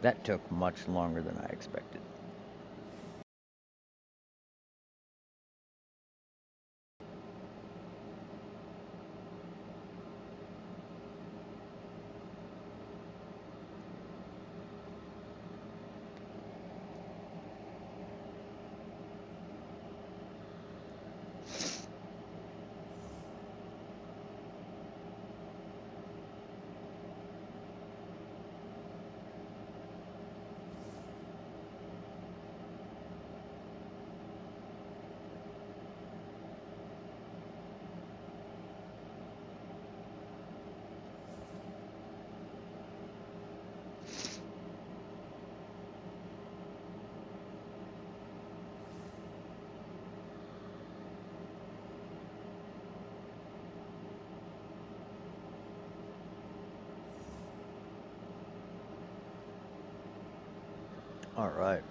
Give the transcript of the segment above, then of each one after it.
That took much longer than I expected. All right.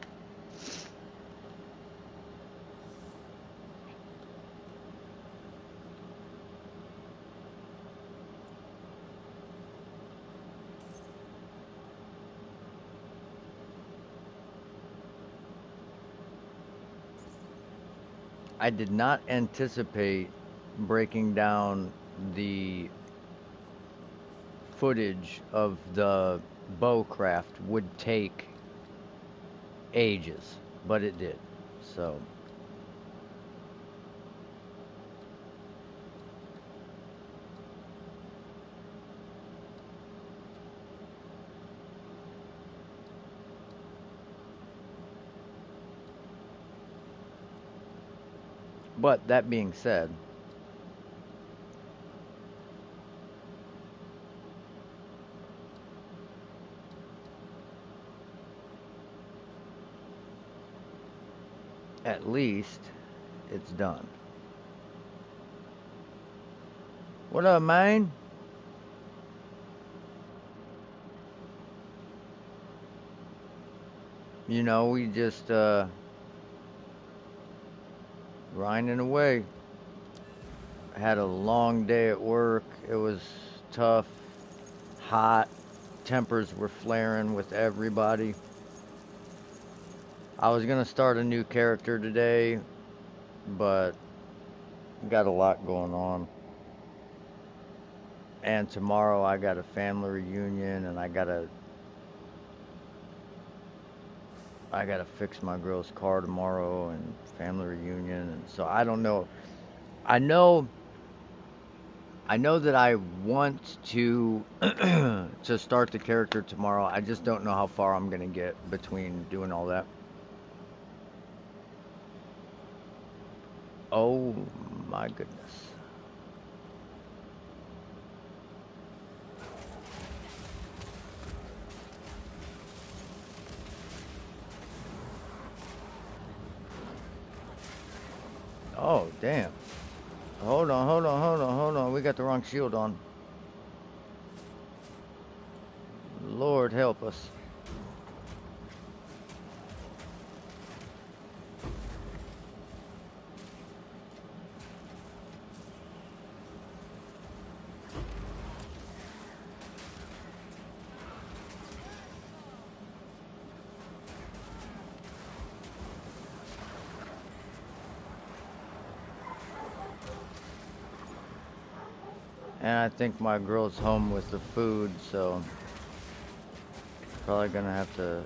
I did not anticipate breaking down the footage of the bow craft would take ages, but it did. So, but that being said, at least it's done. What up, man? You know, we just grinding away. I had a long day at work. It was tough, hot. Tempers were flaring with everybody. I was gonna start a new character today, but got a lot going on. And tomorrow I got a family reunion, and I gotta fix my girl's car tomorrow, and family reunion, and so I don't know. I know I know that I want to to start the character tomorrow. I just don't know how far I'm gonna get between doing all that. Oh my goodness. Oh damn. Hold on. We got the wrong shield on. Lord help us. And I think my girl's home with the food, so probably gonna have to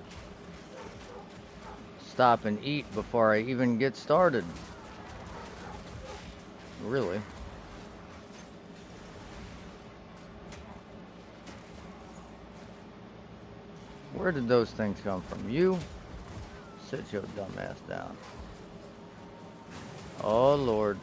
stop and eat before I even get started. Really. Where did those things come from? You? Sit your dumb ass down. Oh Lord.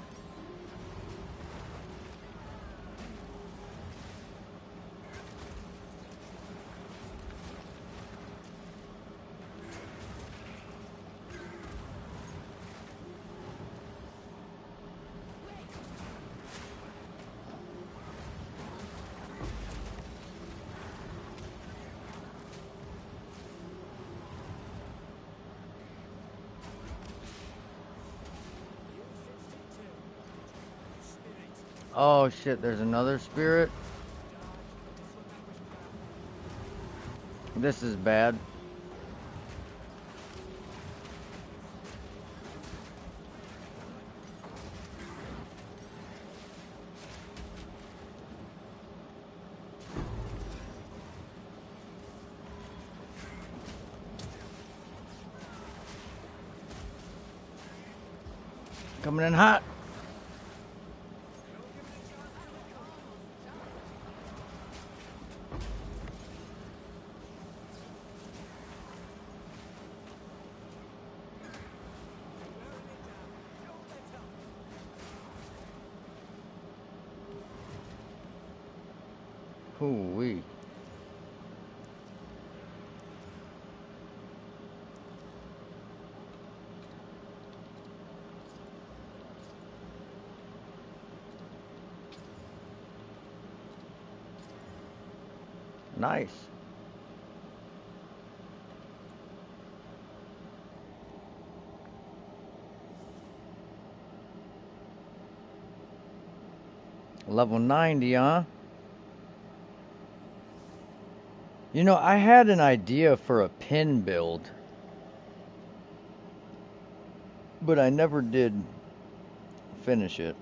Oh shit, there's another spirit. This is bad. Coming in hot. Hoo-wee. Nice. Level 90, huh? You know, I had an idea for a pin build, but I never did finish it.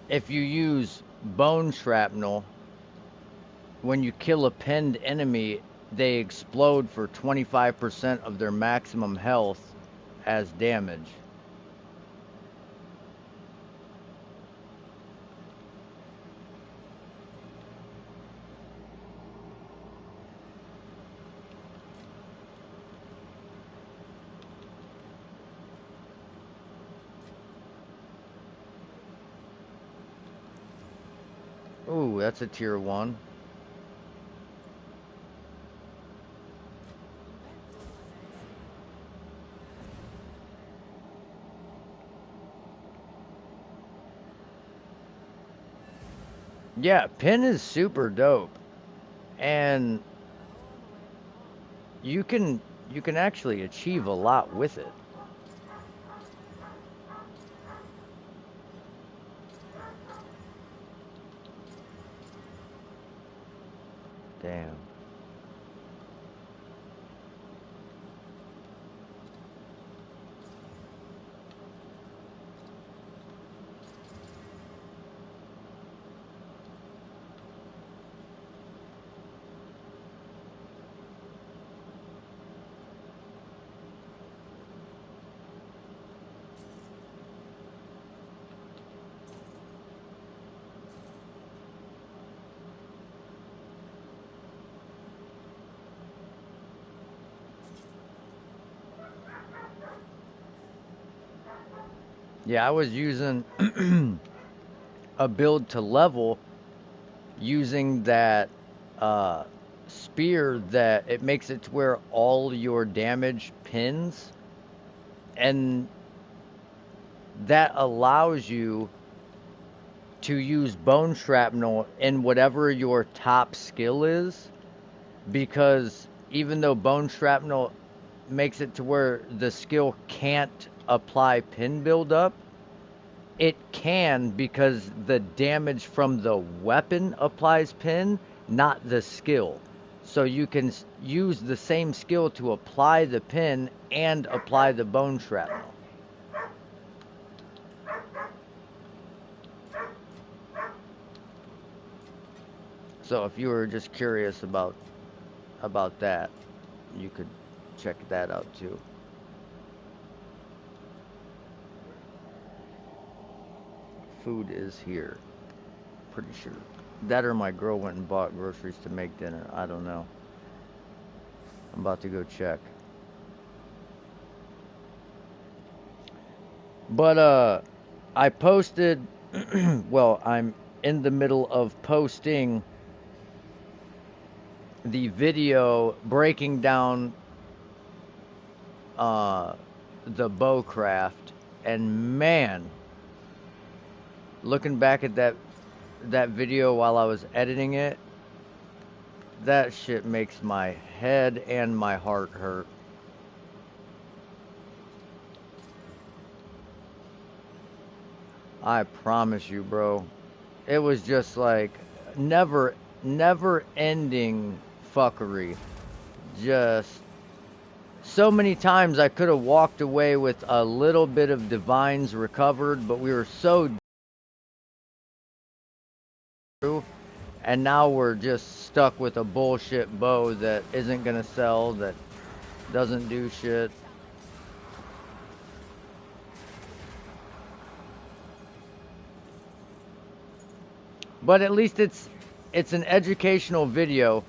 If you use bone shrapnel, when you kill a pinned enemy, they explode for 25% of their maximum health as damage. Ooh, that's a tier 1. Yeah, pin is super dope. And you can actually achieve a lot with it. Damn. Yeah, I was using a build to level using that uh, spear that it makes it to where all your damage pins, and that allows you to use bone shrapnel in whatever your top skill is, because even though bone shrapnel makes it to where the skill can't apply pin buildup, it can, because the damage from the weapon applies pin, not the skill. So you can use the same skill to apply the pin and apply the bone shrapnel. So if you were just curious about that, you could check that out too. Food is here. Pretty sure. That or my girl went and bought groceries to make dinner. I don't know. I'm about to go check. But I posted well, I'm in the middle of posting the video breaking down the bow craft, and man, looking back at that video while I was editing it, that shit makes my head and my heart hurt. I promise you, bro. It was just like never ending fuckery. Just so many times I could have walked away with a little bit of divines recovered, but we were so through, and now we're just stuck with a bullshit bow that isn't gonna sell, that doesn't do shit. But at least it's an educational video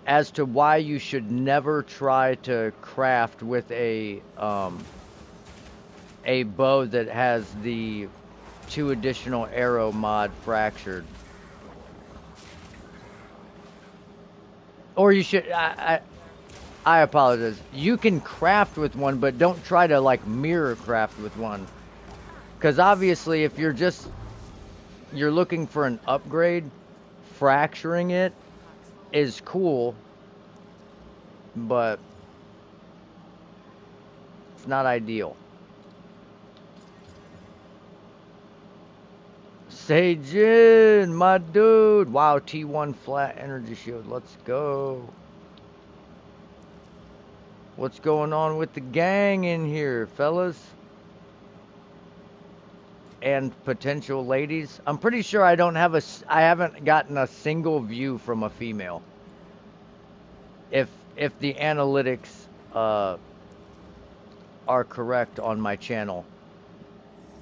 as to why you should never try to craft with a bow that has the 2 additional arrow mod fractured. Or you should, I apologize. You can craft with one, but don't try to like mirror craft with one. Because obviously if you're looking for an upgrade, fracturing it is cool, but it's not ideal. Seijin, my dude. Wow, T1 flat energy shield. Let's go. What's going on with the gang in here, fellas? And potential ladies. I'm pretty sure I haven't gotten a single view from a female. If the analytics are correct on my channel.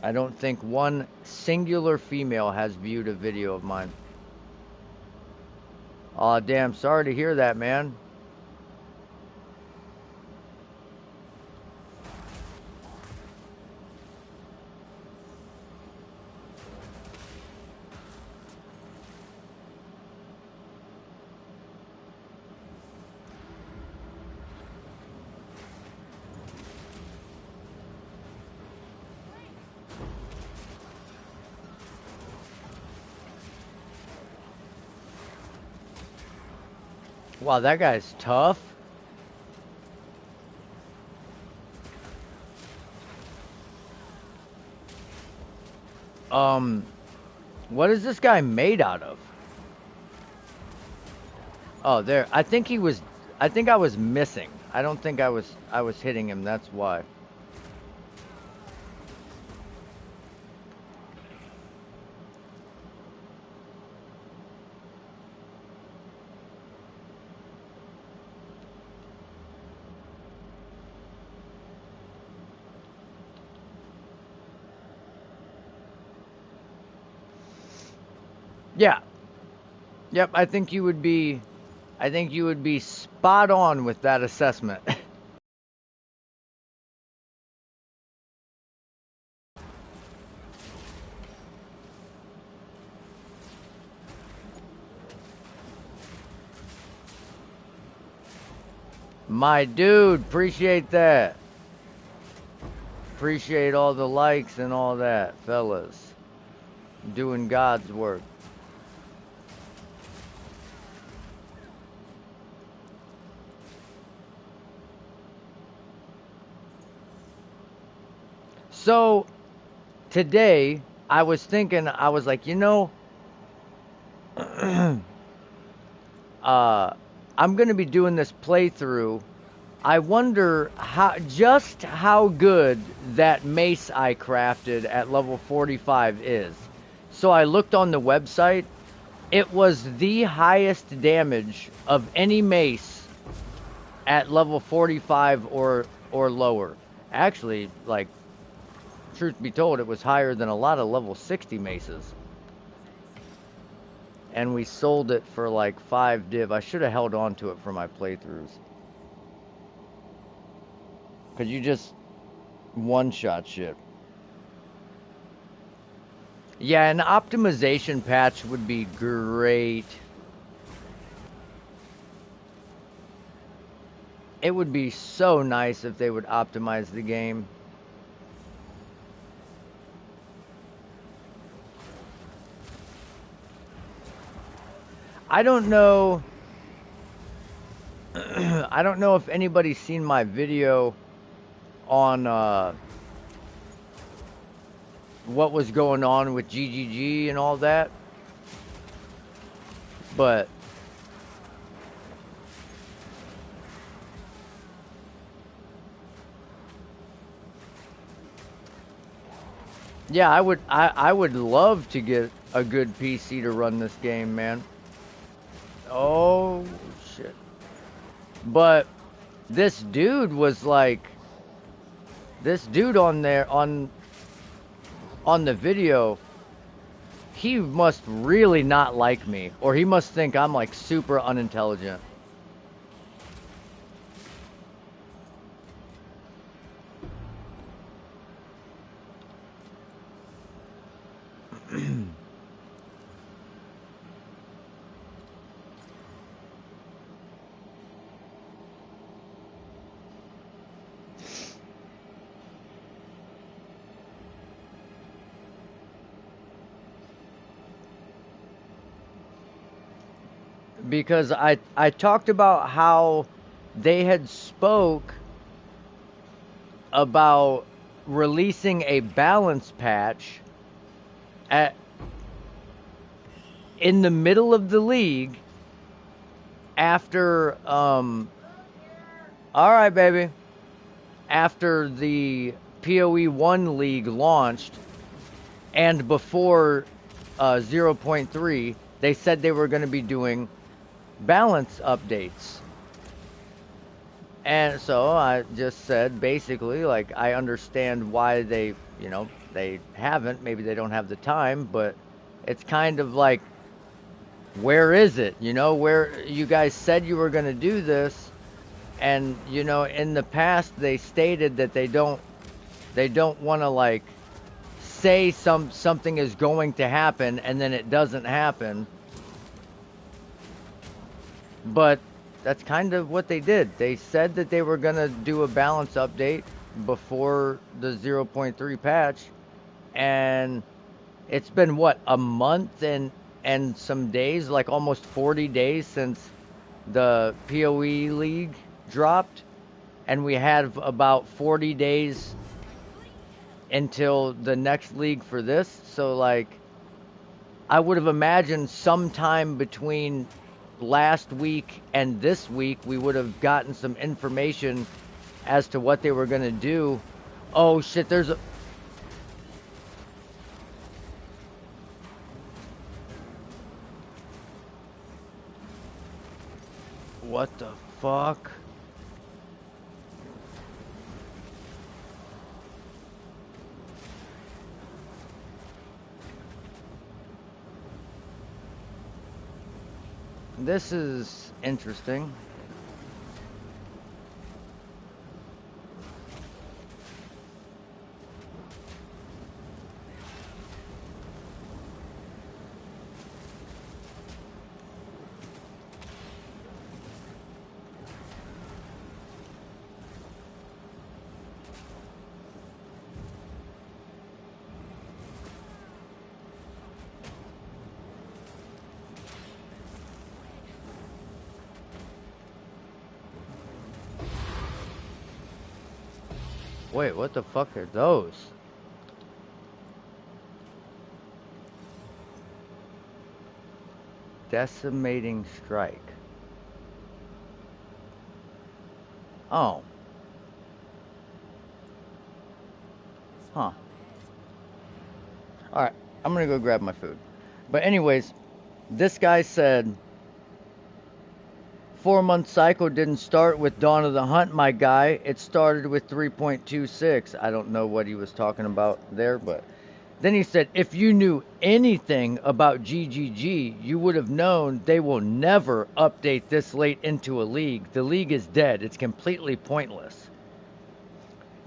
I don't think one singular female has viewed a video of mine. Aw, damn, sorry to hear that, man. Wow, that guy's tough. What is this guy made out of? Oh, there. I think I was missing. I don't think I was hitting him, that's why. Yeah. Yep, I think you would be spot on with that assessment. My dude, appreciate that. Appreciate all the likes and all that, fellas. Doing God's work. So, today, I was thinking, I was like, you know, I'm going to be doing this playthrough. I wonder how good that mace I crafted at level 45 is. So I looked on the website. It was the highest damage of any mace at level 45 or lower. Actually, like, truth be told, it was higher than a lot of level 60 maces. And we sold it for like 5 div. I should have held on to it for my playthroughs. Because you just one-shot shit. Yeah, an optimization patch would be great. It would be so nice if they would optimize the game. I don't know. I don't know if anybody's seen my video on what was going on with GGG and all that. But yeah, I would love to get a good PC to run this game, man. Oh shit. But this dude was like, this dude on there on the video, he must really not like me, or he must think I'm like super unintelligent. Because I talked about how they had spoke about releasing a balance patch at in the middle of the league after all right baby, after the PoE1 league launched and before 0.3, they said they were going to be doing balance updates. And so I just said basically, like, I understand why they, they haven't. Maybe they don't have the time, but it's kind of like, where is it? Where you guys said you were going to do this, and in the past they stated that they don't want to like say something is going to happen and then it doesn't happen. But that's kind of what they did. They said that they were going to do a balance update before the 0.3 patch, and it's been what, a month and some days, like almost 40 days since the PoE league dropped, and we had about 40 days until the next league for this. So like, I would have imagined sometime between last week and this week we would have gotten some information as to what they were going to do. Oh shit, there's a... What the fuck? This is interesting. Wait, what the fuck are those? Decimating strike. Oh. Huh. Alright, I'm gonna go grab my food. But anyways, this guy said 4-month cycle didn't start with Dawn of the Hunt, my guy. It started with 3.26. I don't know what he was talking about there, but then he said, if you knew anything about GGG, you would have known they will never update this late into a league. The league is dead. It's completely pointless.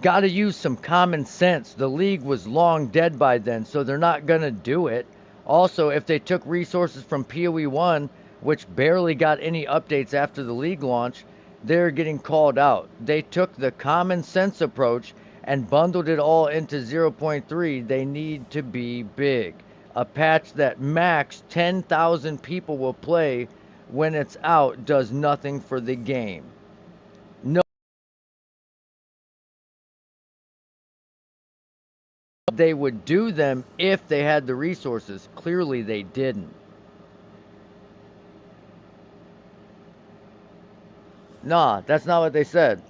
Gotta use some common sense. The league was long dead by then, so they're not gonna do it. Also, if they took resources from PoE 1, which barely got any updates after the league launch, they're getting called out. They took the common sense approach and bundled it all into 0.3. They need to be big. A patch that max 10,000 people will play when it's out does nothing for the game. No, they would do them if they had the resources. Clearly they didn't. Nah, that's not what they said.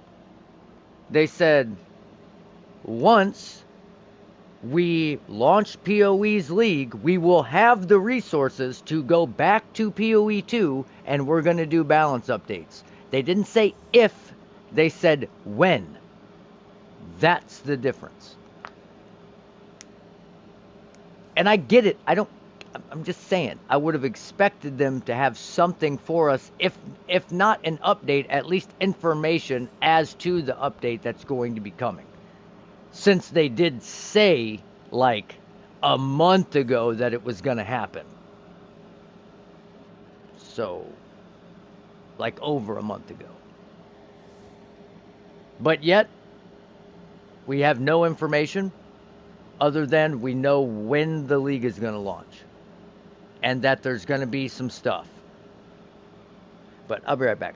They said once we launch PoE's league, we will have the resources to go back to PoE 2 and we're going to do balance updates. They didn't say if, they said when. That's the difference. And I get it. I'm just saying, I would have expected them to have something for us, if not an update, at least information as to the update that's going to be coming. Since they did say, like, a month ago that it was going to happen. So, like, over a month ago. But yet, we have no information other than we know when the league is going to launch. And that there's going to be some stuff. But I'll be right back.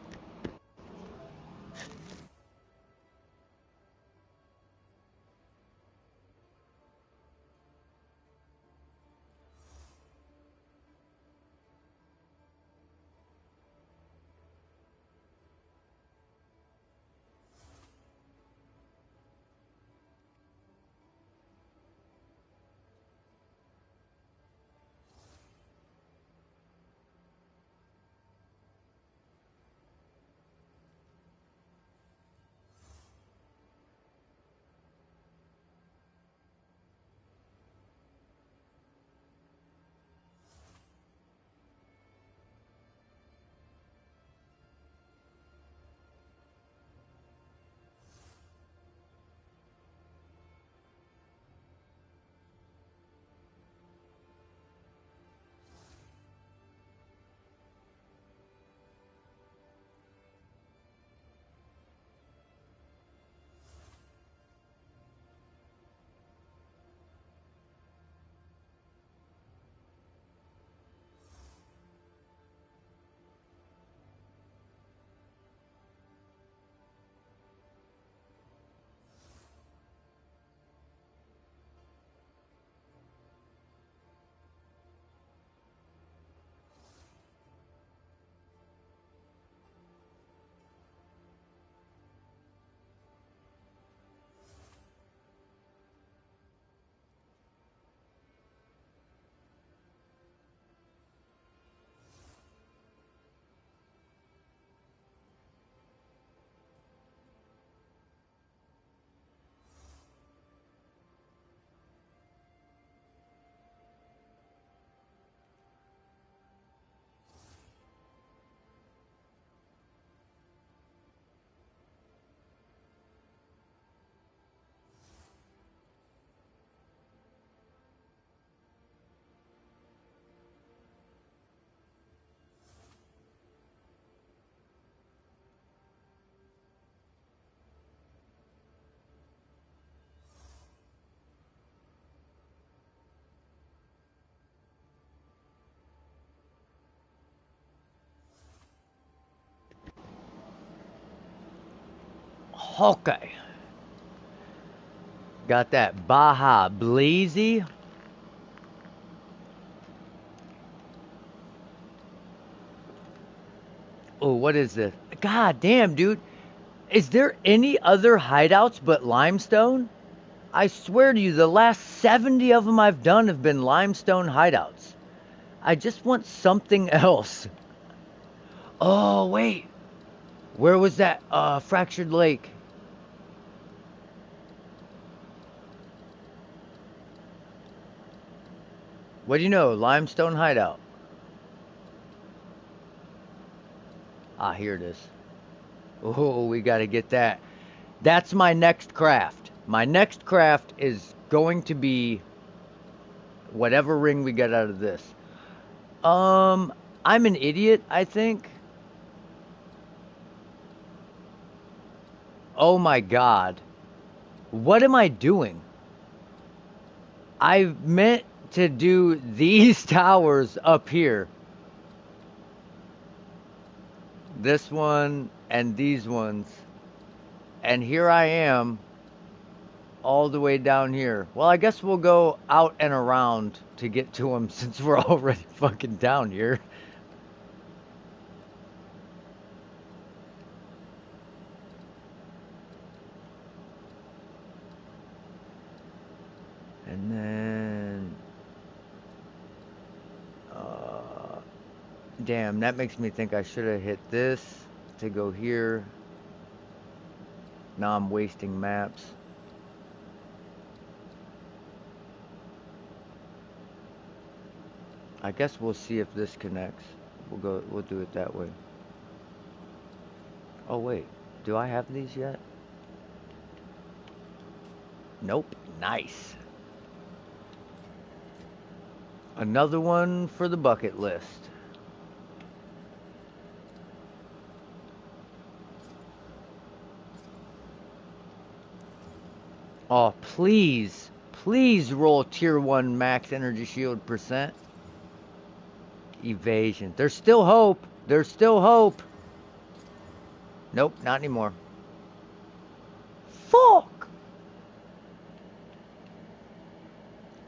Okay. Got that Baja Blazy. Oh, what is this? God damn, dude. Is there any other hideouts but limestone? I swear to you, the last 70 of them I've done have been limestone hideouts. I just want something else. Oh, wait. Where was that fractured lake? What do you know? Limestone hideout. Ah, here it is. Oh, we got to get that. That's my next craft. My next craft is going to be whatever ring we get out of this. I'm an idiot, I think. Oh my god. What am I doing? I meant to do these towers up here. This one and these ones. And here I am all the way down here. Well, I guess we'll go out and around to get to them since we're already fucking down here. And then, damn, that makes me think I should have hit this to go here. Now I'm wasting maps. I guess we'll see if this connects. We'll do it that way. Oh wait, do I have these yet? Nope. Nice. Another one for the bucket list. Oh, please, please roll tier 1 max energy shield percent. Evasion. There's still hope. There's still hope. Nope, not anymore. Fuck!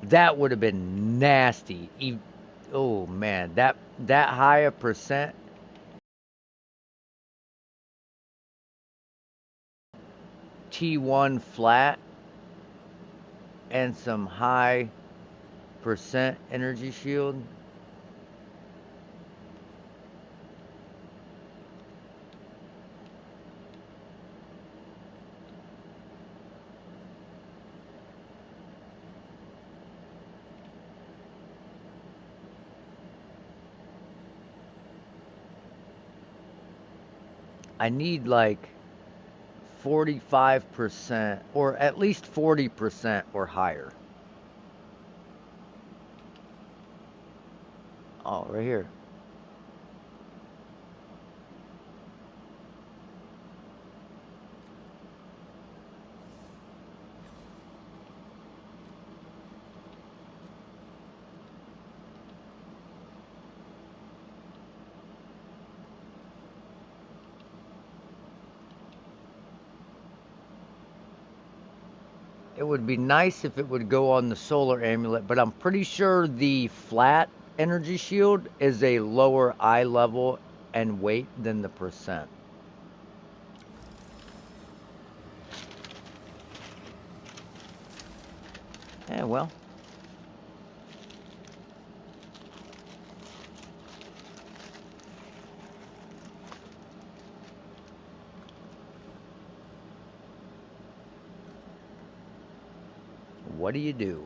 That would have been nasty. Oh man, that high a percent. T1 flat and some high percent energy shield. I need like 45% or at least 40% or higher. Oh, right here. It would be nice if it would go on the solar amulet, but I'm pretty sure the flat energy shield is a lower eye level and weight than the percent. Yeah, well. What do you do?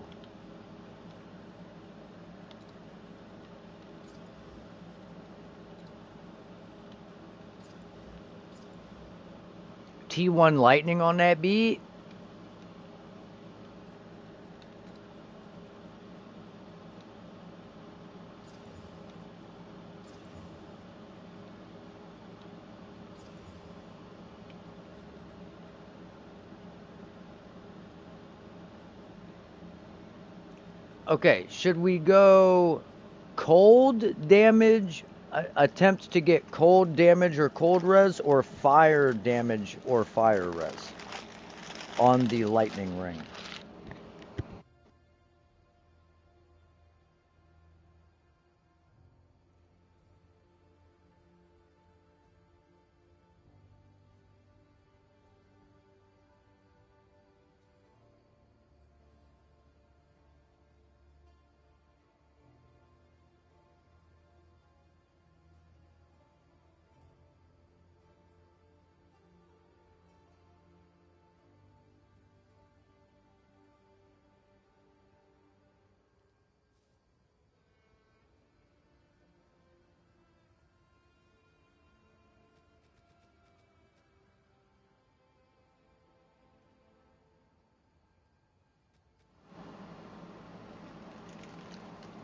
T1 lightning on that beat? Okay, should we go cold damage, attempt to get cold damage or cold res, or fire damage or fire res on the lightning ring?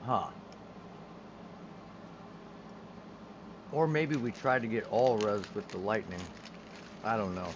Huh. Or maybe we try to get all res with the lightning. I don't know.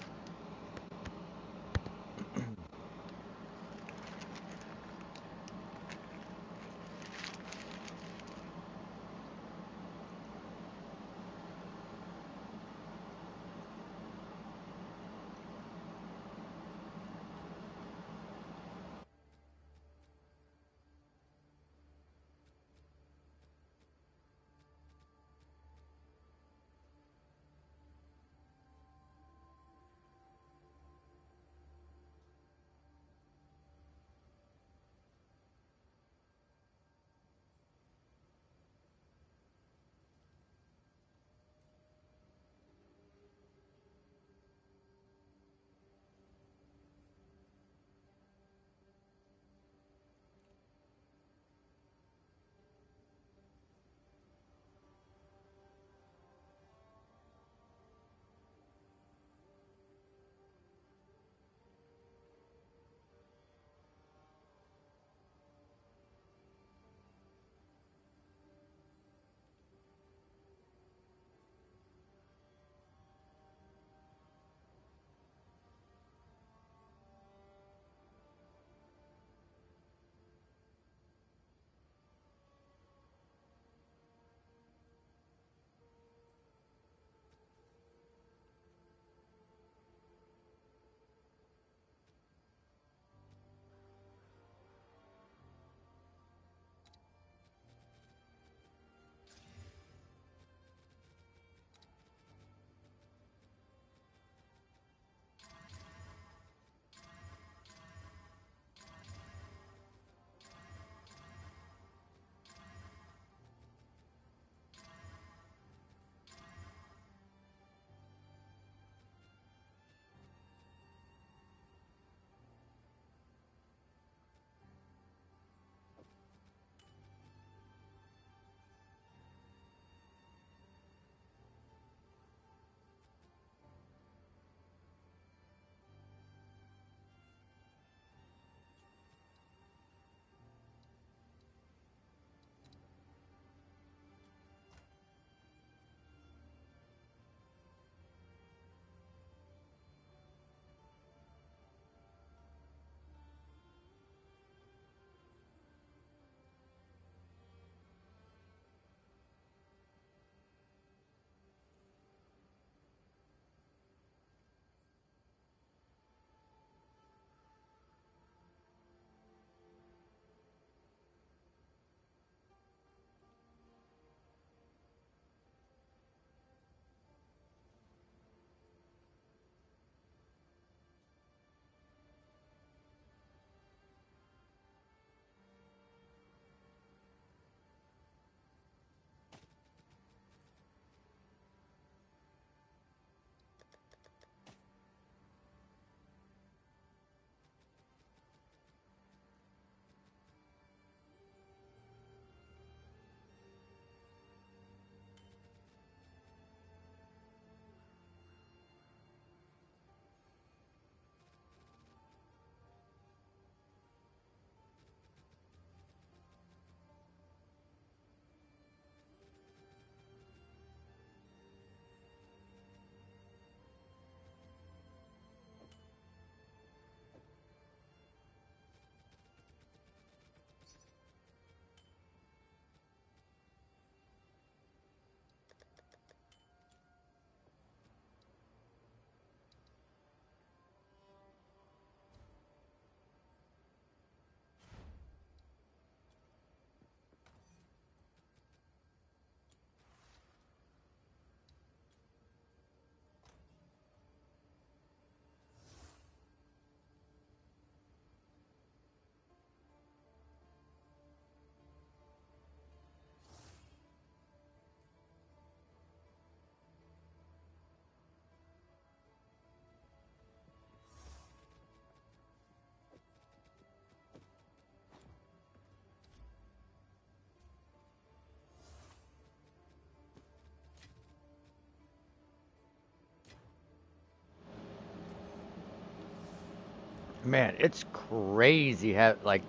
Man, it's crazy how like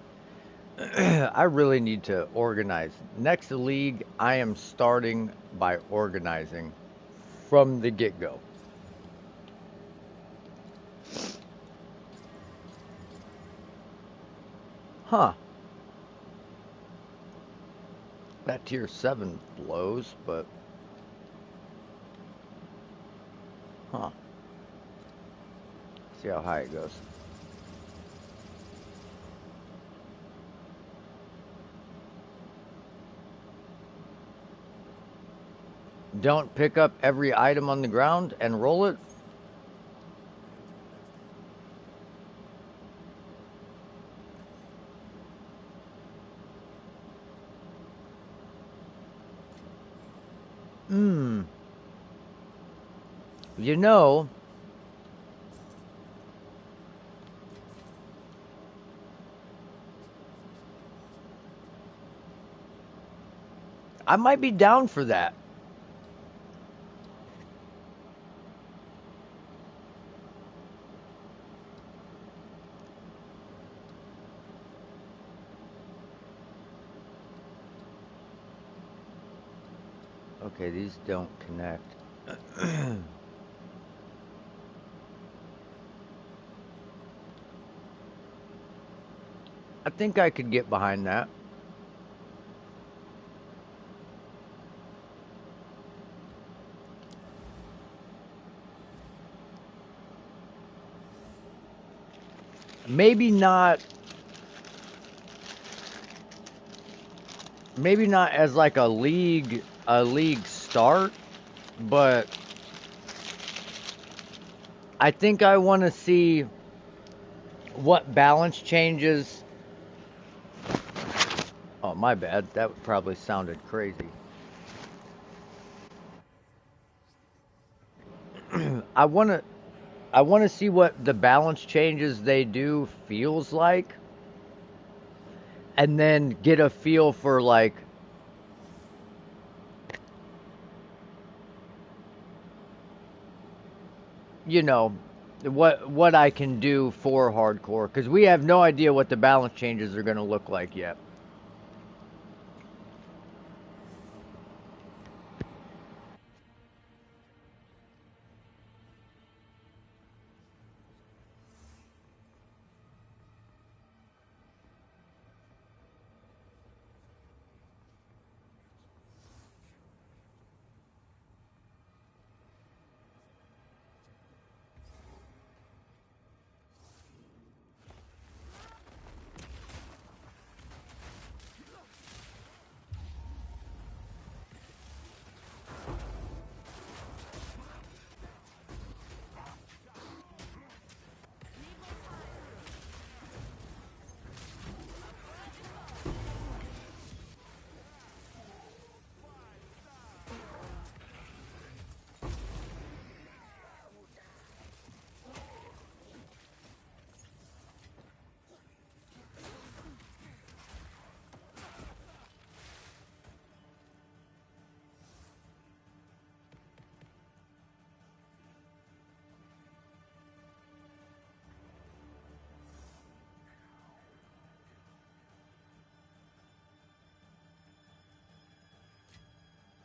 I really need to organize. Next league, I am starting by organizing from the get-go. Huh. That tier 7 blows, but huh. See how high it goes. Don't pick up every item on the ground and roll it. Hmm. You know, I might be down for that. Okay, these don't connect. I think I could get behind that. Maybe not maybe not as like a league start, but I think I want to see what balance changes. Oh, my bad. That probably sounded crazy. I want to I want to see what the balance changes they do feels like and then get a feel for like, you know, what I can do for hardcore cuz we have no idea what the balance changes are going to look like yet.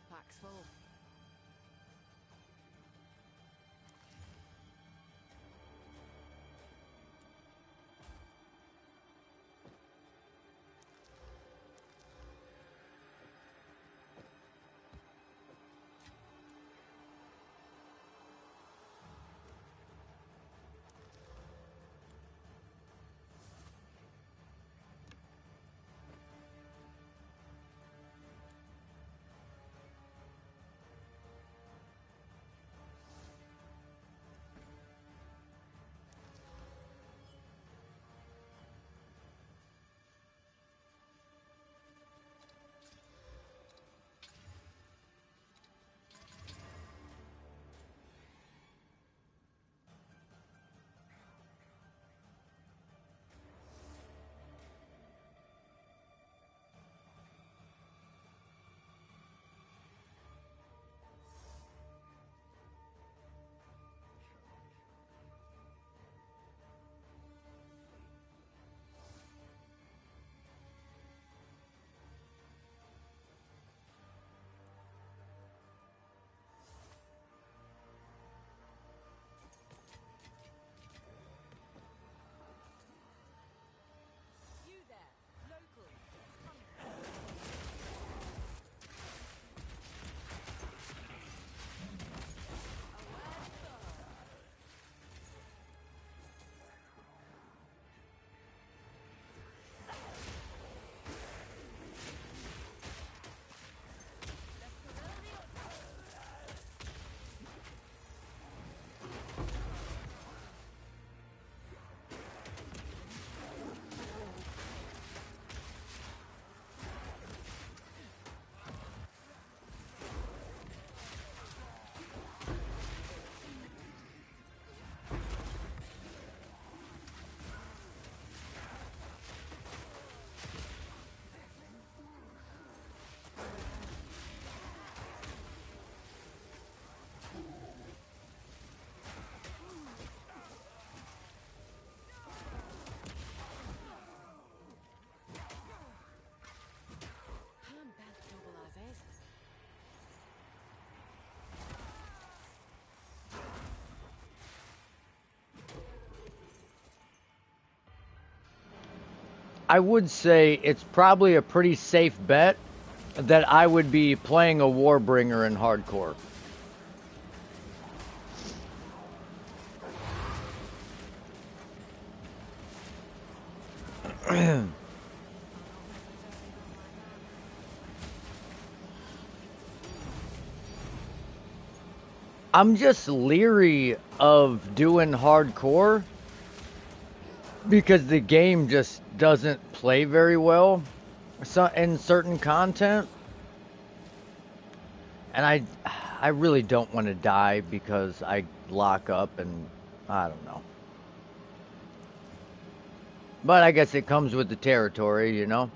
Pack's full. I would say it's probably a pretty safe bet that I would be playing a Warbringer in hardcore. I'm just leery of doing hardcore because the game just doesn't play very well in certain content. And I really don't want to die because I lock up and I don't know. But I guess it comes with the territory, you know?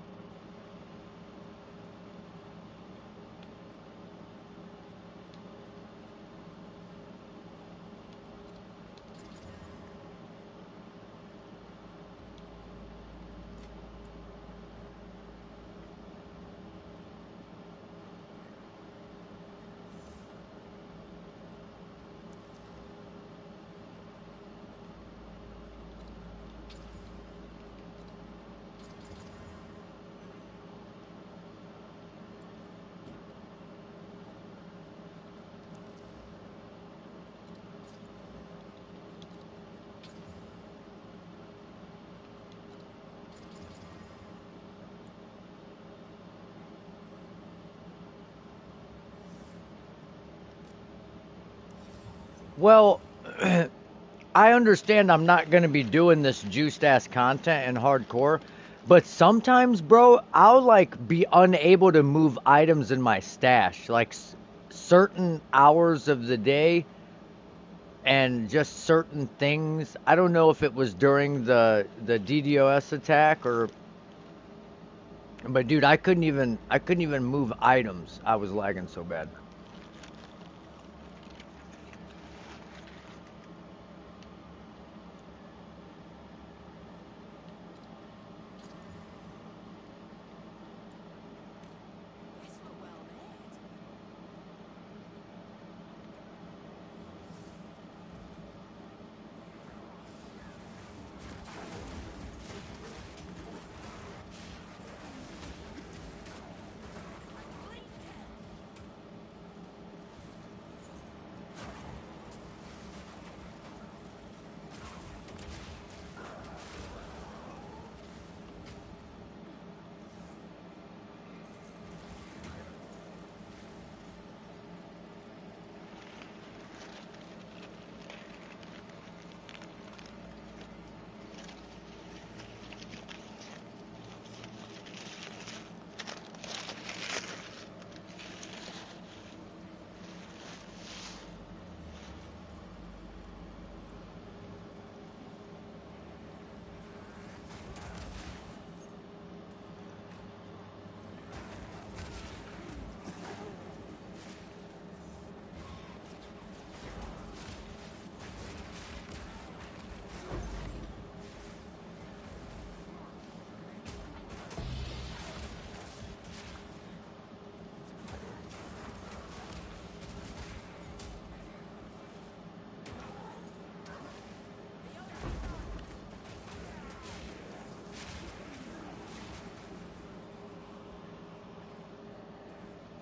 Well, I understand I'm not going to be doing this juiced ass content in hardcore, but sometimes, bro, I'll like be unable to move items in my stash, like certain hours of the day and just certain things. I don't know if it was during the DDoS attack or, but dude, I couldn't even move items. I was lagging so bad. This were well made.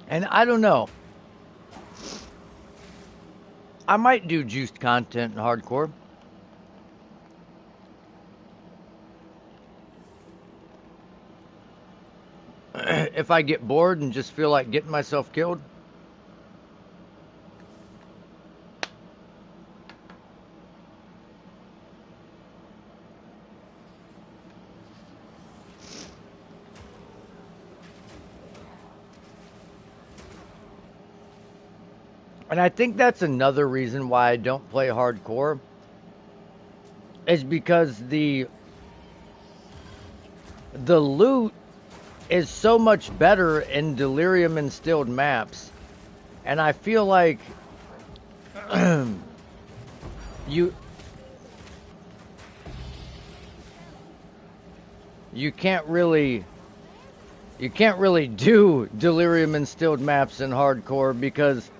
And I don't know. I might do juiced content in hardcore. If I get bored and just feel like getting myself killed. And I think that's another reason why I don't play hardcore is because the loot is so much better in delirium instilled maps. And I feel like you you can't really you can't really do delirium instilled maps in hardcore because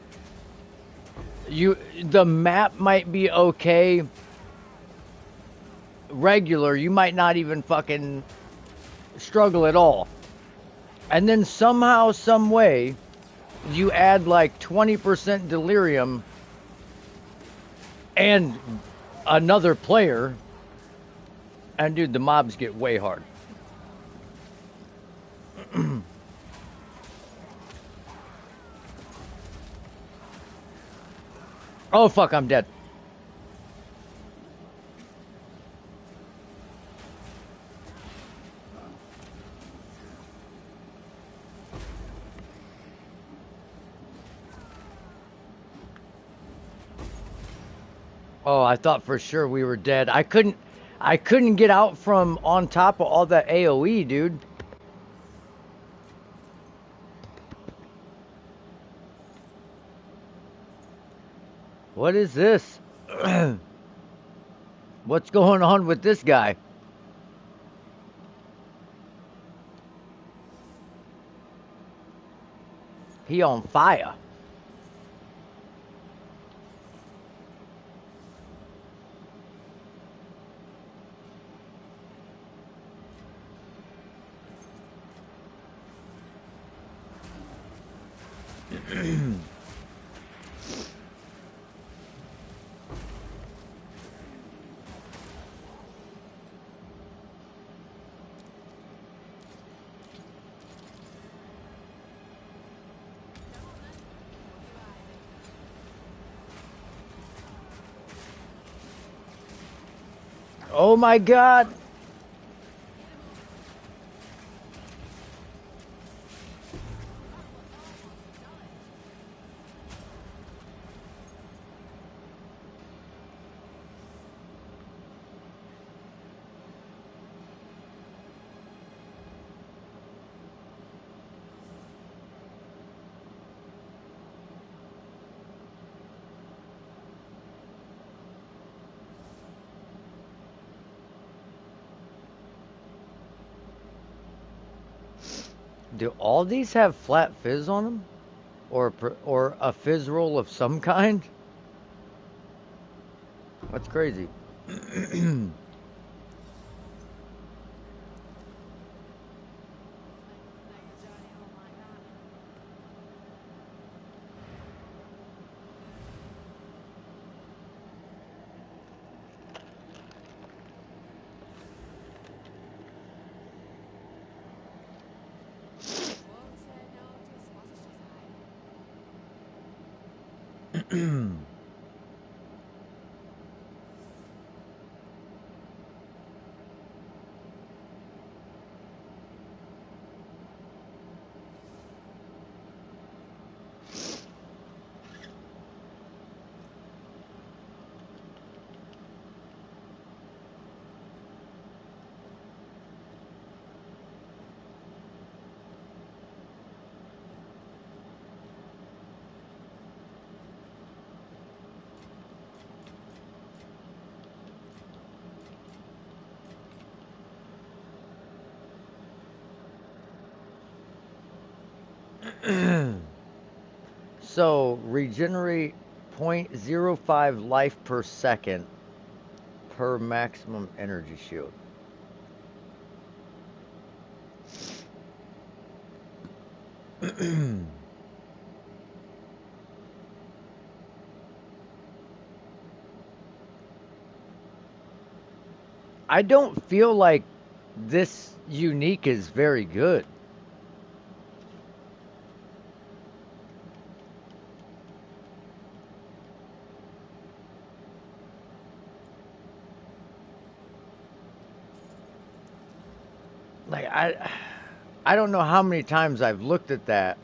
the map might be okay regular, you might not even fucking struggle at all. And then somehow, some way, you add like 20% delirium and another player, and dude, the mobs get way hard. Oh fuck, I'm dead. Oh, I thought for sure we were dead. I couldn't get out from on top of all that AoE, dude. What is this? What's going on with this guy? He on fire. Oh my god. Do all these have flat fizz on them? Or a fizz roll of some kind? That's crazy. So regenerate 0.05 life per second per maximum energy shield. I don't feel like this unique is very good. Like I don't know how many times I've looked at that.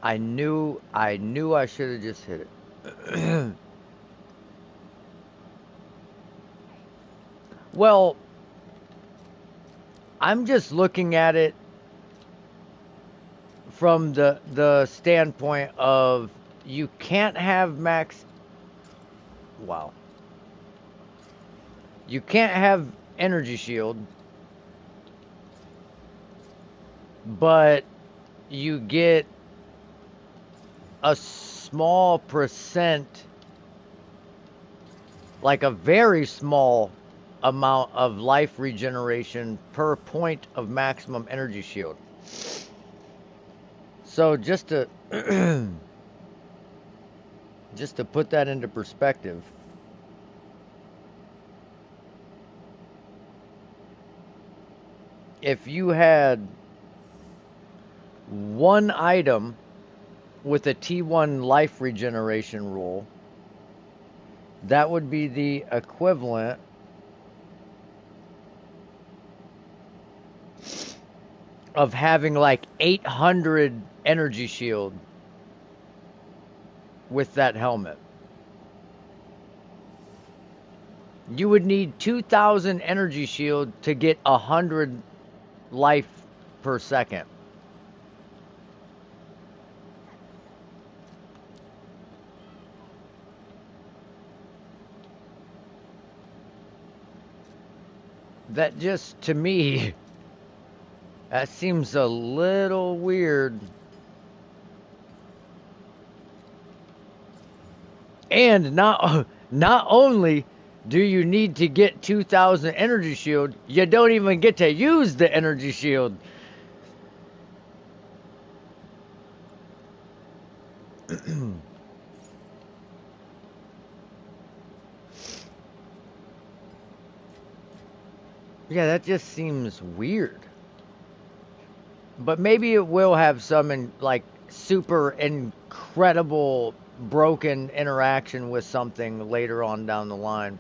I knew I should have just hit it. Well, I'm just looking at it from the standpoint of you can't have max Wow. You can't have energy shield, but you get a small percent, like a very small amount of life regeneration per point of maximum energy shield. So just to just to put that into perspective, if you had one item with a T1 life regeneration roll, that would be the equivalent of having like 800 energy shield with that helmet. You would need 2,000 energy shield to get 100 life per second. That just, to me, that seems a little weird. And not only do you need to get 2,000 energy shield, you don't even get to use the energy shield. Yeah, that just seems weird. But maybe it will have some like super incredible broken interaction with something later on down the line.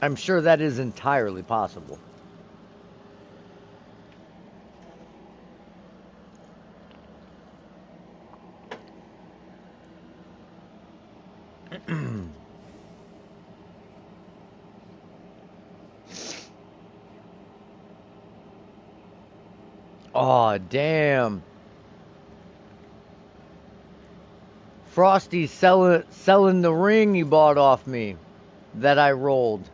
I'm sure that is entirely possible. Oh, damn. Frosty's selling the ring he bought off me that I rolled.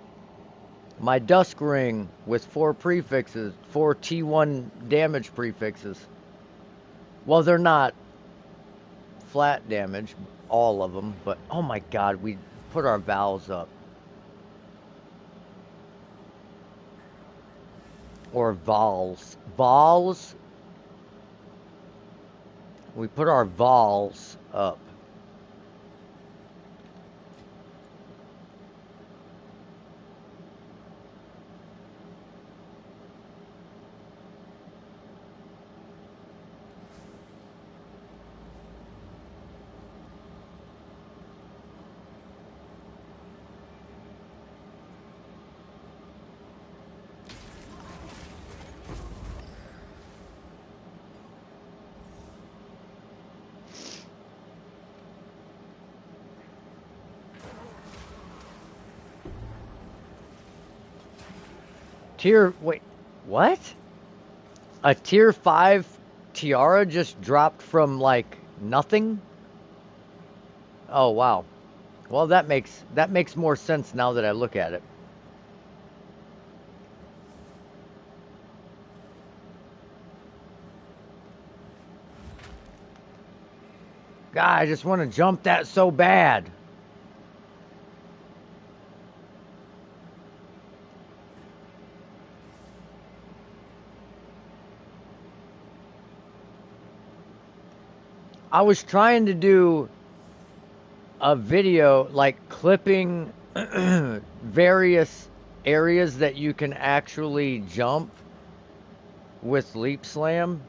My dusk ring with 4 prefixes, 4 T1 damage prefixes. Well, they're not flat damage, all of them, but oh my god, we put our vowels up. Or vols. Vols? We put our vols up. Wait, what? A tier 5 tiara just dropped from like nothing? Oh wow. Well, that makes more sense now that I look at it. God, I just want to jump that so bad. I was trying to do a video like clipping various areas that you can actually jump with Leap Slam.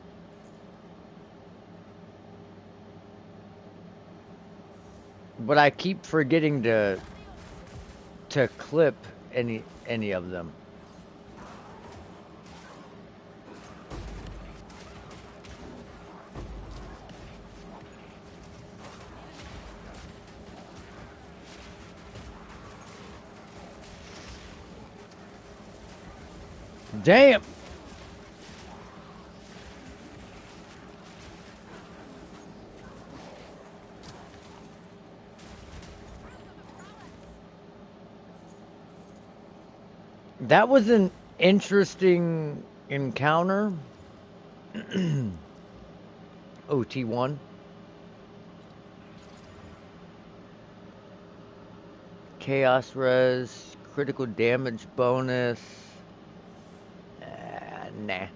But I keep forgetting to clip any of them. Damn. That was an interesting encounter. OT1. Chaos res, critical damage bonus. Nah.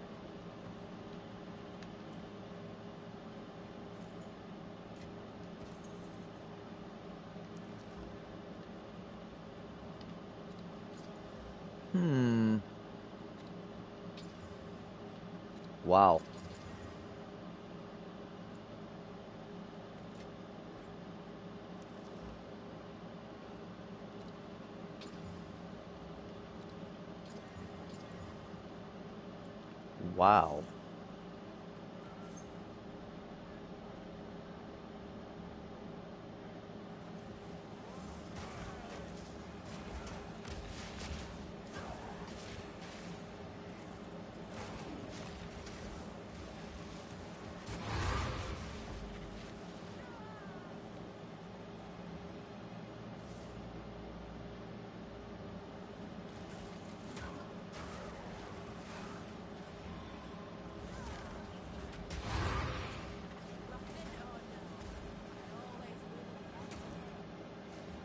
Hmm. Wow. Wow.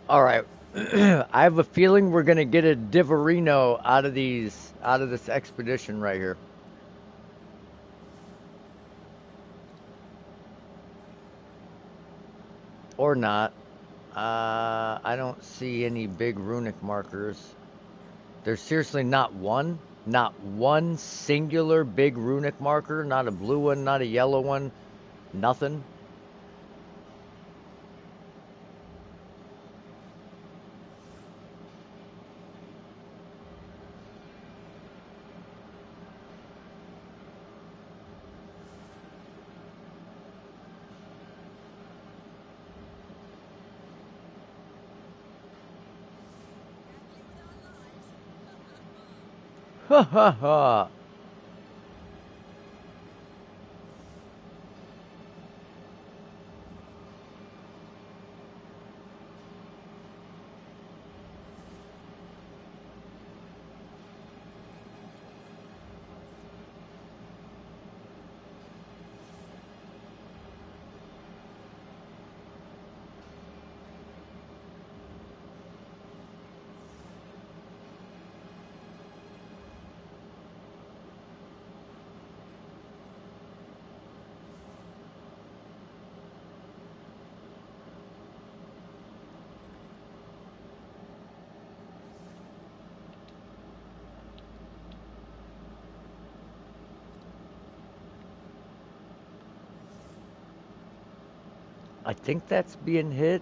All right. I have a feeling we're gonna get a Divorino out of this expedition right here, or not. I don't see any big runic markers. There's seriously not one singular big runic marker, not a blue one, not a yellow one, nothing. Ha ha ha. I think that's being hit.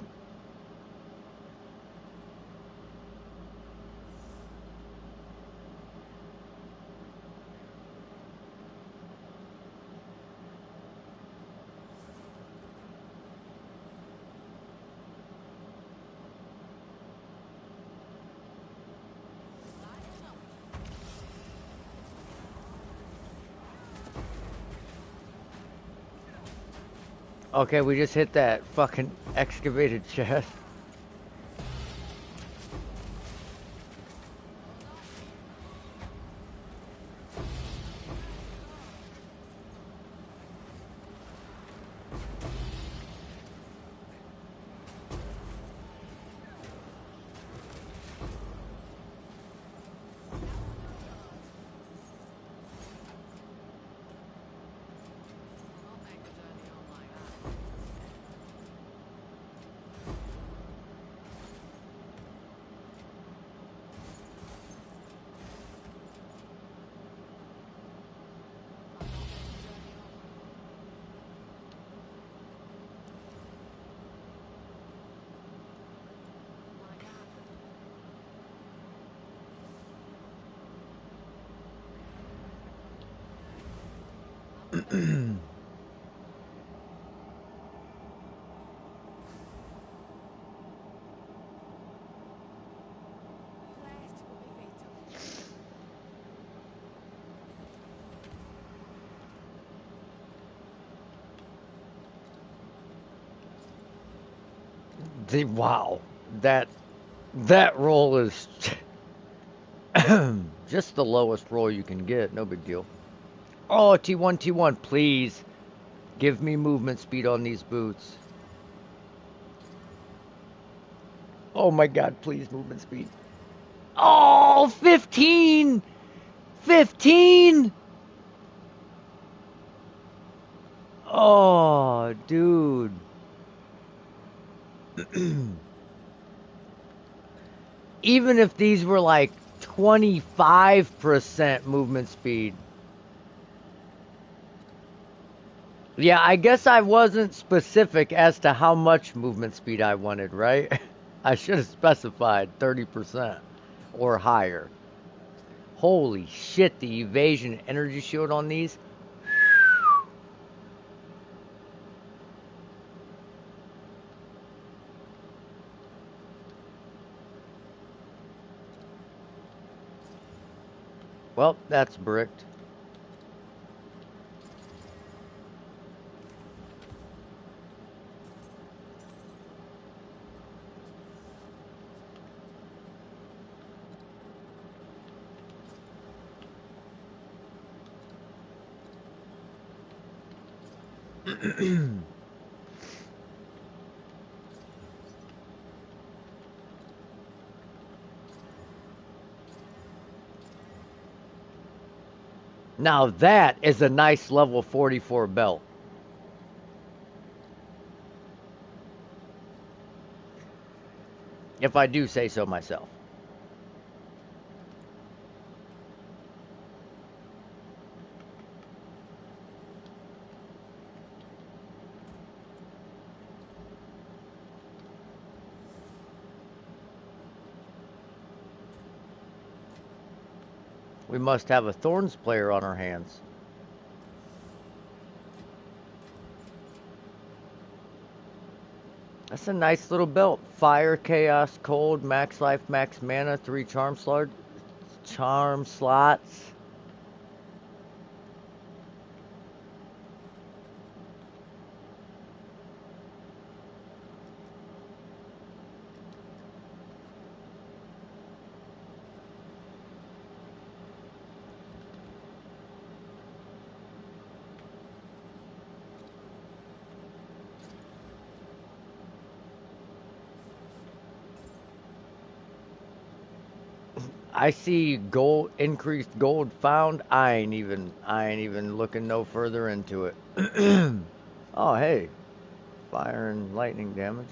Okay, we just hit that fucking excavated chest. I'll make the journey home like that. I can't make the journey home like that. Blessed will be victim. Wow, that that roll is Just the lowest roll you can get, no big deal. Oh, T1, T1, please. Give me movement speed on these boots. Oh my god, please, movement speed. Oh, 15! 15! Oh, dude. Even if these were like 25% movement speed. Yeah, I guess I wasn't specific as to how much movement speed I wanted, right? I should have specified 30% or higher. Holy shit, the evasion energy shield on these. Well, that's bricked. Now that is a nice level 44 belt. If I do say so myself. We must have a Thorns player on our hands. That's a nice little belt. Fire, Chaos, Cold, Max Life, Max Mana, 3 charm slots. I see gold, increased gold found. I ain't even looking no further into it. Oh hey, fire and lightning damage.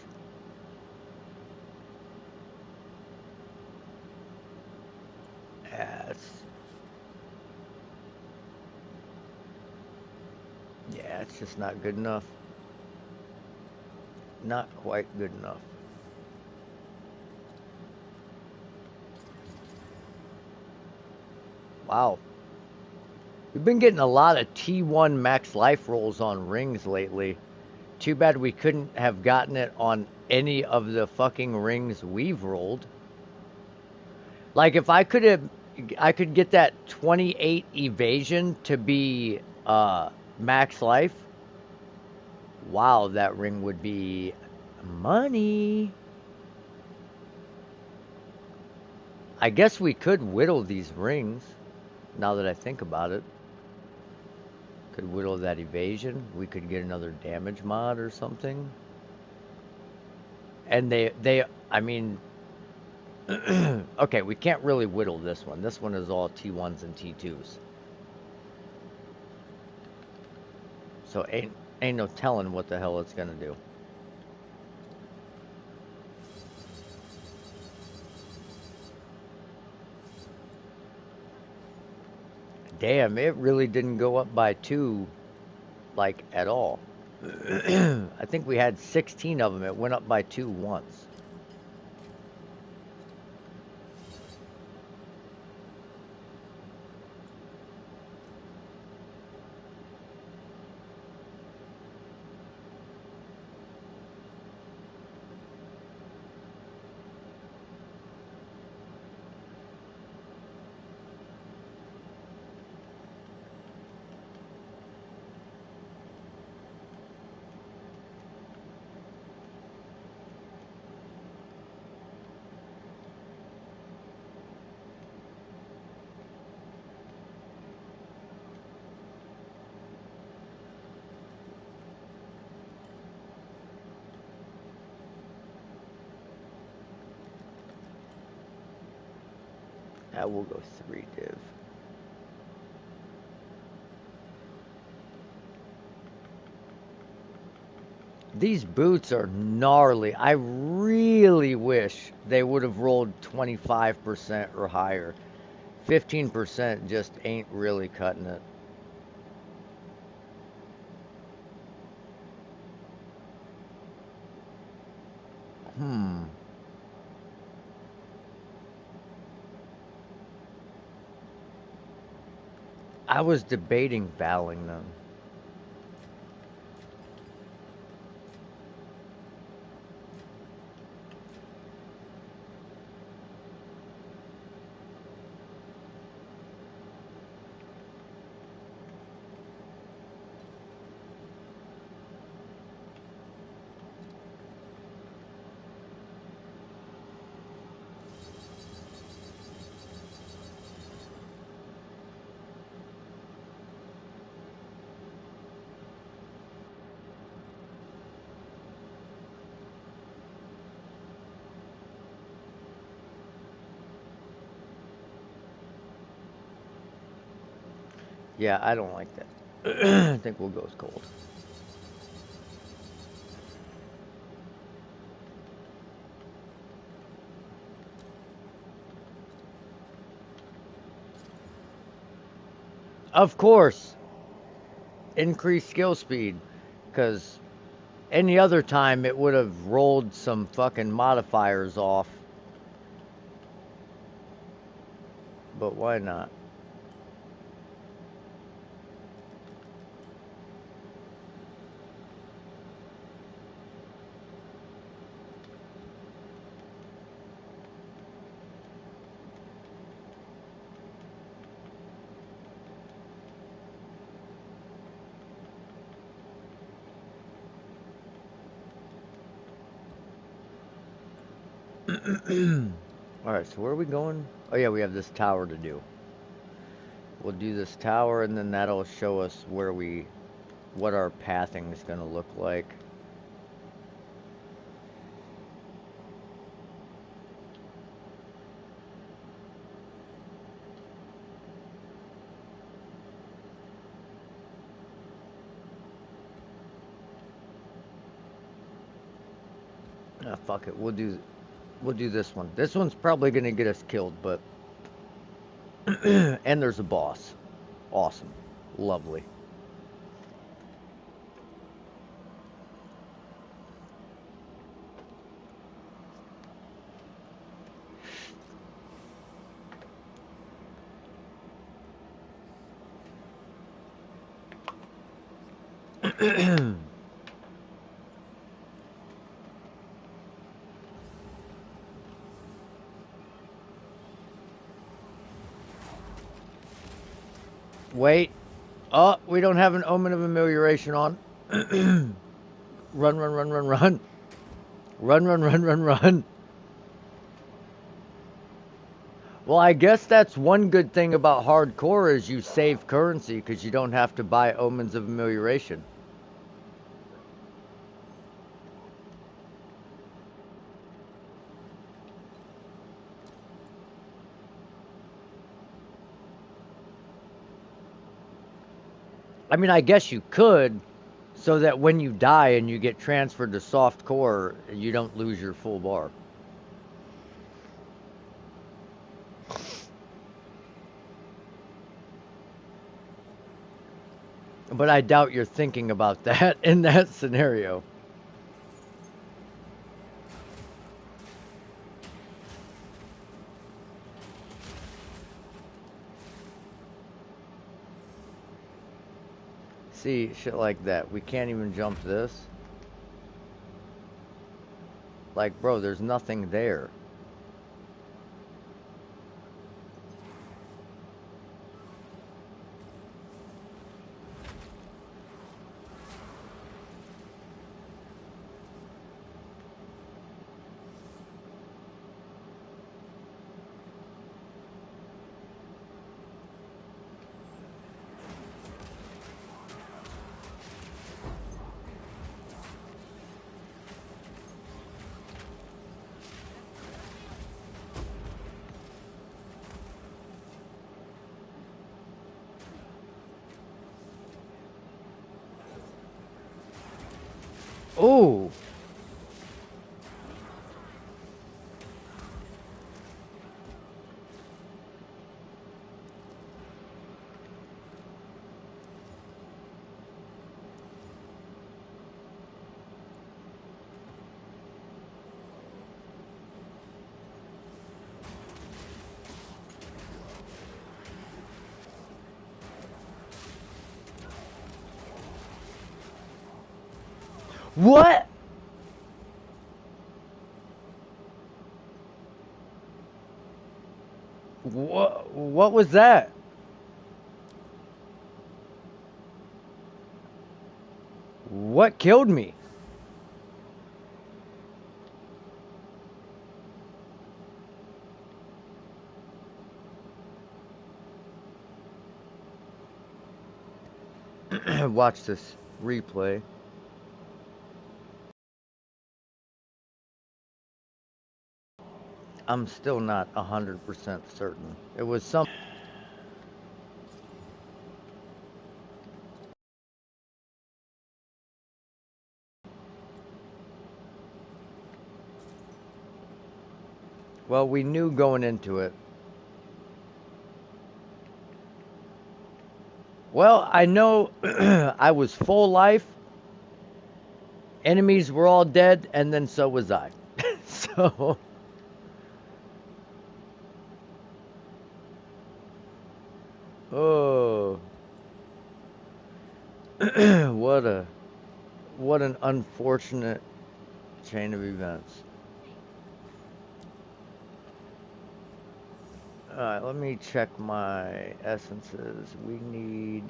Yeah, it's just not good enough. Not quite good enough. Wow. We've been getting a lot of T1 max life rolls on rings lately. Too bad we couldn't have gotten it on any of the fucking rings we've rolled. Like if I could get that 28 evasion to be max life. Wow, that ring would be money. I guess we could whittle these rings, now that I think about it. Could whittle that evasion. We could get another damage mod or something. And I mean, okay, we can't really whittle this one. This one is all T1s and T2s. So ain't no telling what the hell it's gonna do. Damn, it really didn't go up by 2, like, at all. I think we had 16 of them. It went up by 2 once. We'll go 3 div. These boots are gnarly. I really wish they would have rolled 25% or higher. 15% just ain't really cutting it. Hmm. I was debating valing them. Yeah, I don't like that. I think we'll go with gold. Of course, increase skill speed, because any other time it would have rolled some fucking modifiers off. But why not? Alright, so where are we going? Oh yeah, we have this tower to do. We'll do this tower and then that'll show us what our pathing is going to look like. Ah, fuck it. We'll do this one. This one's probably going to get us killed, but and there's a boss. Awesome. Lovely. Wait. Oh, we don't have an omen of amelioration on. Run, run, run, run, run. Run, run, run, run, run. Well, I guess that's one good thing about hardcore is you save currency because you don't have to buy omens of amelioration. I mean, I guess you could, so that when you die and you get transferred to soft core, you don't lose your full bar. But I doubt you're thinking about that in that scenario. See, shit like that. We can't even jump this. Like, bro, there's nothing there. Oh, what? What was that? What killed me? Watch this replay. I'm still not 100% certain. It was some. Well, we knew going into it. Well, I know I was full life, enemies were all dead, and then so was I. So, oh, what a what an unfortunate chain of events. All right, let me check my essences. We need.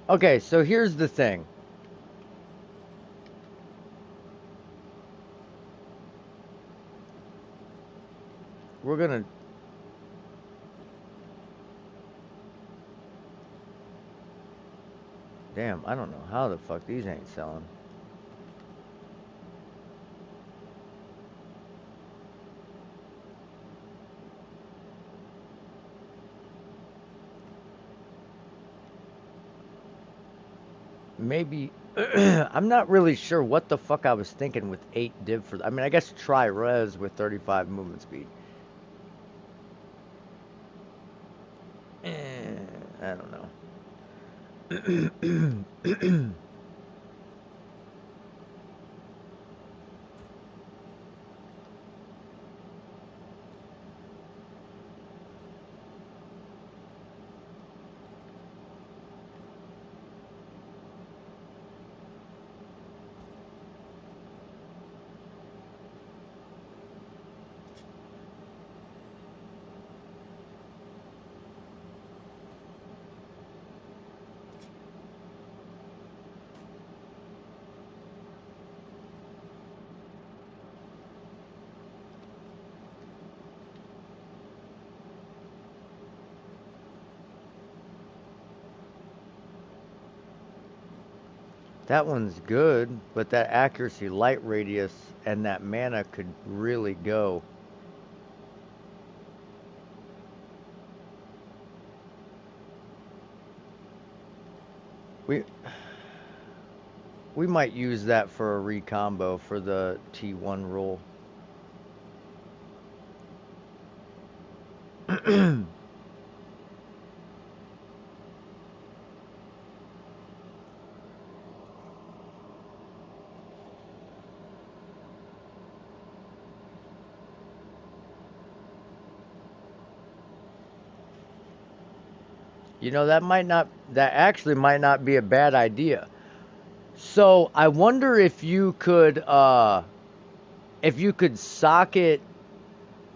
Okay, so here's the thing. We're gonna. Damn, I don't know how the fuck these ain't selling. Maybe. I'm not really sure what the fuck I was thinking with 8 div for. I mean, I guess try res with 35 movement speed. I don't know. That one's good, but that accuracy, light radius, and that mana could really go. We we might use that for a recombo for the T1 roll. You know, that actually might not be a bad idea. So I wonder if you could socket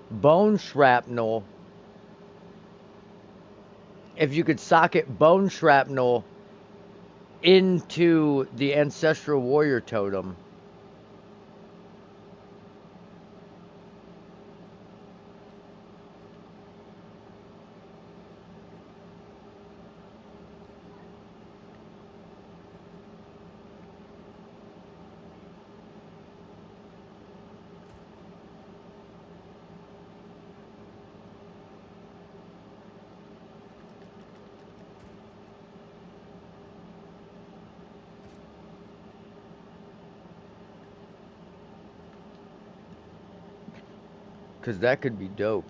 bone shrapnel, if you could socket bone shrapnel into the ancestral warrior totem. Cause that could be dope.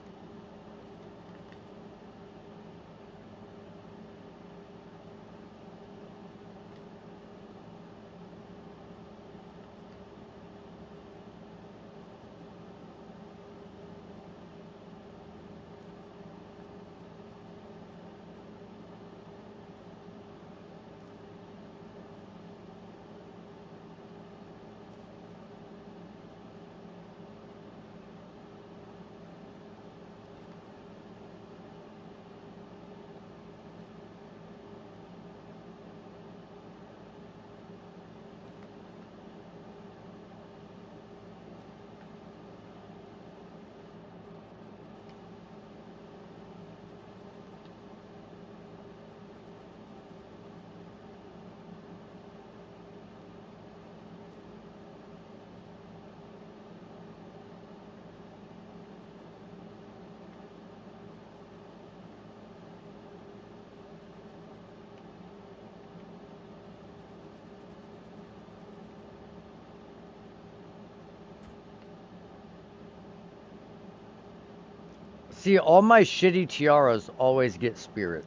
See, all my shitty tiaras always get spirit.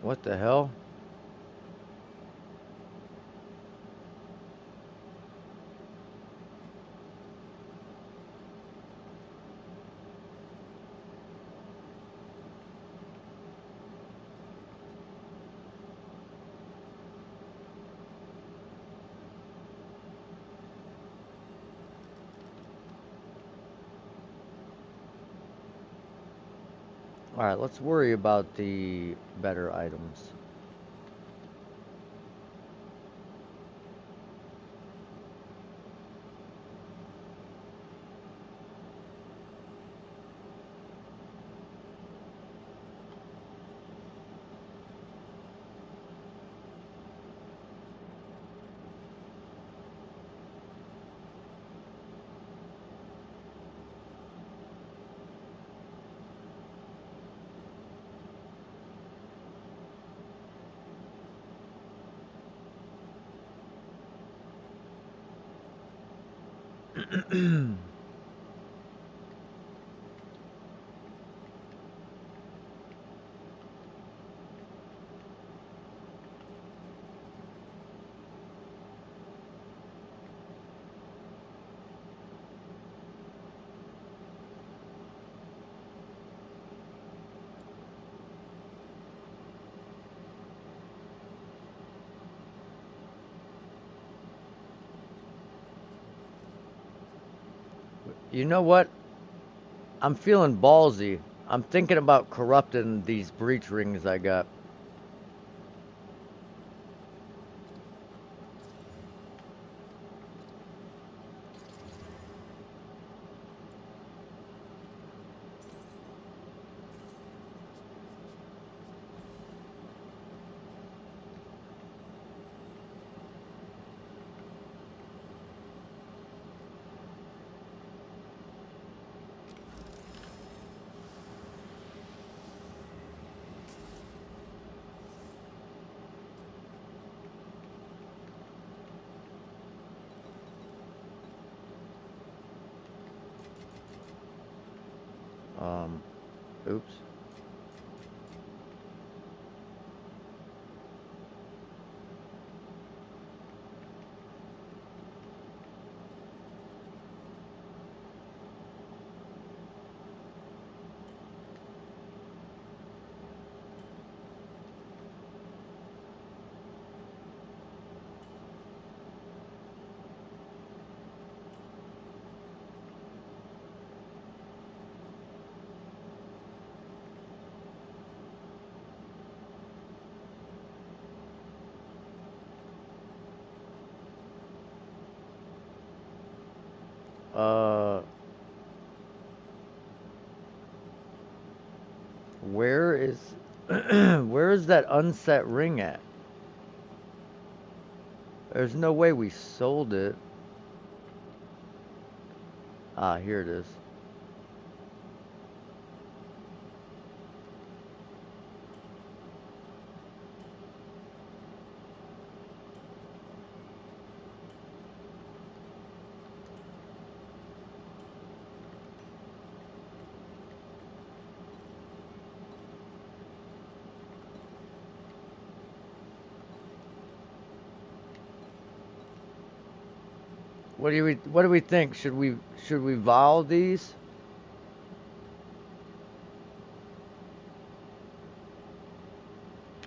What the hell? All right, let's worry about the better items. You know what? I'm feeling ballsy. I'm thinking about corrupting these breach rings I got. Um, oops. Uh, where is where is that unset ring at? There's no way we sold it. Ah, here it is. What do we think? Should we vol these?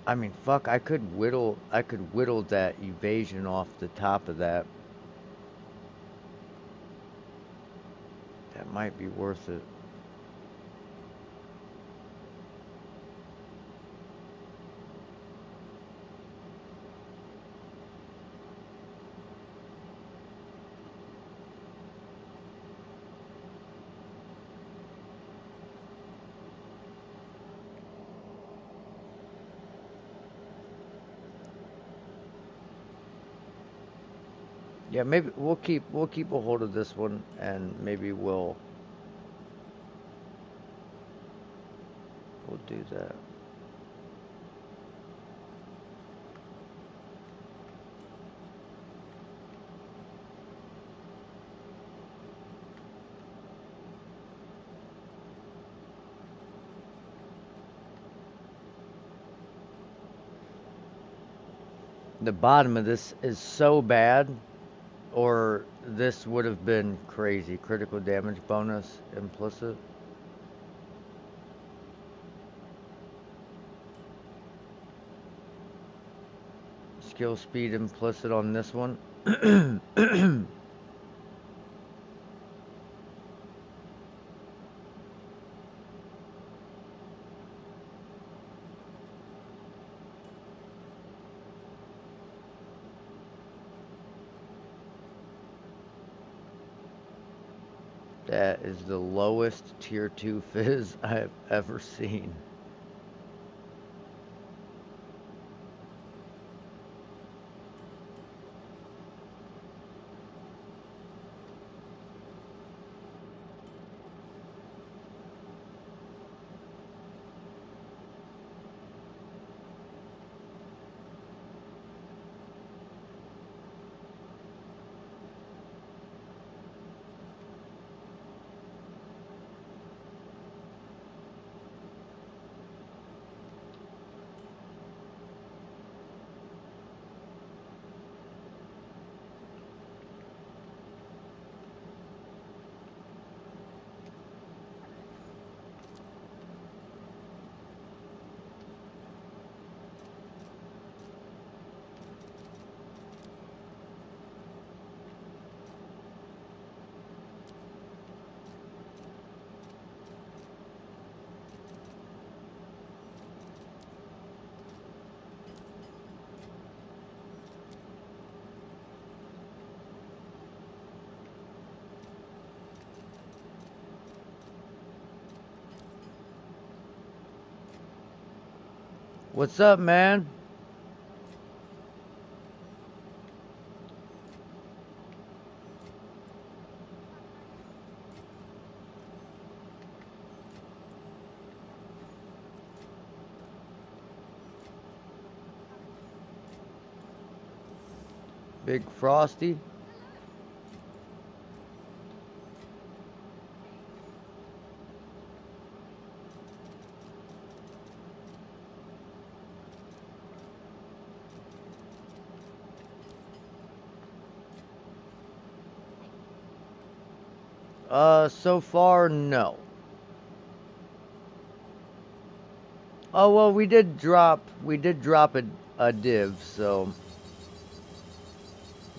I mean, fuck, I could whittle that evasion off the top of that. That might be worth it. Yeah, maybe we'll keep a hold of this one and maybe we'll do that. The bottom of this is so bad, or this would have been crazy. Critical damage bonus implicit. Skill speed implicit on this one. That is the lowest tier 2 fizz I've ever seen. What's up, man? Big Frosty? So far, no. Oh well, we did drop a div, so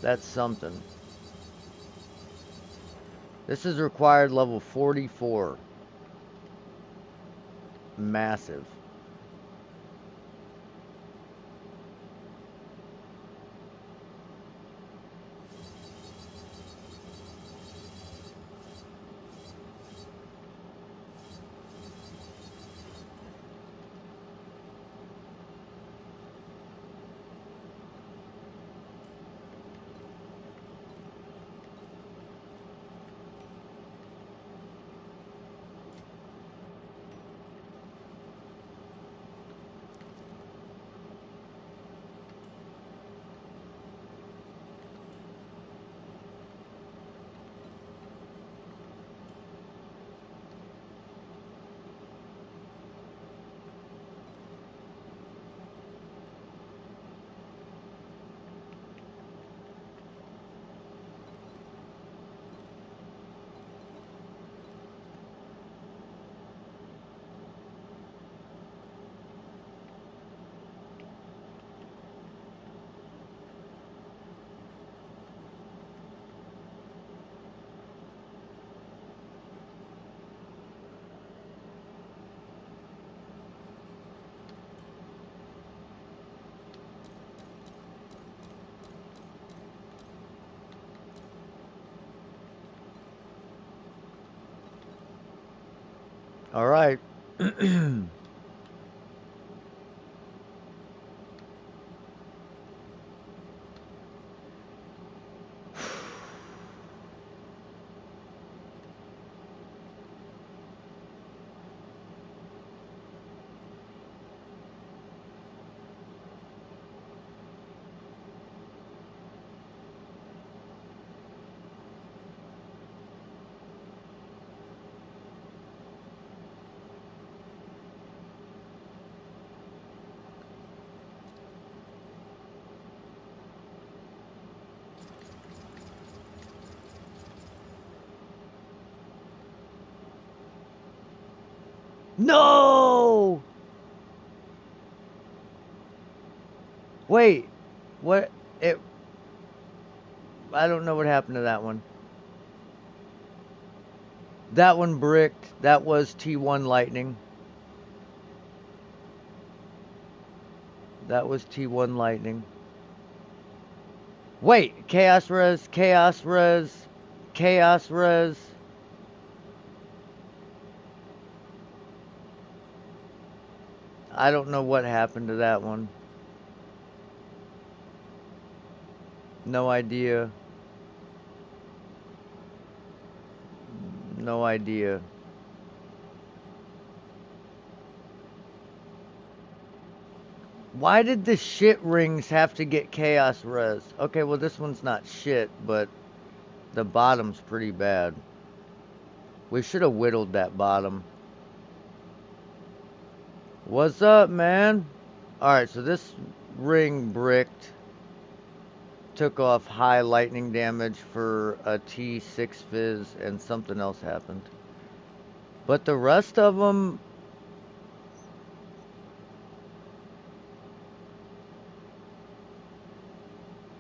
that's something. This is required level 44. Massive. All right. No! Wait. What? It. I don't know what happened to that one. That one bricked. That was T1 lightning. That was T1 lightning. Wait. Chaos res. Chaos res. Chaos res. I don't know what happened to that one. No idea. No idea. Why did the shit rings have to get chaos res? Okay, well this one's not shit, but the bottom's pretty bad. We should have whittled that bottom. What's up, man? Alright, so this ring bricked. Took off high lightning damage for a T6 fizz, and something else happened. But the rest of them...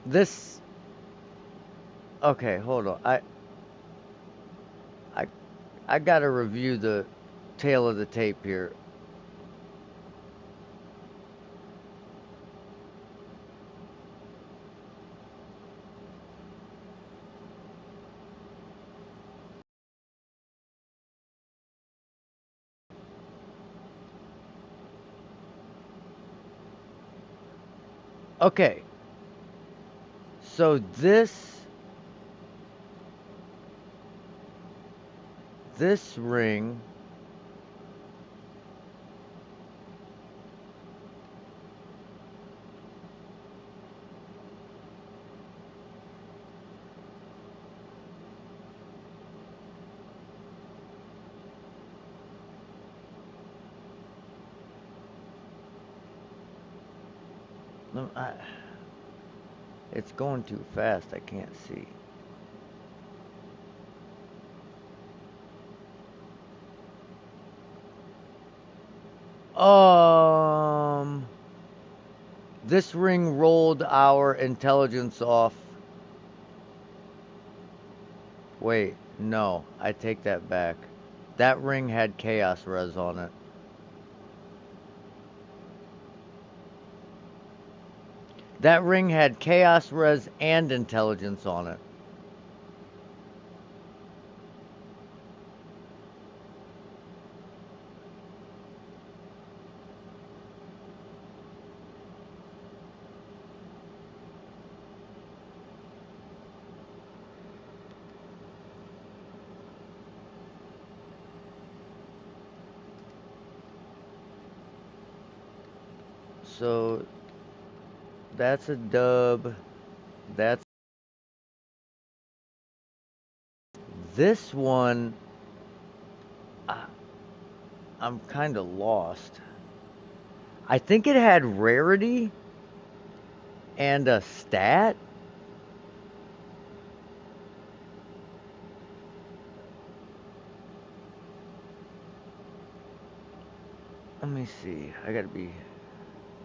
This... Okay, hold on. I, I gotta review the tail of the tape here. Okay. So this ring... It's going too fast. I can't see. This ring rolled our intelligence off. Wait, no. I take that back. That ring had chaos res on it. That ring had chaos res and intelligence on it. So that's a dub. That's this one. I'm kind of lost. I think it had rarity and a stat. Let me see. I gotta be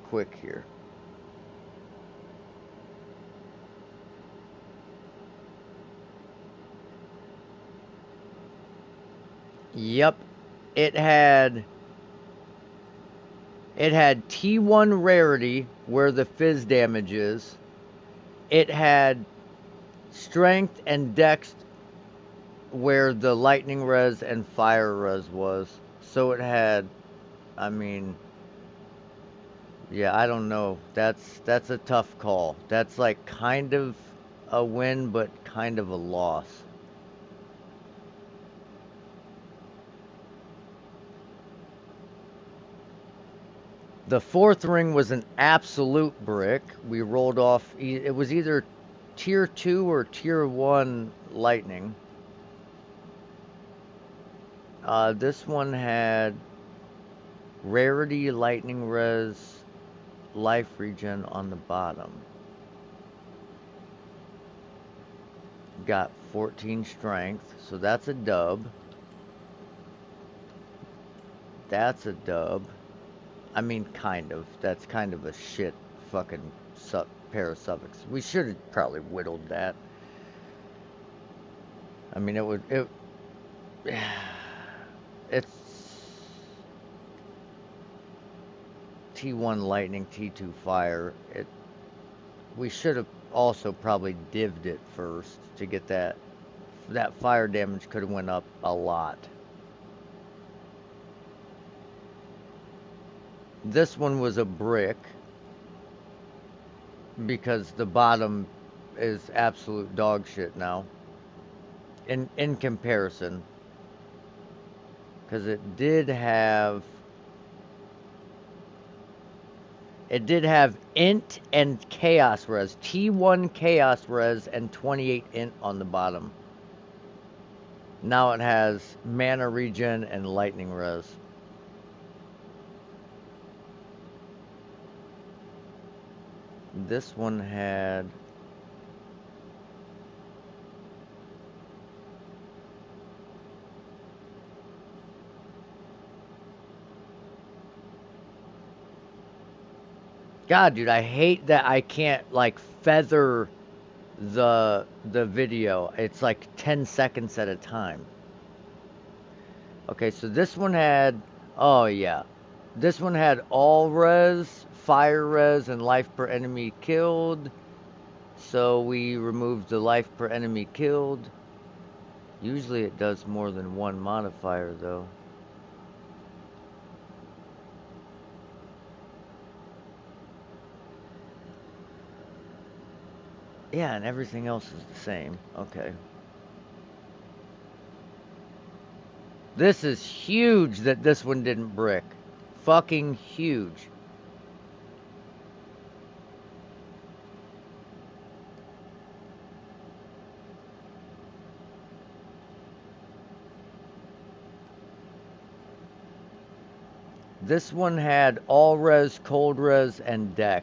quick here. Yep. It had T1 rarity where the fizz damage is. It had strength and dex where the lightning res and fire res was. So it had, I mean, yeah, I don't know. That's a tough call. That's like kind of a win, but kind of a loss. The fourth ring was an absolute brick. We rolled off, it was either tier 2 or tier 1 lightning. This one had rarity, lightning res, life regen on the bottom. Got 14 strength, so that's a dub. That's a dub. I mean, kind of. That's kind of a shit fucking pair of suffixes. We should have probably whittled that. I mean, it would. It's T1 lightning, T2 fire. We should have also probably dived it first to get that. That fire damage could have went up a lot. This one was a brick because the bottom is absolute dog shit now. In comparison, because it did have int and chaos res, T1 chaos res and 28 int on the bottom. Now it has mana regen and lightning res. This one had God, dude, I hate that I can't like feather the video. It's like 10 seconds at a time. Okay, so this one had, oh yeah. This one had all res, fire res, and life per enemy killed. So we removed the life per enemy killed. Usually it does more than one modifier though. Yeah, and everything else is the same. Okay. This is huge that this one didn't brick. Fucking huge. This one had all res, cold res, and dexed.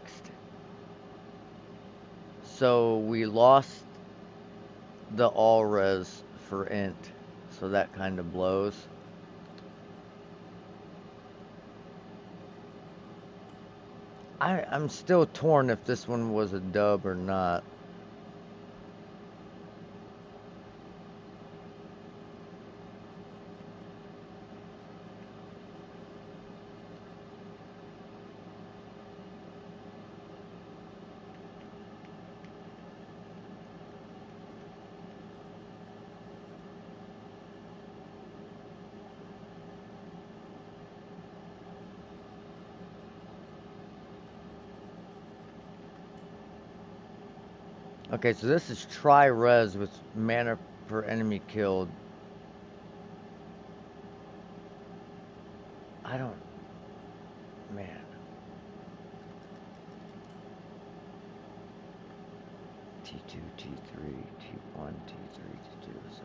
So we lost the all res for int. So that kind of blows. I'm still torn if this one was a dub or not. Okay, so this is tri-res with mana per enemy killed. I don't... Man. T2, T3, T1, T3, T2, so...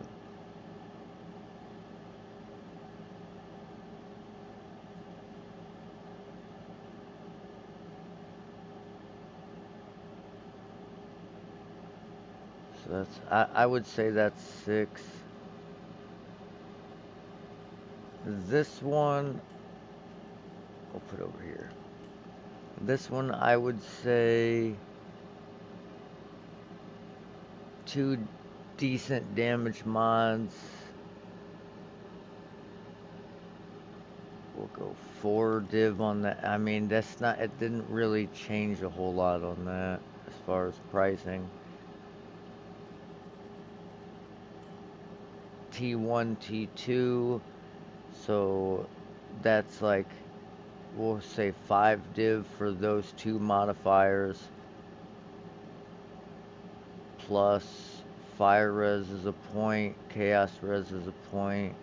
So that's... I would say that's 6. This one... I'll put over here. This one I would say... 2 decent damage mods. We'll go 4 div on that. I mean, that's not... It didn't really change a whole lot on that as far as pricing. T1, T2, so that's like, we'll say 5 div for those two modifiers, plus fire res is a point, chaos res is a point.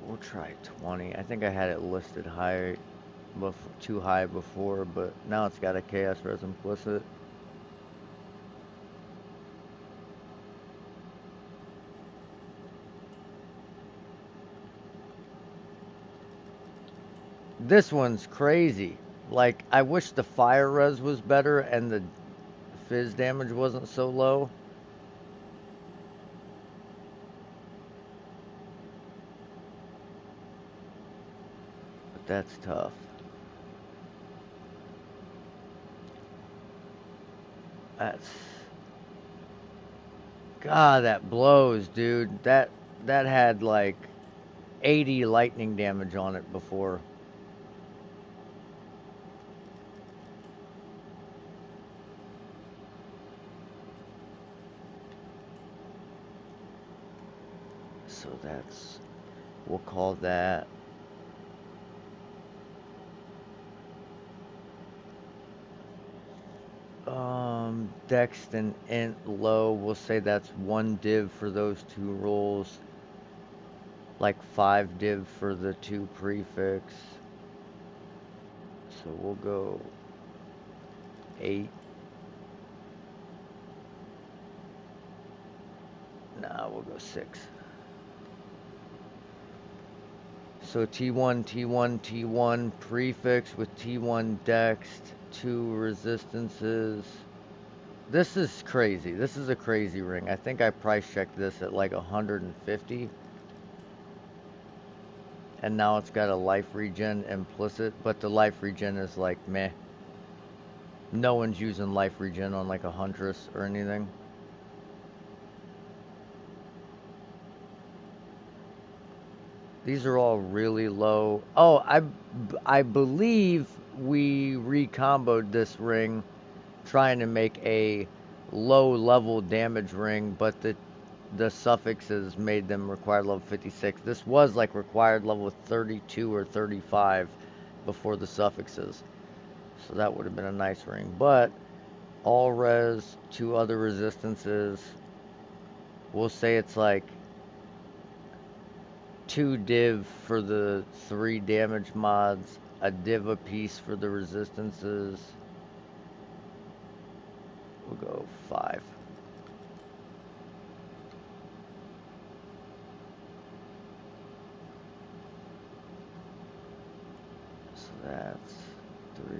We'll try 20. I think I had it listed high, too high before, but now it's got a chaos res implicit. This one's crazy. Like, I wish the fire res was better and the fizz damage wasn't so low. But that's tough. That's... God, that blows, dude. That had like 80 lightning damage on it before. So that's... We'll call that... Dex and int low. We'll say that's 1 div for those two rolls. Like 5 div for the 2 prefix. So we'll go 8. Nah, we'll go 6. So T1, T1, T1 prefix with T1 dext, 2 resistances. This is crazy. This is a crazy ring. I think I price checked this at like 150. And now it's got a life regen implicit, but the life regen is like meh. No one's using life regen on like a huntress or anything. These are all really low. Oh, I believe we recomboed this ring trying to make a low level damage ring, but the suffixes made them required level 56. This was like required level 32 or 35 before the suffixes. So that would have been a nice ring. But all res, 2 other resistances. We'll say it's like 2 div for the 3 damage mods, a div apiece for the resistances. We'll go 5. So that's 3,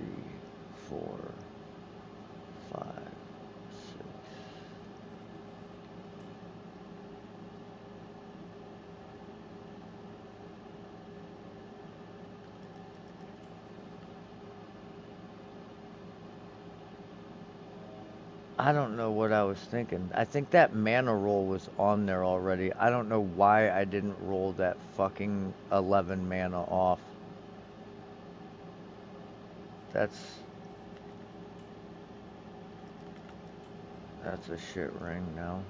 4, 5, 6. I don't know what I was thinking. I think that mana roll was on there already. I don't know why I didn't roll that fucking 11 mana off. That's a shit ring now.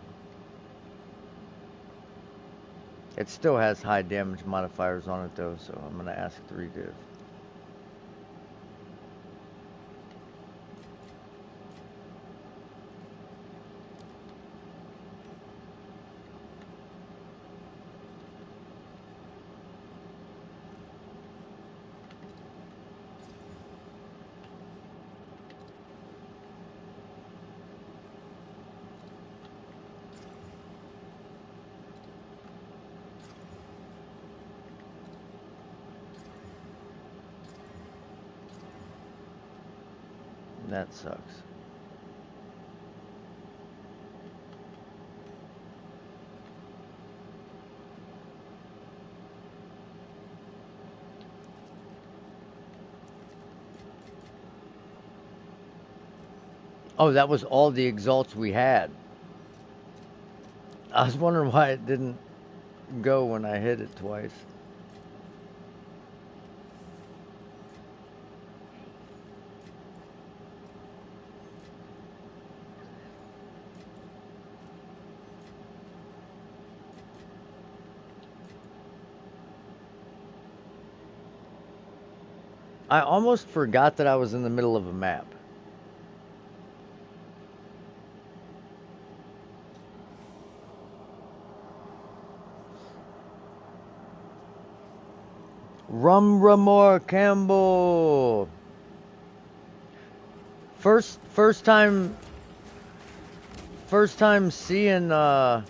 It still has high damage modifiers on it though, so I'm gonna ask 3 div. That sucks. Oh, that was all the exalts we had. I was wondering why it didn't go when I hit it twice. I almost forgot that I was in the middle of a map. Rumramore Campbell. First time seeing that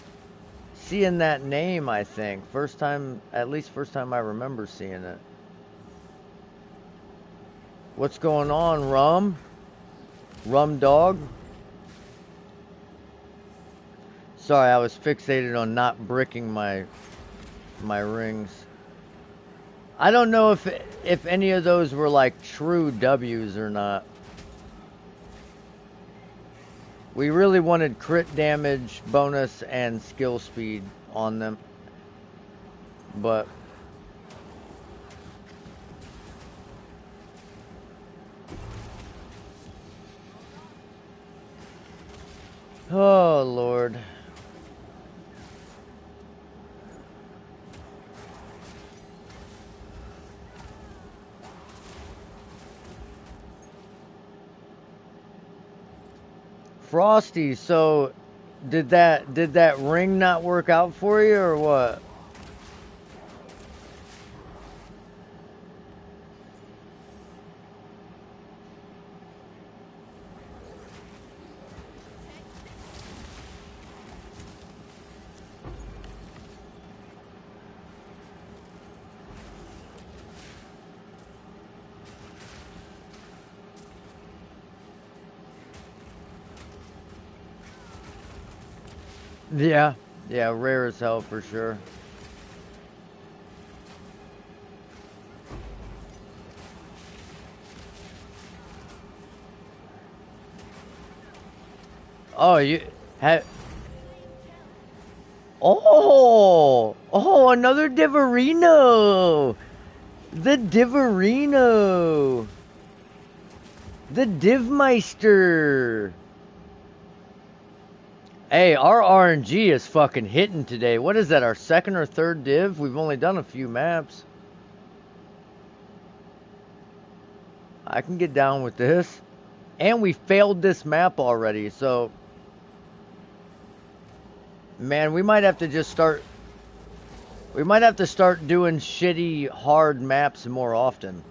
name, I think. First time, at least first time I remember seeing it. What's going on, Rum? Rum Dog? Sorry, I was fixated on not bricking my rings. I don't know if any of those were like true W's or not. We really wanted crit damage, bonus, and skill speed on them. But oh Lord. Frosty, so did that ring not work out for you or what? Yeah. Yeah, rare as hell for sure. Oh, you had another Divorino. The Divorino. The Divmeister. Hey, our RNG is fucking hitting today. What is that, our second or third div? We've only done a few maps. I can get down with this. And we failed this map already, so... Man, we might have to just start... We might have to start doing shitty, hard maps more often.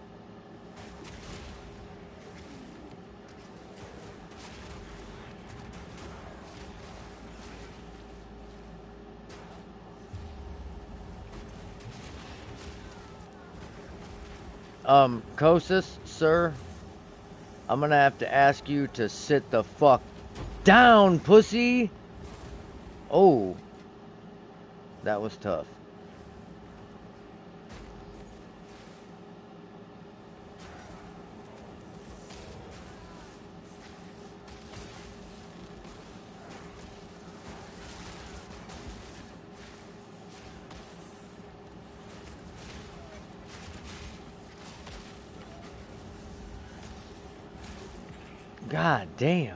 Kosis, sir, I'm gonna have to ask you to sit the fuck down, pussy! Oh, that was tough. God damn.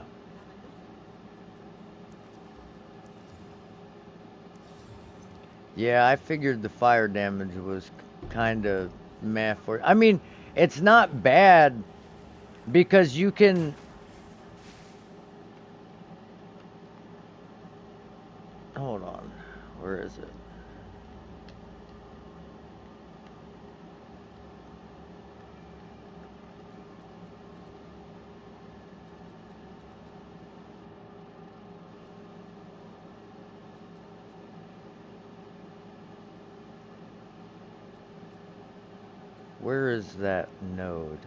Yeah, I figured the fire damage was kind of meh for... I mean, it's not bad because you can... Hold on. Where is it? Where is that node?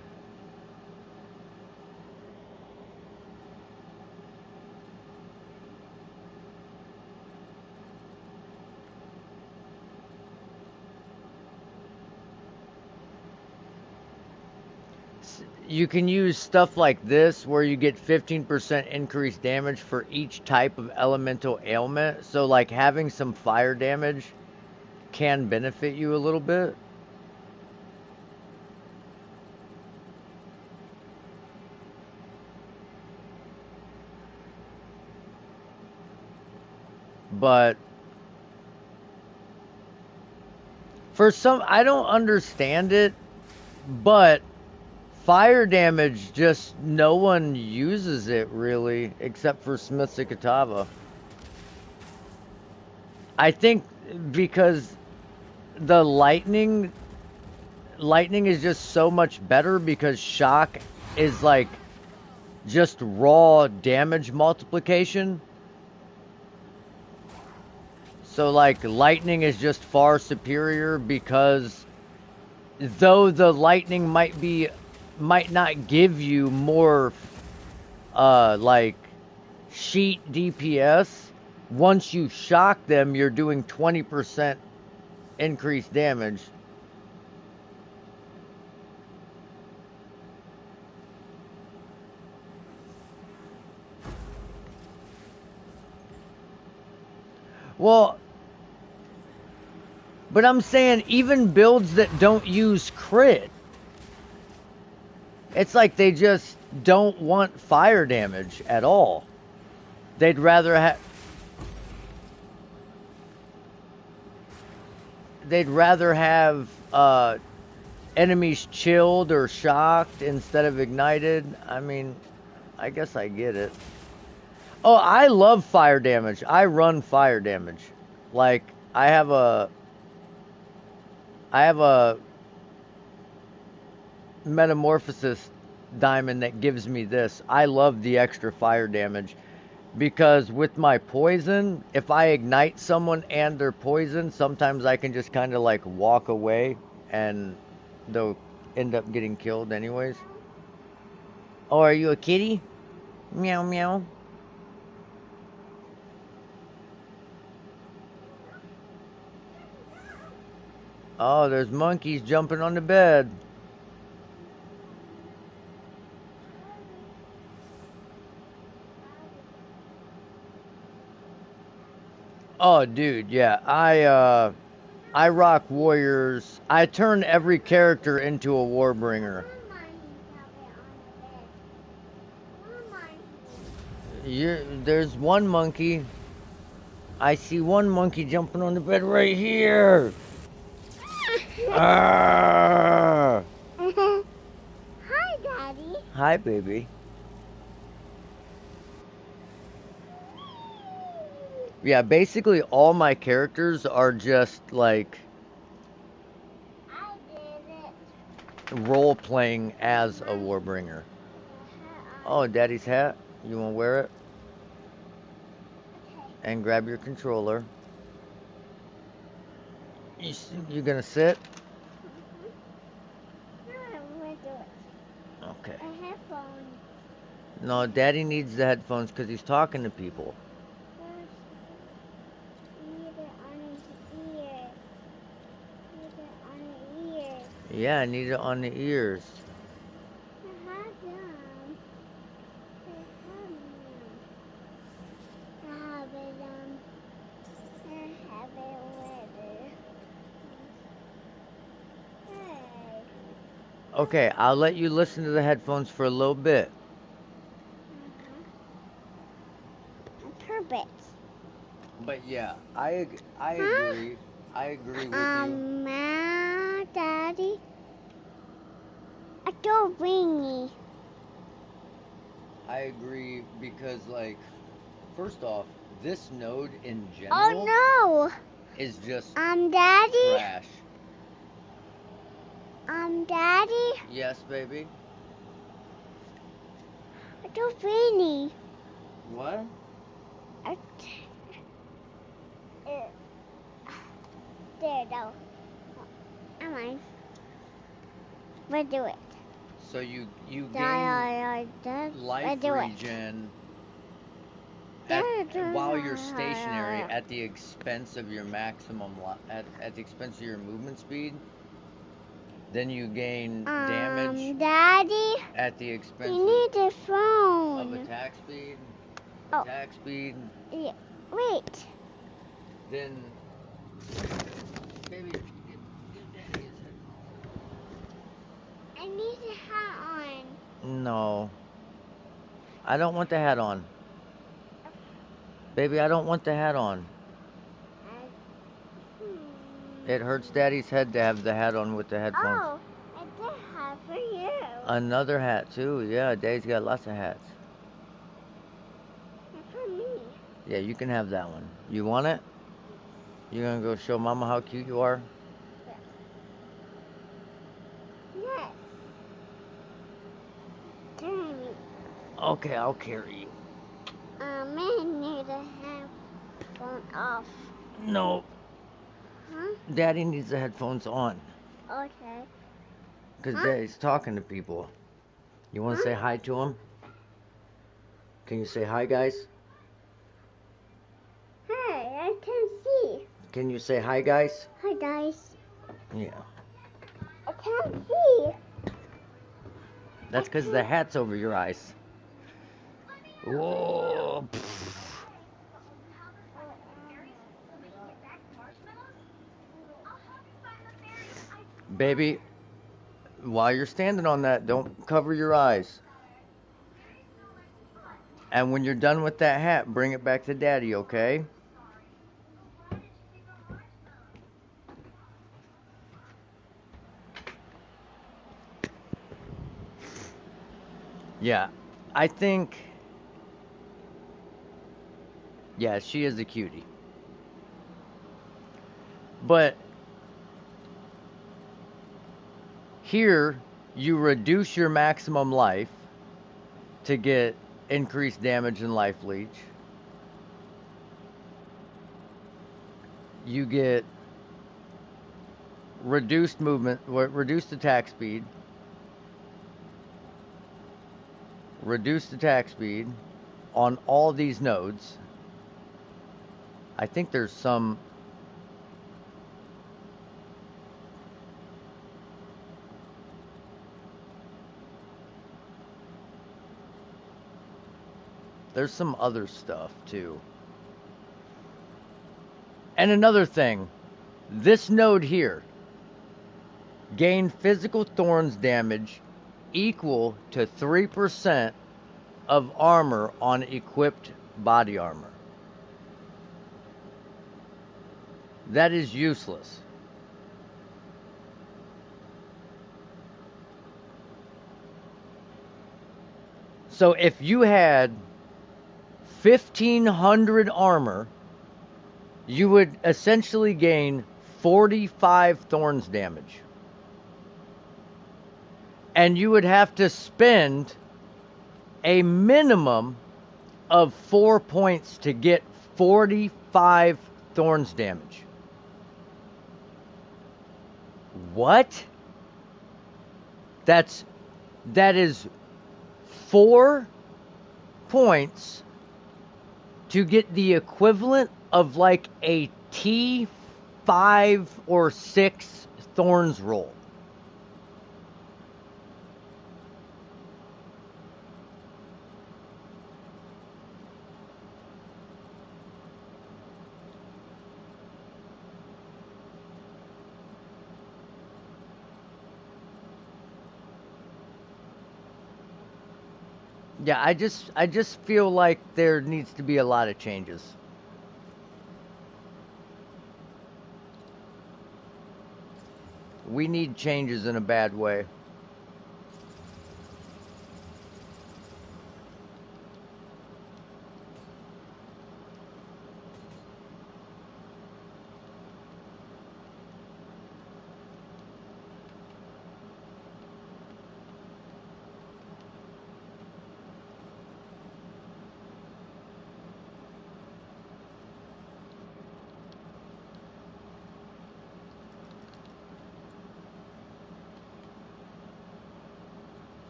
You can use stuff like this where you get 15% increased damage for each type of elemental ailment. So like having some fire damage can benefit you a little bit. But for some, I don't understand it, but Fire damage, just no one uses it really, except for Smith Sikatava. I think because the lightning is just so much better because shock is like just raw damage multiplication. So like lightning is just far superior because though the lightning might not give you more like sheet DPS, once you shock them you're doing 20% increased damage. Well, but I'm saying even builds that don't use crit, it's like they just don't want fire damage at all. They'd rather have enemies chilled or shocked instead of ignited. I mean, I guess I get it. Oh, I love fire damage. I run fire damage. Like I have a metamorphosis diamond that gives me this. I love the extra fire damage because with my poison, if I ignite someone and they're poisoned, sometimes I can just kind of like walk away and they'll end up getting killed anyways. Oh, are you a kitty? Meow meow. Oh, there's monkeys jumping on the bed. Oh, dude, yeah. I rock warriors. I turn every character into a warbringer. There's one monkey. I see one monkey jumping on the bed right here. Ah! Hi, Daddy. Hi, baby. Yeah, basically all my characters are just like I did it. role playing as a warbringer. Oh, Daddy's hat. You want to wear it? Okay. And grab your controller. You gonna sit? No, I'm going to do it. Okay. A headphone. No, Daddy needs the headphones because he's talking to people. First, need it on his ear. Need it on the ear. Yeah, I need it on the ears. I have them. I have it I have it already. Hey. Okay, I'll let you listen to the headphones for a little bit. Perfect. But yeah, I Huh? agree. I agree with you. Daddy, I don't ringy. I agree because like, first off, this node in general Oh is just no. Daddy. trash. Daddy, Yes, baby. I don't ringy. What? There, no. Am I? We'll do it. So you gain life Do it. regen while you're stationary at the expense of your maximum at the expense of your movement speed. Then you gain damage Daddy, at the expense you need a of phone. attack speed. Oh. Attack speed. Yeah. Wait. Then, baby, get daddy his headphones. I need a hat on. No, I don't want the hat on. Baby, I don't want the hat on. It hurts Daddy's head to have the hat on with the headphones. Oh, I did have for you. Another hat too. Yeah, Daddy's got lots of hats. That's for me. Yeah, you can have that one. You want it? You gonna go show Mama how cute you are? Yes. Carry me. Okay, I'll carry you. Man need to have phone off. No, Huh? Daddy needs the headphones on Okay. because Huh? Daddy's talking to people. You want to say Huh? hi to him? Can you say hi, guys? Hey, I can see. Can you say hi, guys? Hi guys. Yeah, I can't see. I that's because the can't. hat's over your eyes. Whoa. Baby, while you're standing on that, don't cover your eyes. And when you're done with that hat, bring it back to Daddy, okay? Yeah, I think. Yeah, she is a cutie. But here, you reduce your maximum life to get increased damage and life leech. You get reduced movement, reduced attack speed on all these nodes. I think there's some. There's some other stuff too. And another thing, this node here gain physical thorns damage equal to 3% of armor on equipped body armor. That is useless. So if you had 1500 armor, you would essentially gain 45 thorns damage. And you would have to spend a minimum of 4 points to get 45 thorns damage. What? That is 4 points to get the equivalent of like a T5 or 6 thorns roll. Yeah, I just feel like there needs to be a lot of changes. We need changes in a bad way.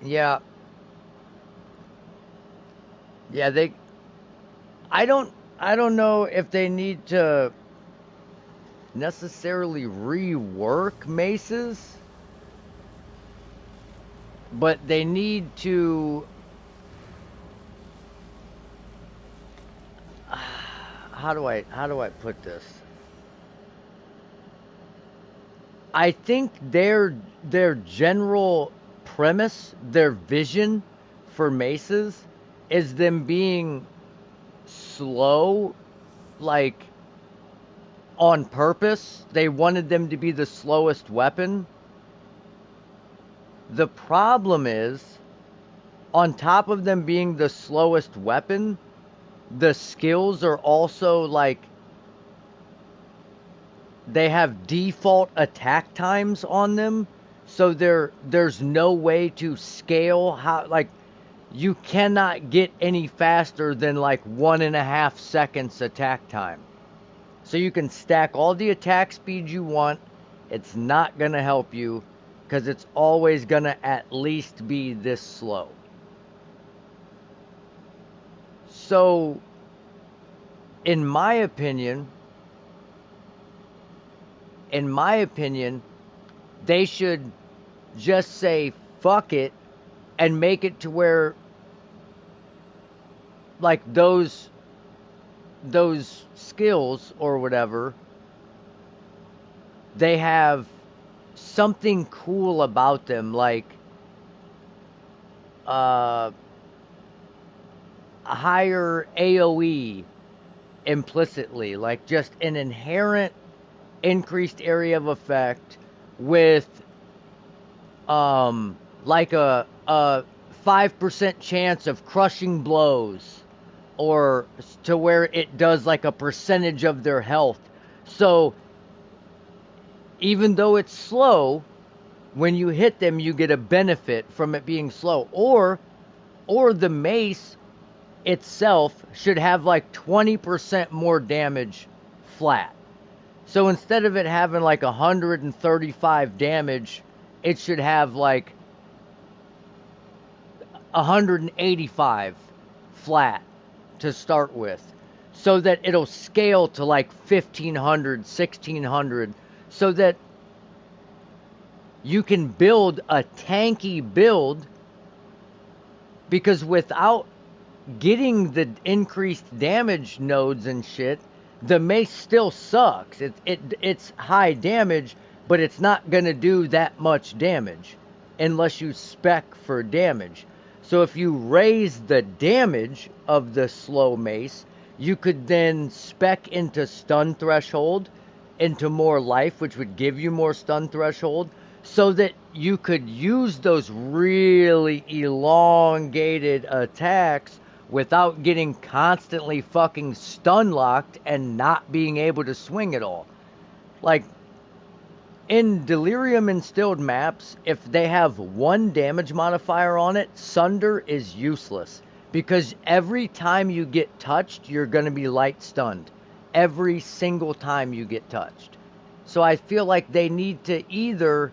Yeah. Yeah, they I don't I don't know if they need to necessarily rework maces, but they need to how do I put this? I think their general premise, their vision for maces is them being slow, like on purpose. They wanted them to be the slowest weapon. The problem is, on top of them being the slowest weapon, the skills are also like they have default attack times on them, so there's no way to scale how, like, you cannot get any faster than like 1.5 seconds attack time. So you can stack all the attack speed you want. It's not gonna help you because it's always gonna at least be this slow. So in my opinion, they should just say fuck it and make it to where like those skills or whatever, they have something cool about them, like a higher AoE implicitly, like just an inherent increased area of effect with like a 5% chance of crushing blows, or to where it does like a percentage of their health. So even though it's slow, when you hit them you get a benefit from it being slow. Or the mace itself should have like 20% more damage flat. So instead of it having like 135 damage, it should have like 185 flat to start with, so that it'll scale to like 1500, 1600, so that you can build a tanky build, because without getting the increased damage nodes and shit, the mace still sucks. It's high damage, but it's not gonna do that much damage unless you spec for damage. So if you raise the damage of the slow mace, you could then spec into stun threshold, into more life, which would give you more stun threshold, so that you could use those really elongated attacks without getting constantly fucking stun locked and not being able to swing at all. Like, in Delirium Instilled maps, if they have one damage modifier on it, Sunder is useless. Because every time you get touched, you're going to be light stunned. Every single time you get touched. So I feel like they need to either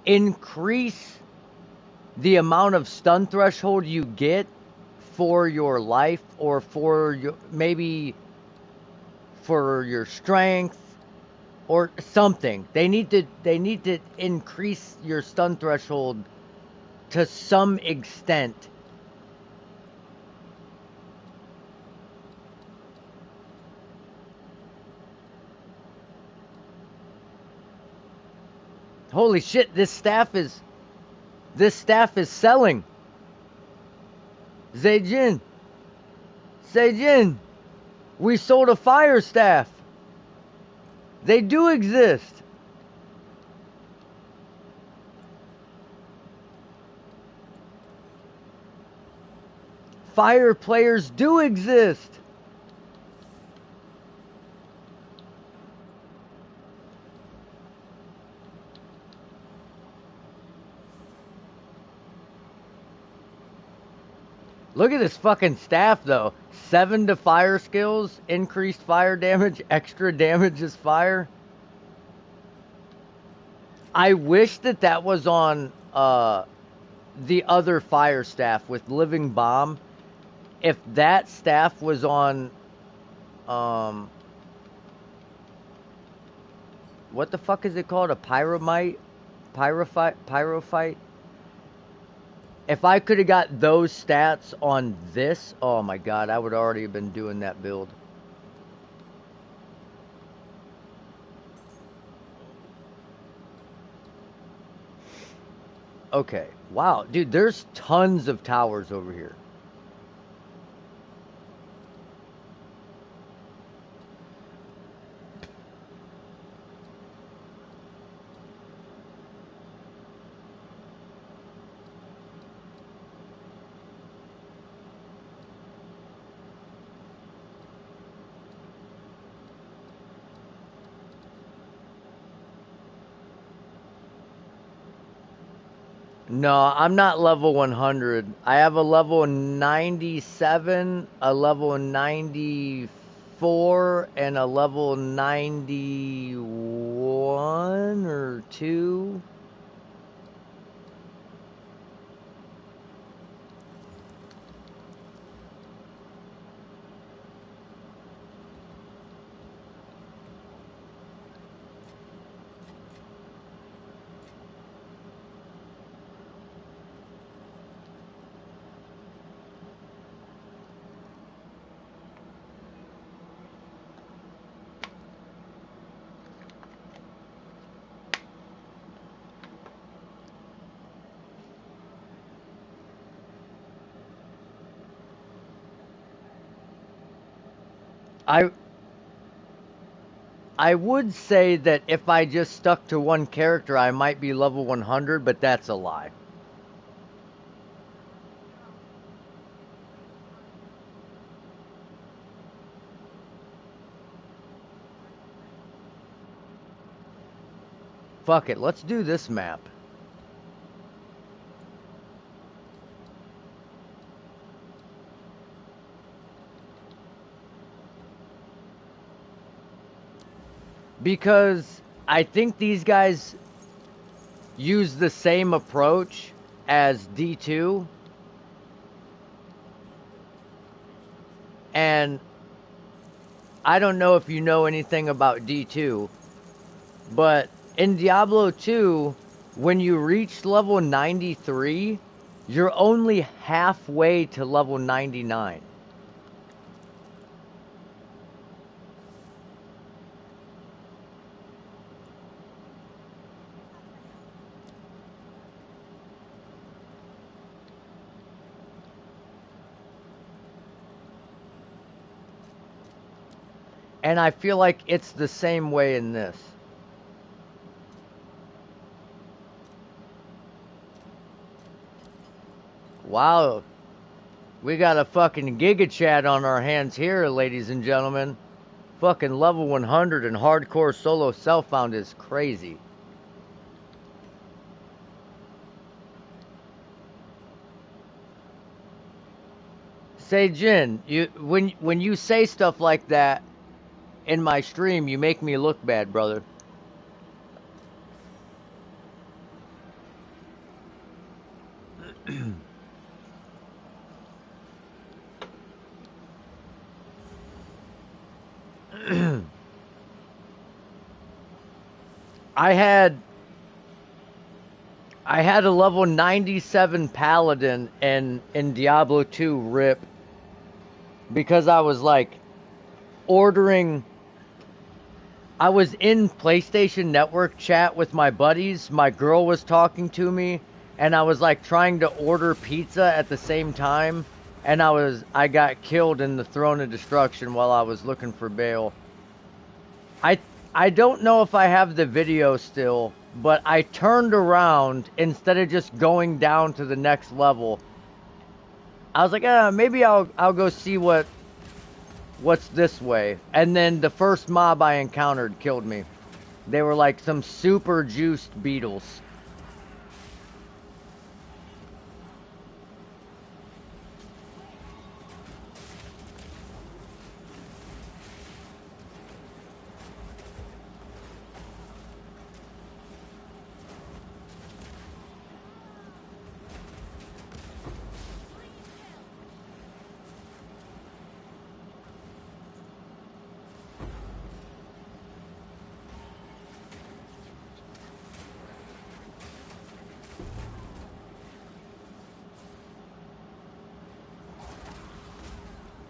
increase the amount of stun threshold you get for your life, or for your, maybe for your strength or something. They need to increase your stun threshold to some extent. Holy shit, this staff is selling. Zejin, we sold a fire staff. They do exist. Fire players do exist. Look at this fucking staff though. 7 to fire skills, increased fire damage, extra damage is fire. I wish that was on the other fire staff with Living Bomb. If that staff was on what the fuck is it called? A pyromite? Pyrophyte? If I could have got those stats on this, oh my god, I would already have been doing that build. Okay. Wow, dude, there's tons of towers over here. No, I'm not level 100. I have a level 97, a level 94, and a level 91 or 2. I I would say that if I just stuck to one character, I might be level 100, but that's a lie. Fuck it, let's do this map. Because I think these guys use the same approach as D2, and I don't know if you know anything about D2, but in Diablo 2, when you reach level 93, you're only halfway to level 99. And I feel like it's the same way in this. Wow, we got a fucking Giga Chat on our hands here, ladies and gentlemen. Fucking level 100 and hardcore solo self-found is crazy. Say Jin, you when you say stuff like that in my stream, you make me look bad, brother. I had I had a level 97 paladin in Diablo 2 rip because I was like ordering. I was in PlayStation Network chat with my buddies. My girl was talking to me, and I was like trying to order pizza at the same time, and I got killed in the Throne of Destruction while I was looking for Bale. I I don't know if I have the video still, but I turned around instead of just going down to the next level. I was like, maybe I'll go see what's this way. And then the first mob I encountered killed me. They were like some super juiced beetles.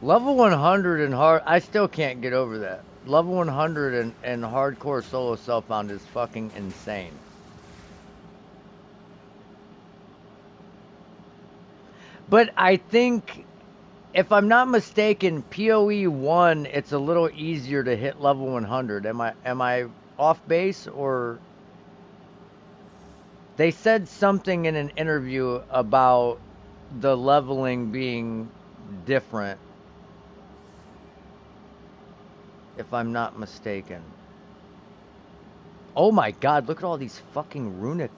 Level 100 and hard, I still can't get over that. Level 100 and hardcore solo self-found is fucking insane. But I think, if I'm not mistaken, PoE 1, it's a little easier to hit level 100. Am I off base, or they said something in an interview about the leveling being different, if I'm not mistaken. Oh my god, look at all these fucking runic.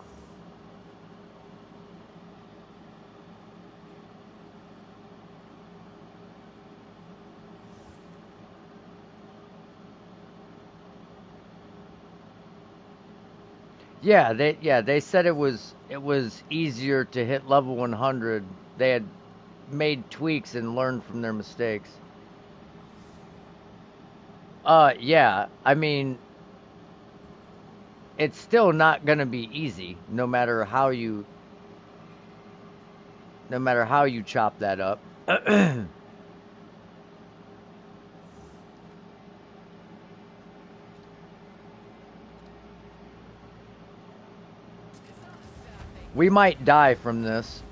Yeah, they said it was easier to hit level 100. They had made tweaks and learned from their mistakes. Yeah, I mean, it's still not going to be easy no matter how you chop that up. We might die from this.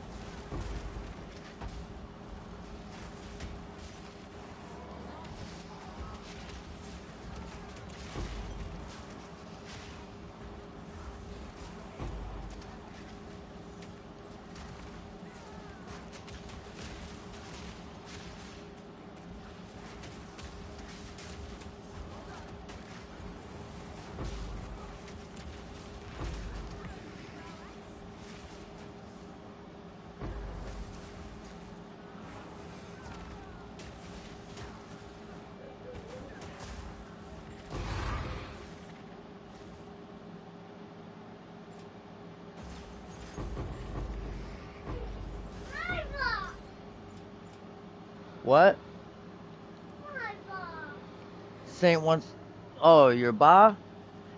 What? Saint wants. Oh, your ba?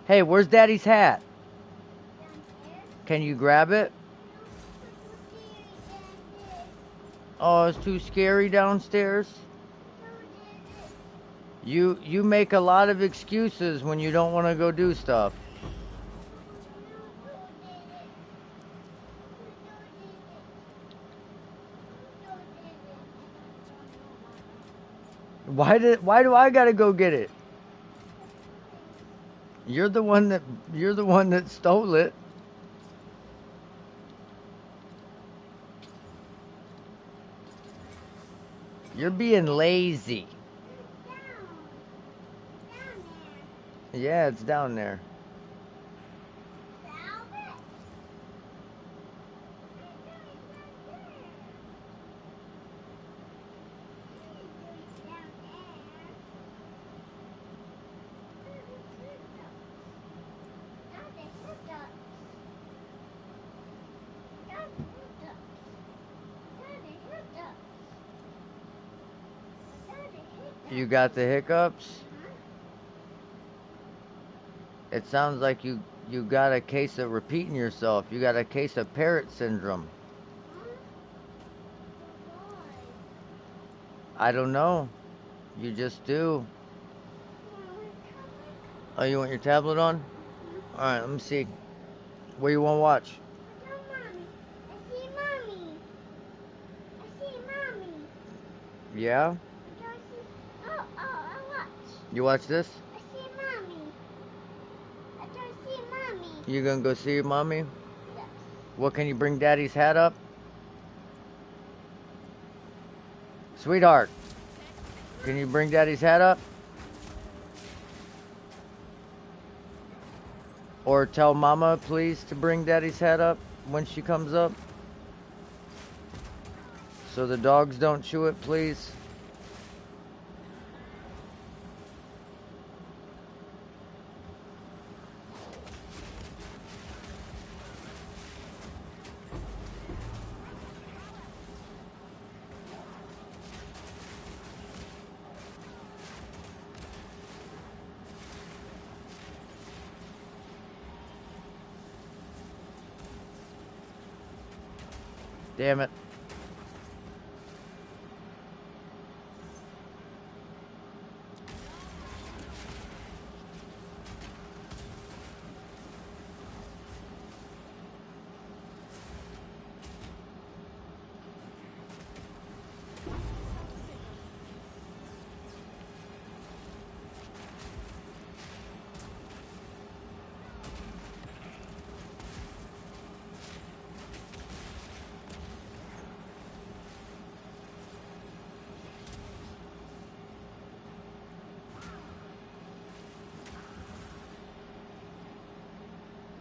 Hey, where's Daddy's hat? Can you grab it? Oh, it's too scary downstairs. You make a lot of excuses when you don't want to go do stuff. Why do I gotta go get it? You're the one that stole it. You're being lazy. Yeah, it's down there. You got the hiccups? It sounds like you got a case of repeating yourself. You got a case of parrot syndrome. I don't know. You just do. Oh, you want your tablet on? Alright, let me see. What you want to watch? Yeah? You watch this? You gonna go see your mommy? What, can you bring Daddy's hat up? Sweetheart, can you bring Daddy's hat up? Or tell Mama, please, to bring Daddy's hat up when she comes up? So the dogs don't chew it, please. Damn it.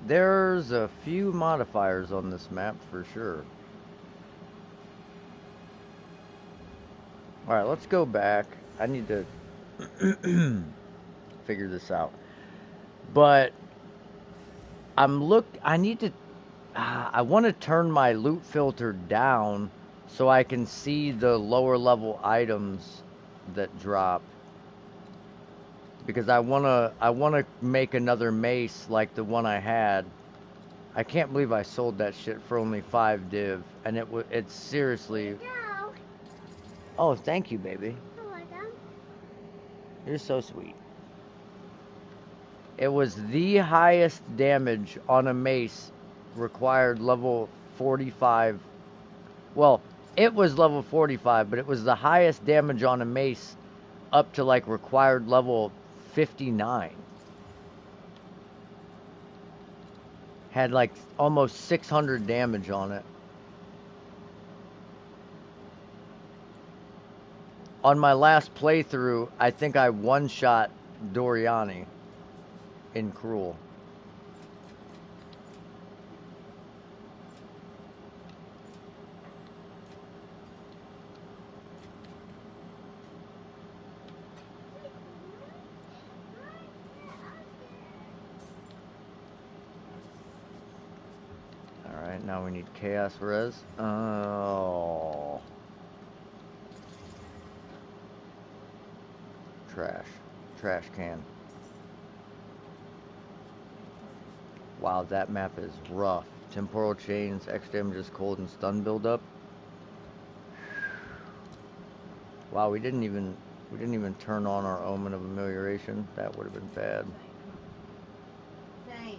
There's a few modifiers on this map for sure. Alright, let's go back. I need to figure this out. But I need to I want to turn my loot filter down so I can see the lower level items that drop. Because I want to make another mace like the one I had. I can't believe I sold that shit for only 5 div, and it's seriously. No. Oh, thank you, baby. You're welcome. You're so sweet. It was the highest damage on a mace required level 45. Well, it was level 45, but it was the highest damage on a mace up to like required level 59. Had like almost 600 damage on it. On my last playthrough, I think I one-shot Doriani in Cruel. Alright, now we need Chaos Res. Oh. Trash. Trash can. Wow, that map is rough. Temporal chains, X damages, cold, and stun buildup. Wow, we didn't even turn on our Omen of Amelioration. That would have been bad. Saint.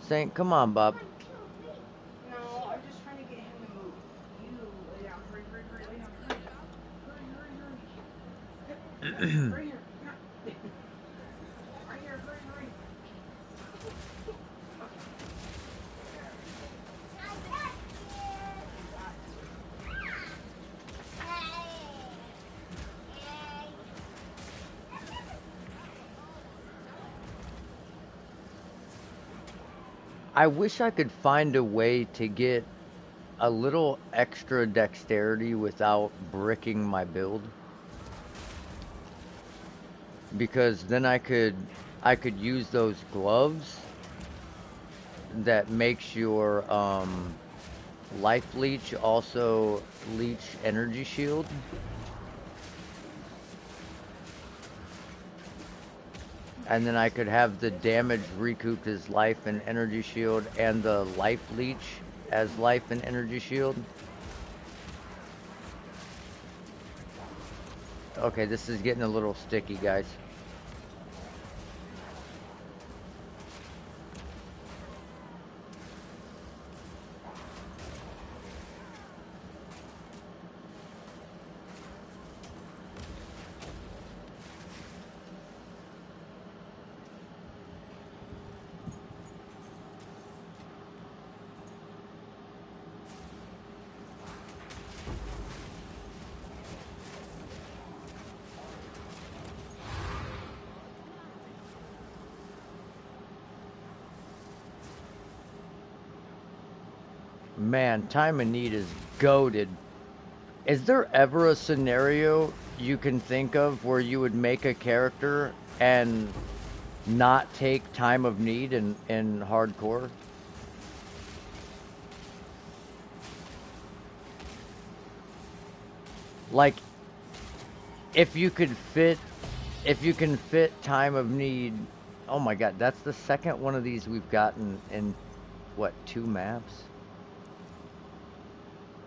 Saint, come on, Bob. No, I'm just trying to get him to move. You lay down. Hurry, hurry, hurry, lay down. Hurry. Hurry, hurry, hurry. Right here. Right here, hurry, hurry. I wish I could find a way to get a little extra dexterity without bricking my build. Because then I could use those gloves that makes your life leech also leech energy shield. And then I could have the damage recouped as life and energy shield, and the life leech as life and energy shield. Okay, this is getting a little sticky, guys. Man, time of need is goated. Is there ever a scenario you can think of where you would make a character and not take time of need in hardcore? Like, if you can fit time of need. Oh my god, that's the second one of these we've gotten in what, 2 maps?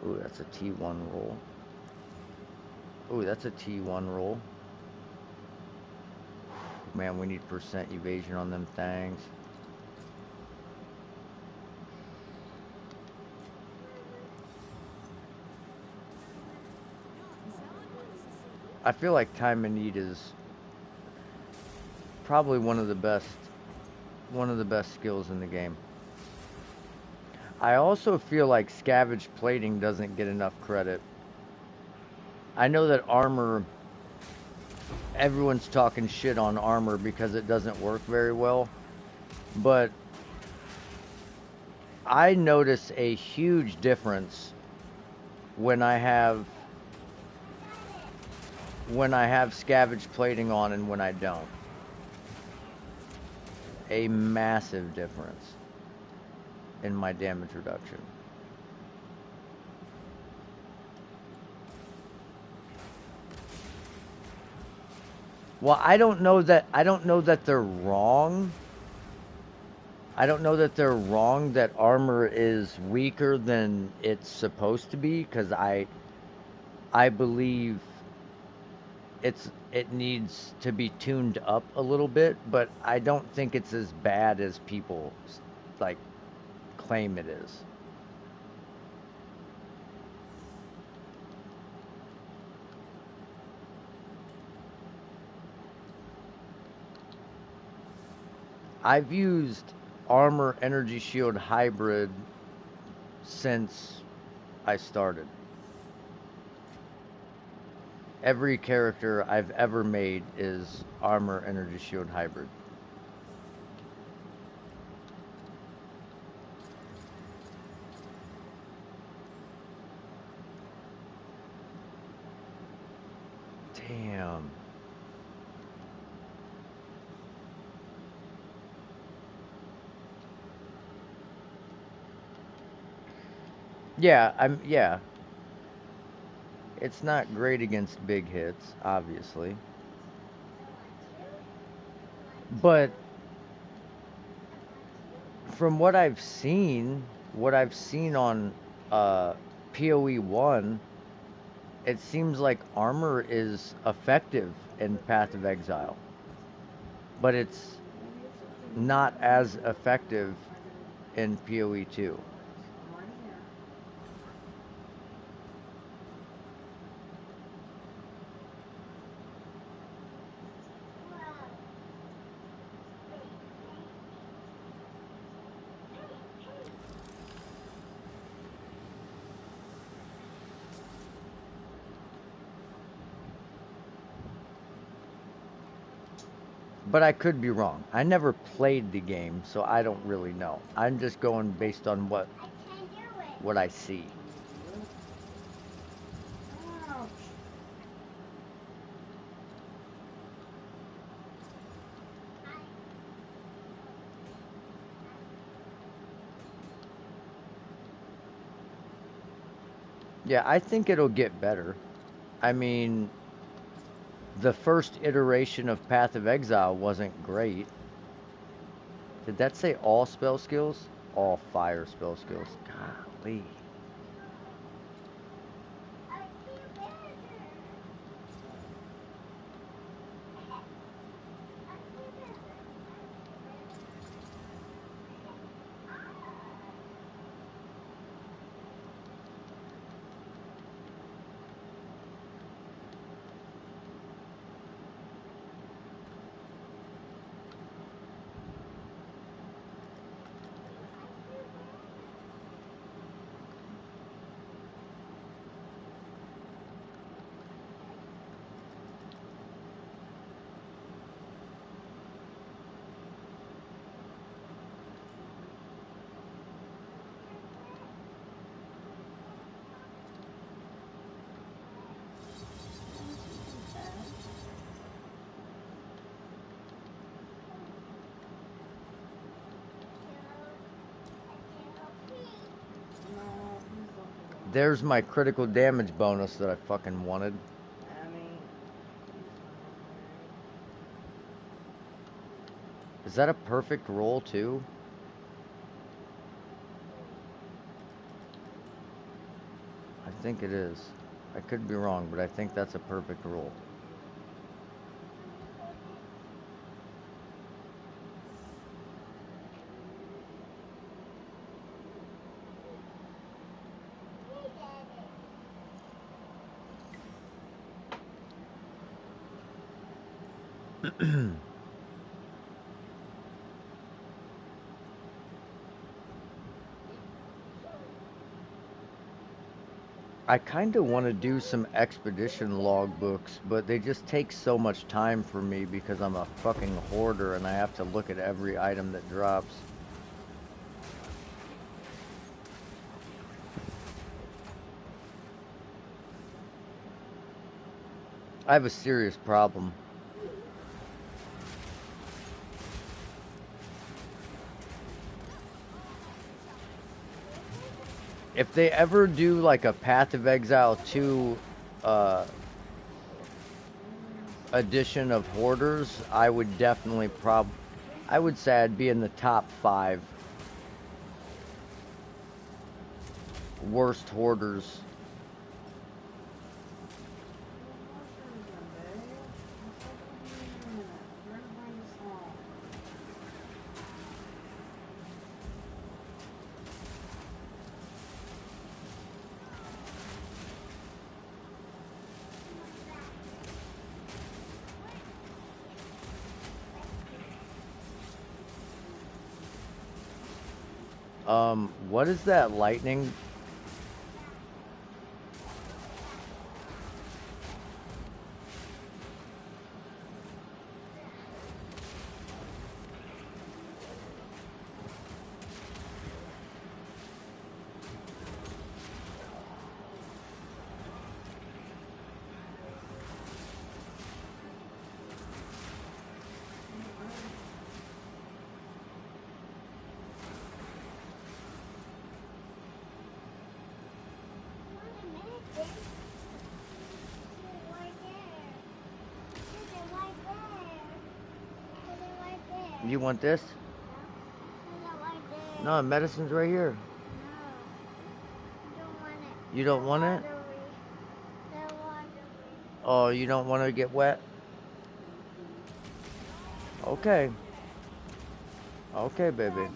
Ooh, that's a T1 roll. Ooh, that's a T1 roll. Man, we need percent evasion on them things. I feel like time of need is probably one of the best skills in the game. I also feel like scavenged plating doesn't get enough credit. I know that armor everyone's talking shit on armor because it doesn't work very well, but I notice a huge difference when I have scavenge plating on and when I don't. A massive difference in my damage reduction. Well, I don't know that they're wrong. I don't know that they're wrong that armor is weaker than it's supposed to be, because I believe it needs to be tuned up a little bit, but I don't think it's as bad as people like claim it is. I've used armor energy shield hybrid since I started. Every character I've ever made is armor energy shield hybrid. Damn. Yeah. It's not great against big hits, obviously. But from what I've seen on PoE 1, it seems like armor is effective in Path of Exile. But it's not as effective in PoE 2. But I could be wrong. I never played the game, so I don't really know. I'm just going based on what I see. Ouch. Yeah, I think it'll get better. I mean, the first iteration of Path of Exile wasn't great. Did that say all spell skills? All fire spell skills. Golly. No, please don't do that. There's my critical damage bonus that I fucking wanted. Annie, Is that a perfect roll too? I think it is. I could be wrong, but I think that's a perfect roll. I kind of want to do some expedition logbooks, but they just take so much time for me because I'm a fucking hoarder and I have to look at every item that drops. I have a serious problem. If they ever do like a Path of Exile 2 uh, edition of hoarders, I would definitely I would say I'd be in the top 5 worst hoarders. What is that lightning? You want this? No, medicine's right here. You don't want it? Oh, you don't want to get wet? Okay. Okay, baby.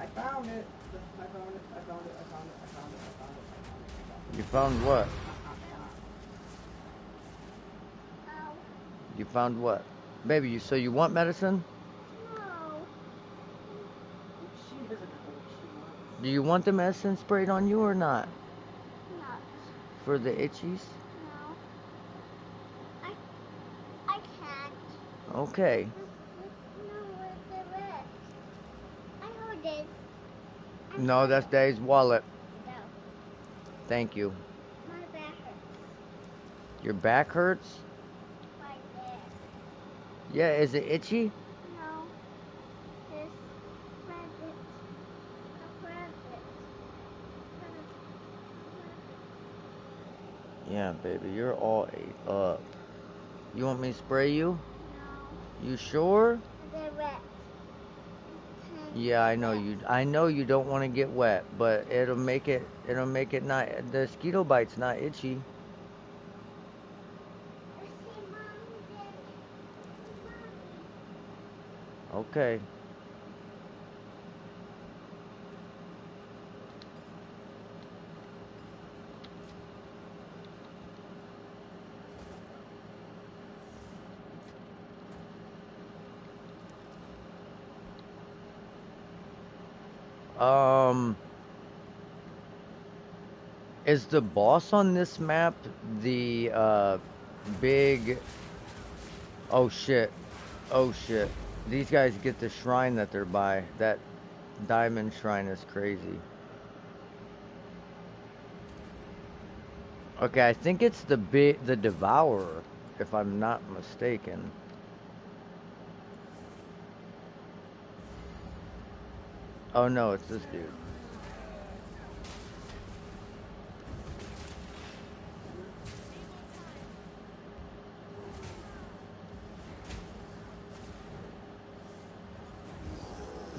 I found it. I found it. I found it. I found it. I found it. I found it. I found it. You found what? You found what? Baby, so you want medicine? She doesn't know what she wants. Do you want the medicine sprayed on you or not? Not. For the itchies? No. I can't. Okay. No, where's the rest? I hold it. No, that's Daddy's wallet. No. Thank you. My back hurts. Your back hurts? Right there. Yeah, is it itchy? No. This present. A present. Yeah, baby, you're all ate up. You want me to spray you? No. You sure? The rest. Yeah, I know you. I know you don't want to get wet, but it'll make it. It'll make it not. The mosquito bite's not itchy. Okay. Um, is the boss on this map the big? Oh shit! Oh shit! These guys get the shrine that they're by. That diamond shrine is crazy. Okay, I think it's the Devourer, if I'm not mistaken. Oh no, it's this dude.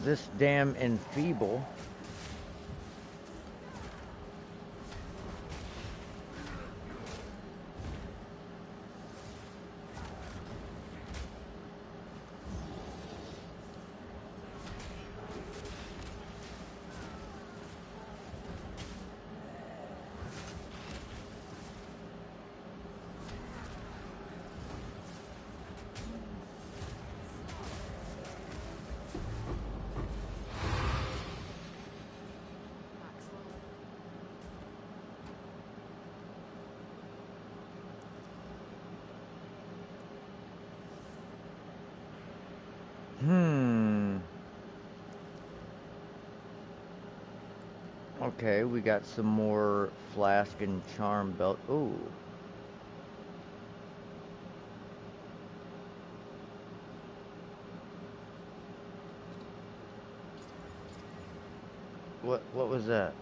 This damn enfeeble. Okay, we got some more flask and charm belt. Ooh. What was that?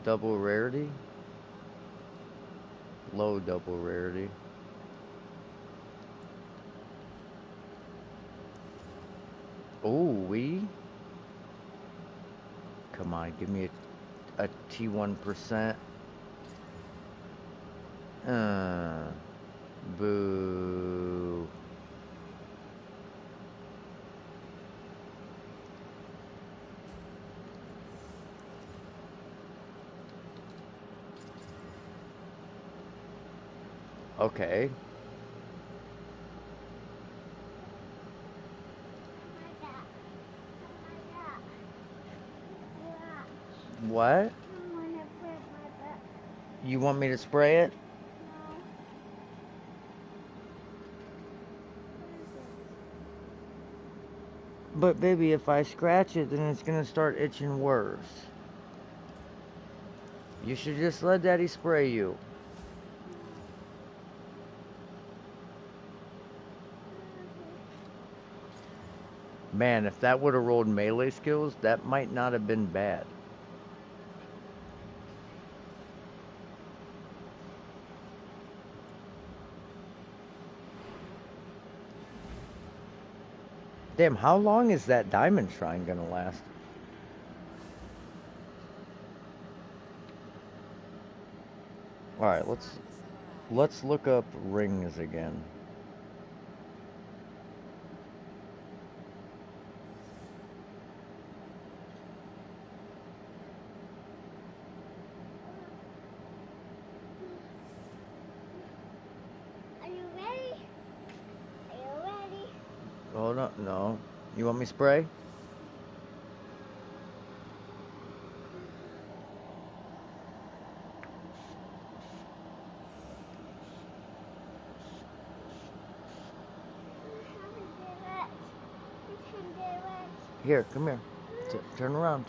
Double rarity? Low double rarity. Ooh, we? Come on, give me a T1%. Uh, boo. Okay. What? I wanna put my butt. You want me to spray it? No. But baby, if I scratch it, then it's gonna start itching worse. You should just let daddy spray you. Man, if that would have rolled melee skills, that might not have been bad. Damn, how long is that diamond shrine gonna last? Alright, let's look up rings again. Are you ready? Are you ready? Hold on, no. You want me to spray? Here, come here. Turn around.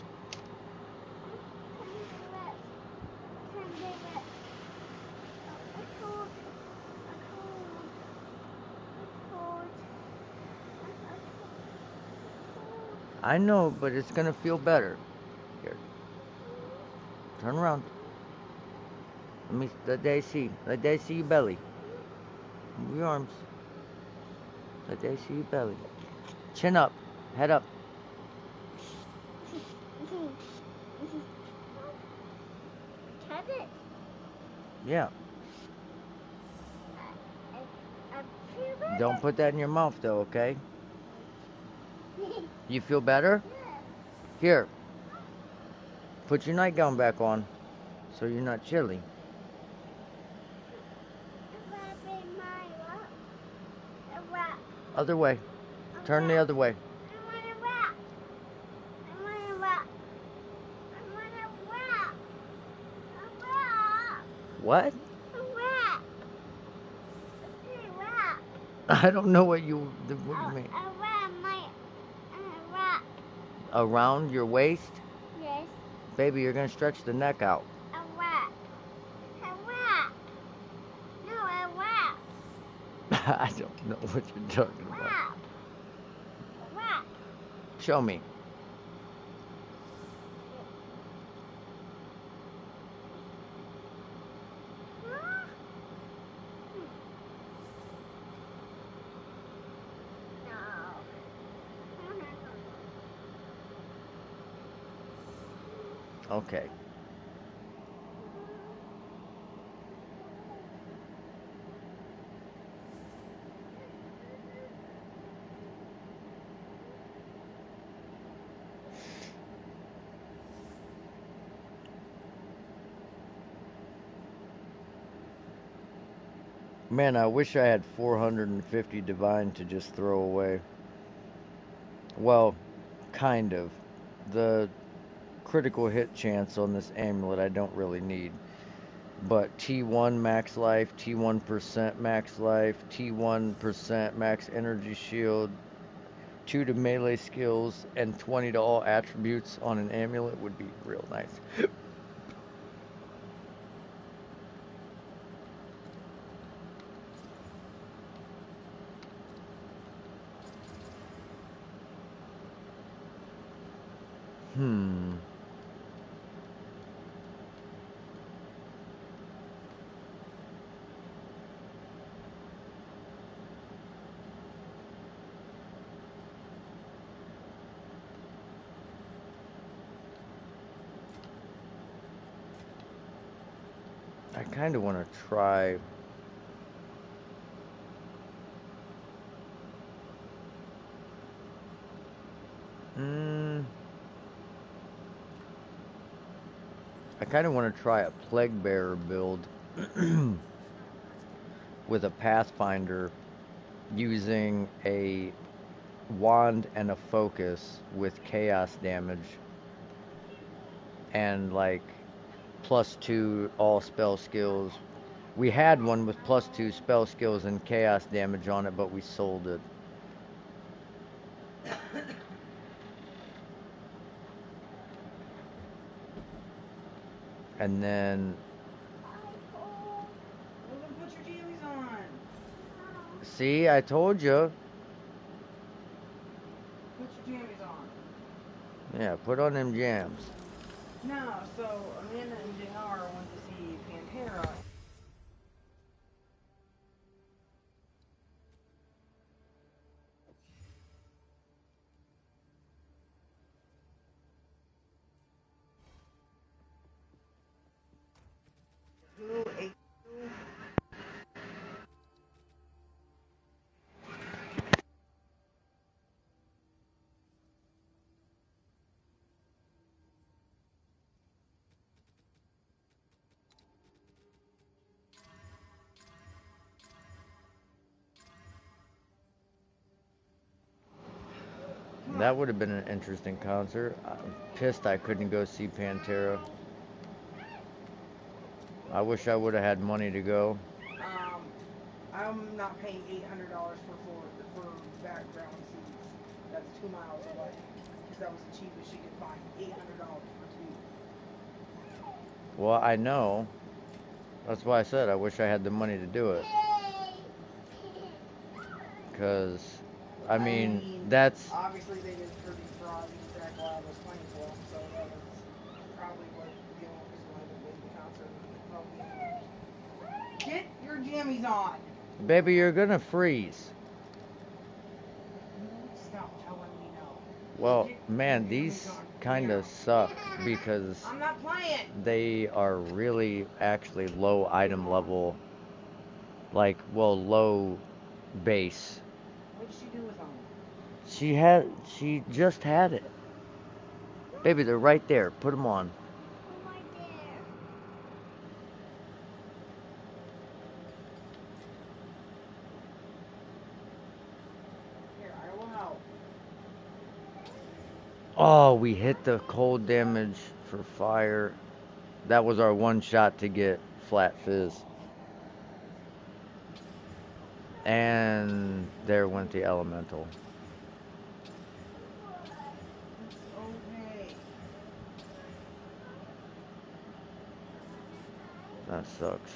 I know, but it's gonna feel better. Here, turn around. Let Daddy see. Let Daddy see your belly. Move your arms. Let Daddy see your belly. Chin up. Head up. Cut it. Yeah. I feel better. Don't put that in your mouth though, okay? You feel better? Here. Put your nightgown back on so you're not chilly. Other way. Turn the other way. What? I don't know what you mean. Around your waist? Yes. Baby, you're gonna stretch the neck out. A wrap. A wrap. No, a wrap. I don't know what you're talking about. Wrap. Wrap. Show me. Huh? No. Okay. Man, I wish I had 450 divine to just throw away. Well, kind of. The critical hit chance on this amulet I don't really need. But T1 max life, T1% max life, T1% max energy shield, 2 to melee skills and 20 to all attributes on an amulet would be real nice. Hmm. I kind of want to try. Mm, I kind of want to try a Plague Bearer build with a Pathfinder using a wand and a focus with chaos damage and like +2 all spell skills. We had one with +2 spell skills and chaos damage on it, but we sold it. And then, Well, then put your jammies on. see, I told you. Put your jammies on. Yeah, put on them jams. No, so Amanda and JR went to see Pantera. Who ate you? That would have been an interesting concert. I'm pissed I couldn't go see Pantera. I wish I would have had money to go. I'm not paying $800 for background seats. That's 2 miles away. Because that was the cheapest she could find. $800 for two. Well, I know. That's why I said I wish I had the money to do it. Because, I mean, that's... Obviously they did pretty fraud Zach while I was playing for them, so that was probably what the only reason why they made the concert. Get your jammies on! Baby, you're gonna freeze. Stop telling me no. Well, man, these kind of suck because I'm not playing! they are really actually low item level. Like, well, low base. What did she do with them? She just had it. Baby, they're right there. Put them on. Oh my dear. Here, I will help. Oh, we hit the cold damage for fire. That was our one shot to get flat fizz. And there went the elemental. It's okay. That sucks.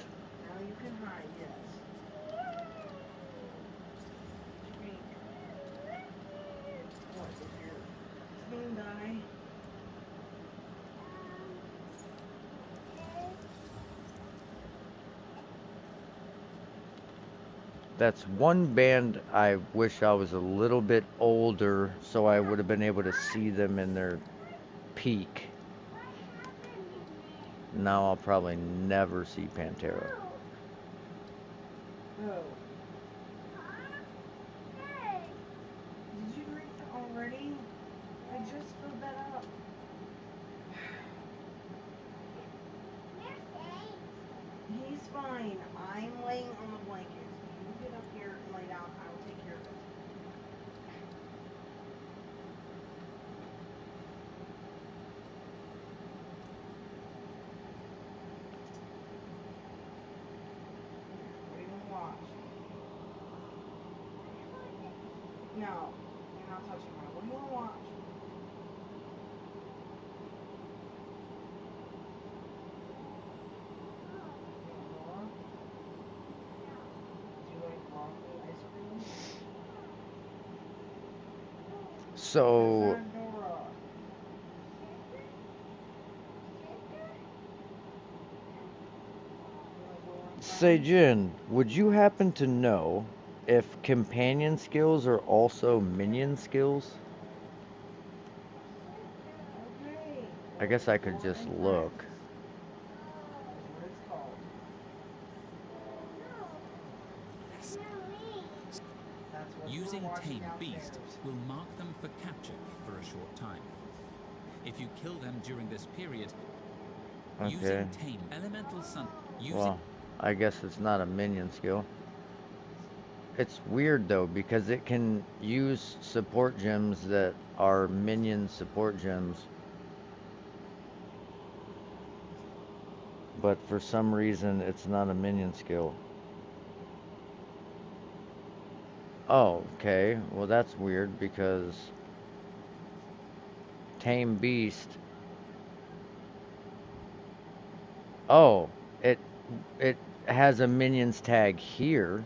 Now you can hide, yes. Drink. What is your spoon die? That's one band I wish I was a little bit older so I would have been able to see them in their peak. Now I'll probably never see Pantera. Oh. Did you drink that already? I just filled that up. He's fine. I'm laying on the blankets. You get up here and lay down. I will take care of it. What do you want to watch? No, you're not not touching mine. What do you want to watch? Nora? Do you like broccoli ice cream? So, That's not Nora. You like Nora and Friends? Seijin, would you happen to know if companion skills are also minion skills? Okay. I guess I could Nora just and look. Friends. That's what it's called. That's what you were Using watching Tame Beast downstairs. will mark them for capture for a short time. If you kill them during this period, Okay. using Tame Elemental Sun, using Well, I guess it's not a minion skill. It's weird though because it can use support gems that are minion support gems. But for some reason it's not a minion skill. Oh, okay. Well, that's weird because Tame Beast. Oh, it it has a minions tag here,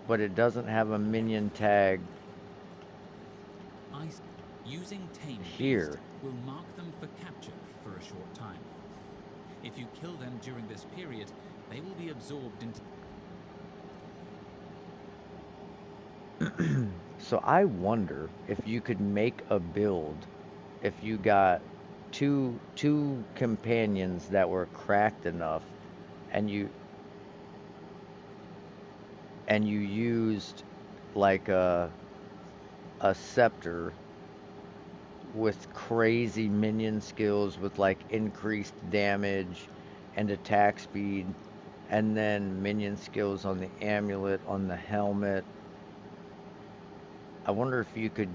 but it doesn't have a minion tag ice. Using Tame Beast here. will mark them for capture for a short time. If you kill them during this period, they will be absorbed into. So I wonder if you could make a build if you got two companions that were cracked enough and you used like a scepter with crazy minion skills with like increased damage and attack speed, and then minion skills on the amulet, on the helmet. I wonder if you could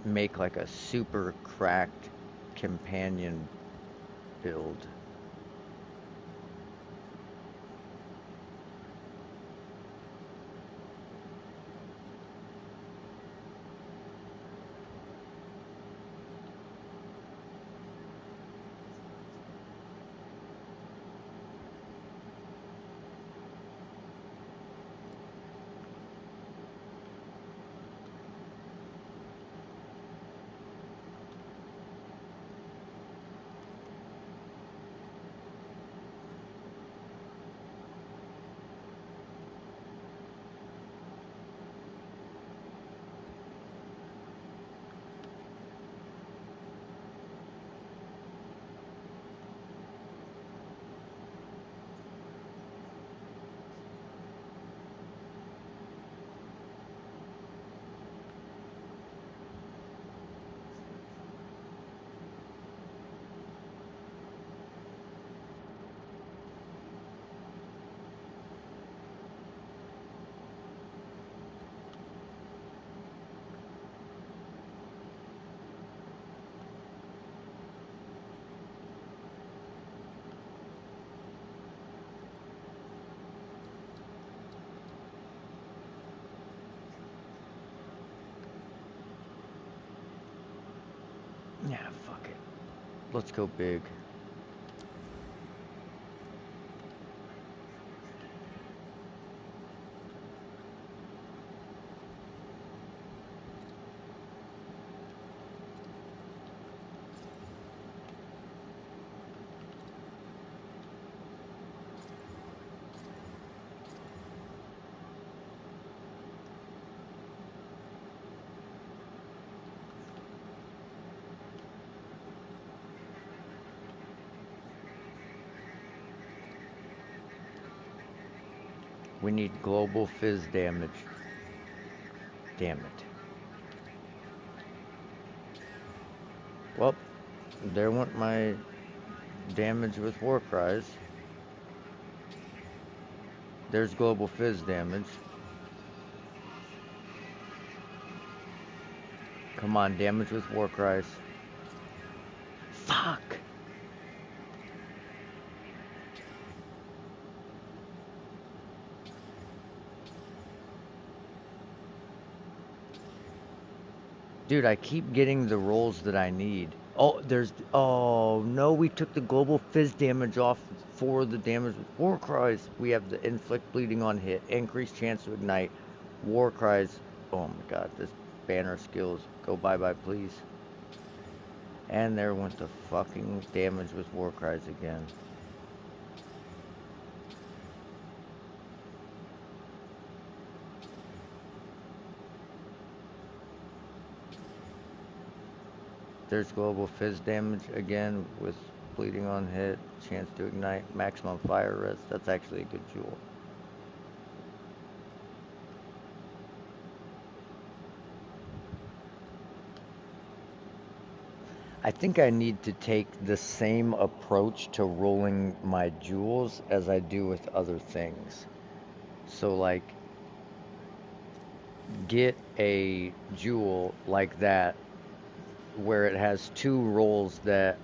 make like a super cracked companion build. Yeah, fuck it. Let's go big. We need global fizz damage. Damn it. Well, there went my damage with war cries. There's global fizz damage. Come on, damage with war cries. Fuck! Dude, I keep getting the rolls that I need. Oh, oh no, we took the global fizz damage off for the damage with war cries. We have the inflict bleeding on hit, increased chance to ignite, war cries. Oh my god, this banner skills. Go bye-bye, please. And there went the fucking damage with war cries again. There's global fizz damage again with bleeding on hit, chance to ignite, maximum fire res. That's actually a good jewel. I think I need to take the same approach to rolling my jewels as I do with other things. So like get a jewel like that where it has two rolls that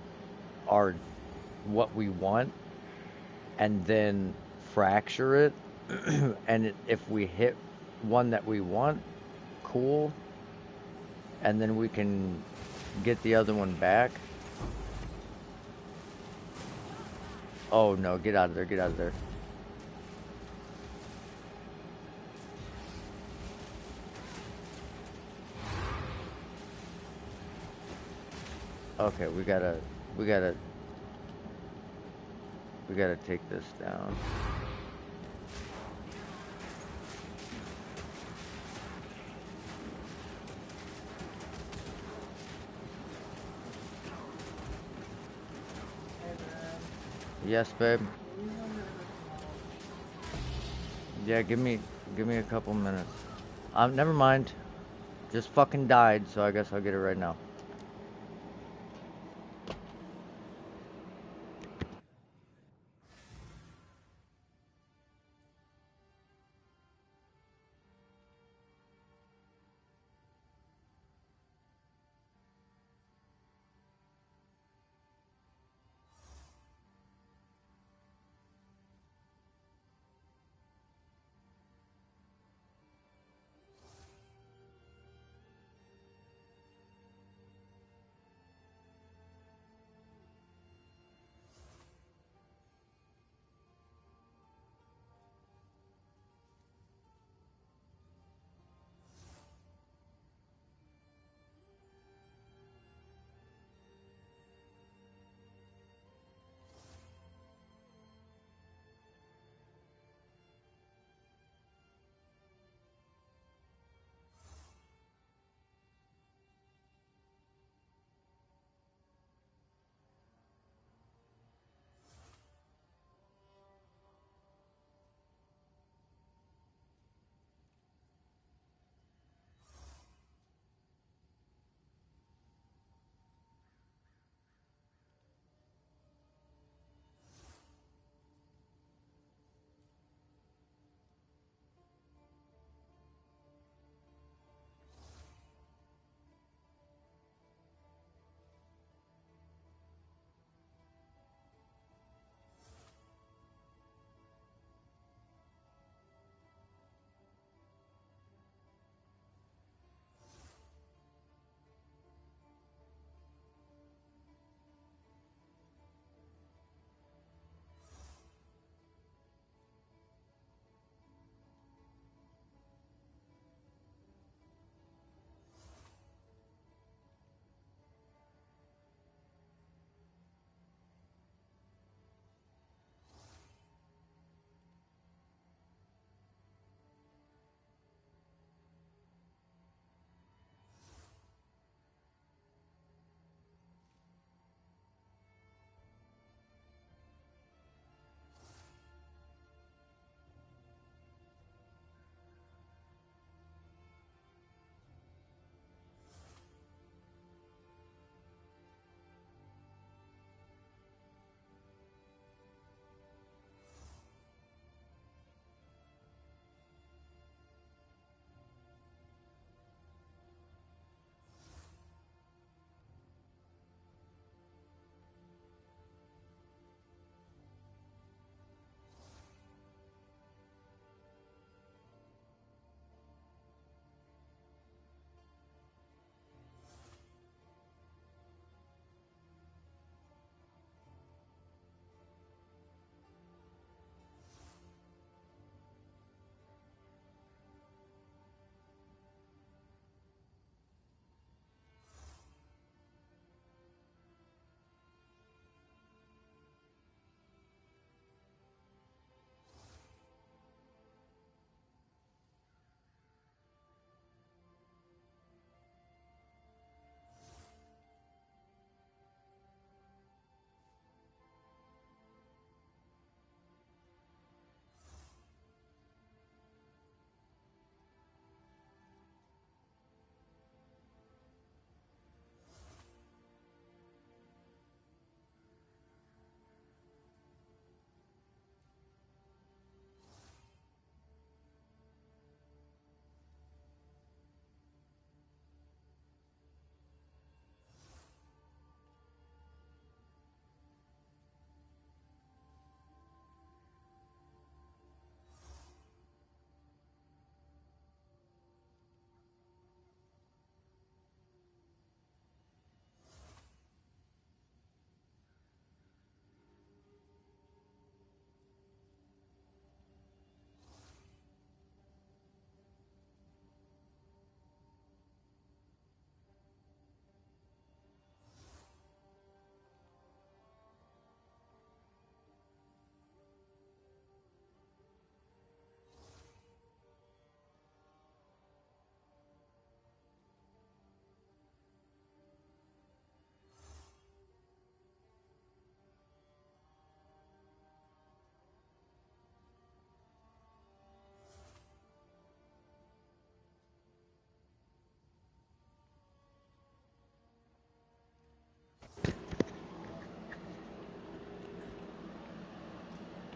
are what we want and then fracture it and if we hit one that we want, cool, and then we can get the other one back. Oh no, get out of there, get out of there. Okay, we gotta take this down. Hey man, Yes, babe. give me 1 minute or tomorrow. Yeah, give me a couple minutes. Never mind. Just fucking died, so I guess I'll get it right now.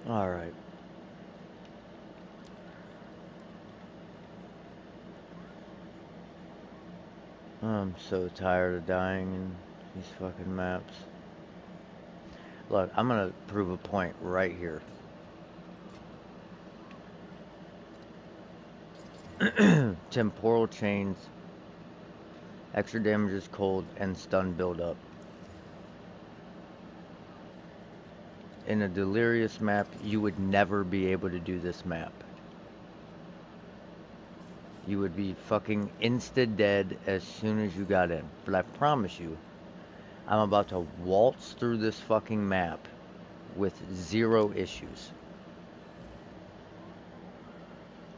All right. I'm so tired of dying in these fucking maps. Look, I'm gonna prove a point right here. Temporal chains, extra damage is cold, and stun build up. In a delirious map, you would never be able to do this map. You would be fucking insta dead as soon as you got in. But I promise you, I'm about to waltz through this fucking map with zero issues.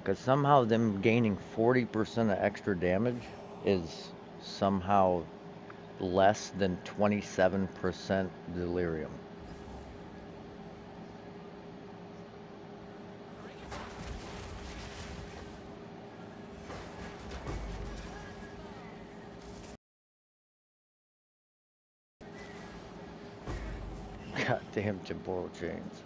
Because somehow them gaining 40% of extra damage is somehow less than 27% delirium. Goddamn temporal chains.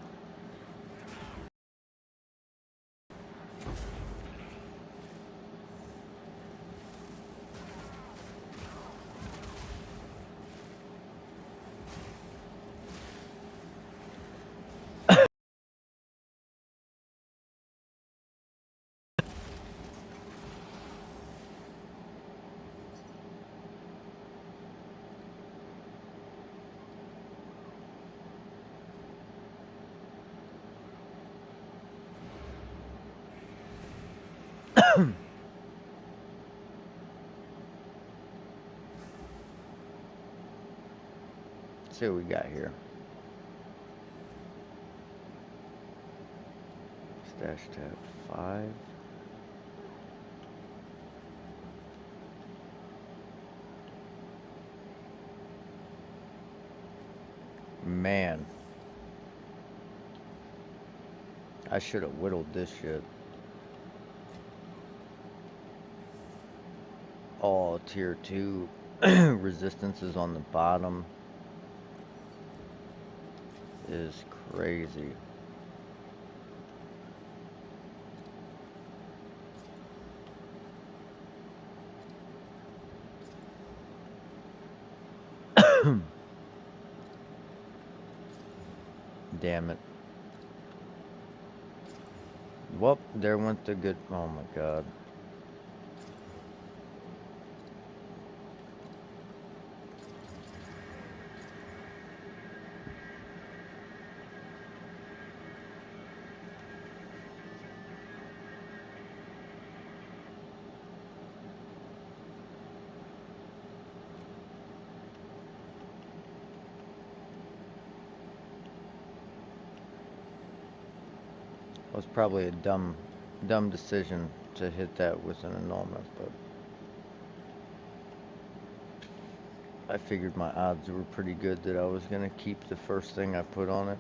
Let's see what we got here. Stash tab 5. Man, I should have whittled this shit. All tier 2 resistances on the bottom is crazy. Damn it. Well, there went the good. Oh my god. It was probably a dumb decision to hit that with an annulment, but I figured my odds were pretty good that I was gonna keep the first thing I put on it.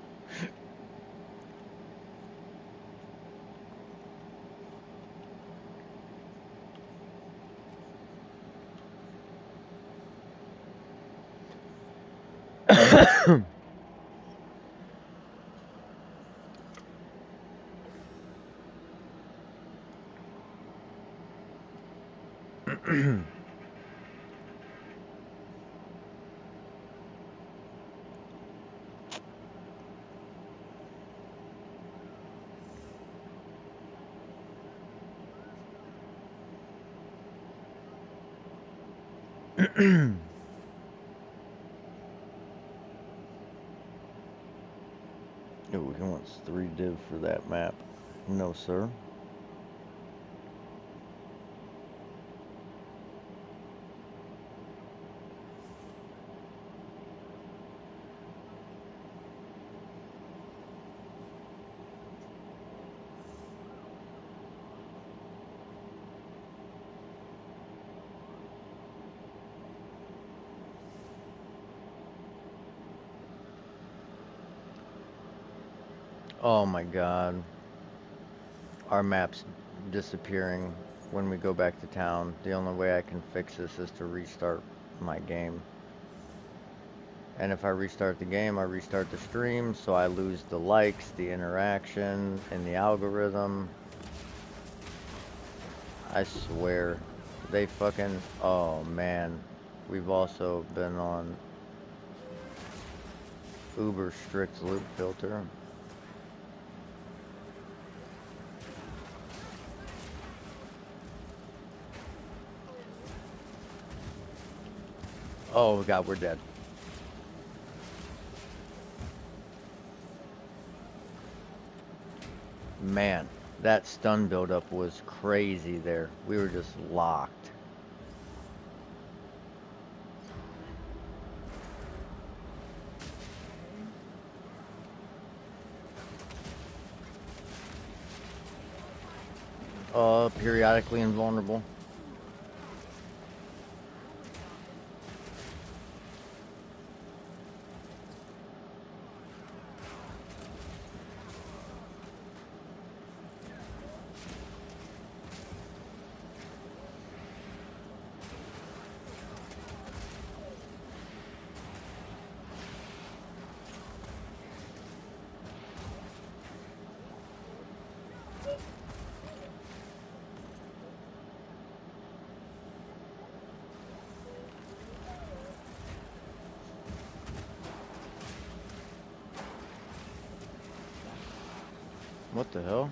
Ooh, he wants 3 div for that map. No, sir. Oh my god. Our map's disappearing when we go back to town. The only way I can fix this is to restart my game. And if I restart the game, I restart the stream, so I lose the likes, the interaction, and the algorithm. I swear. They fucking... Oh, man. We've also been on uber strict loop filter. Oh, God, we're dead. Man, that stun buildup was crazy there. We were just locked. Periodically invulnerable. What the hell?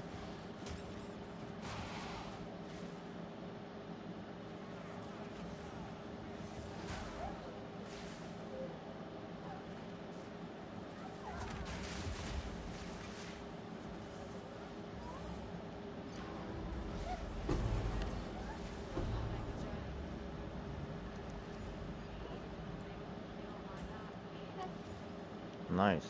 Nice.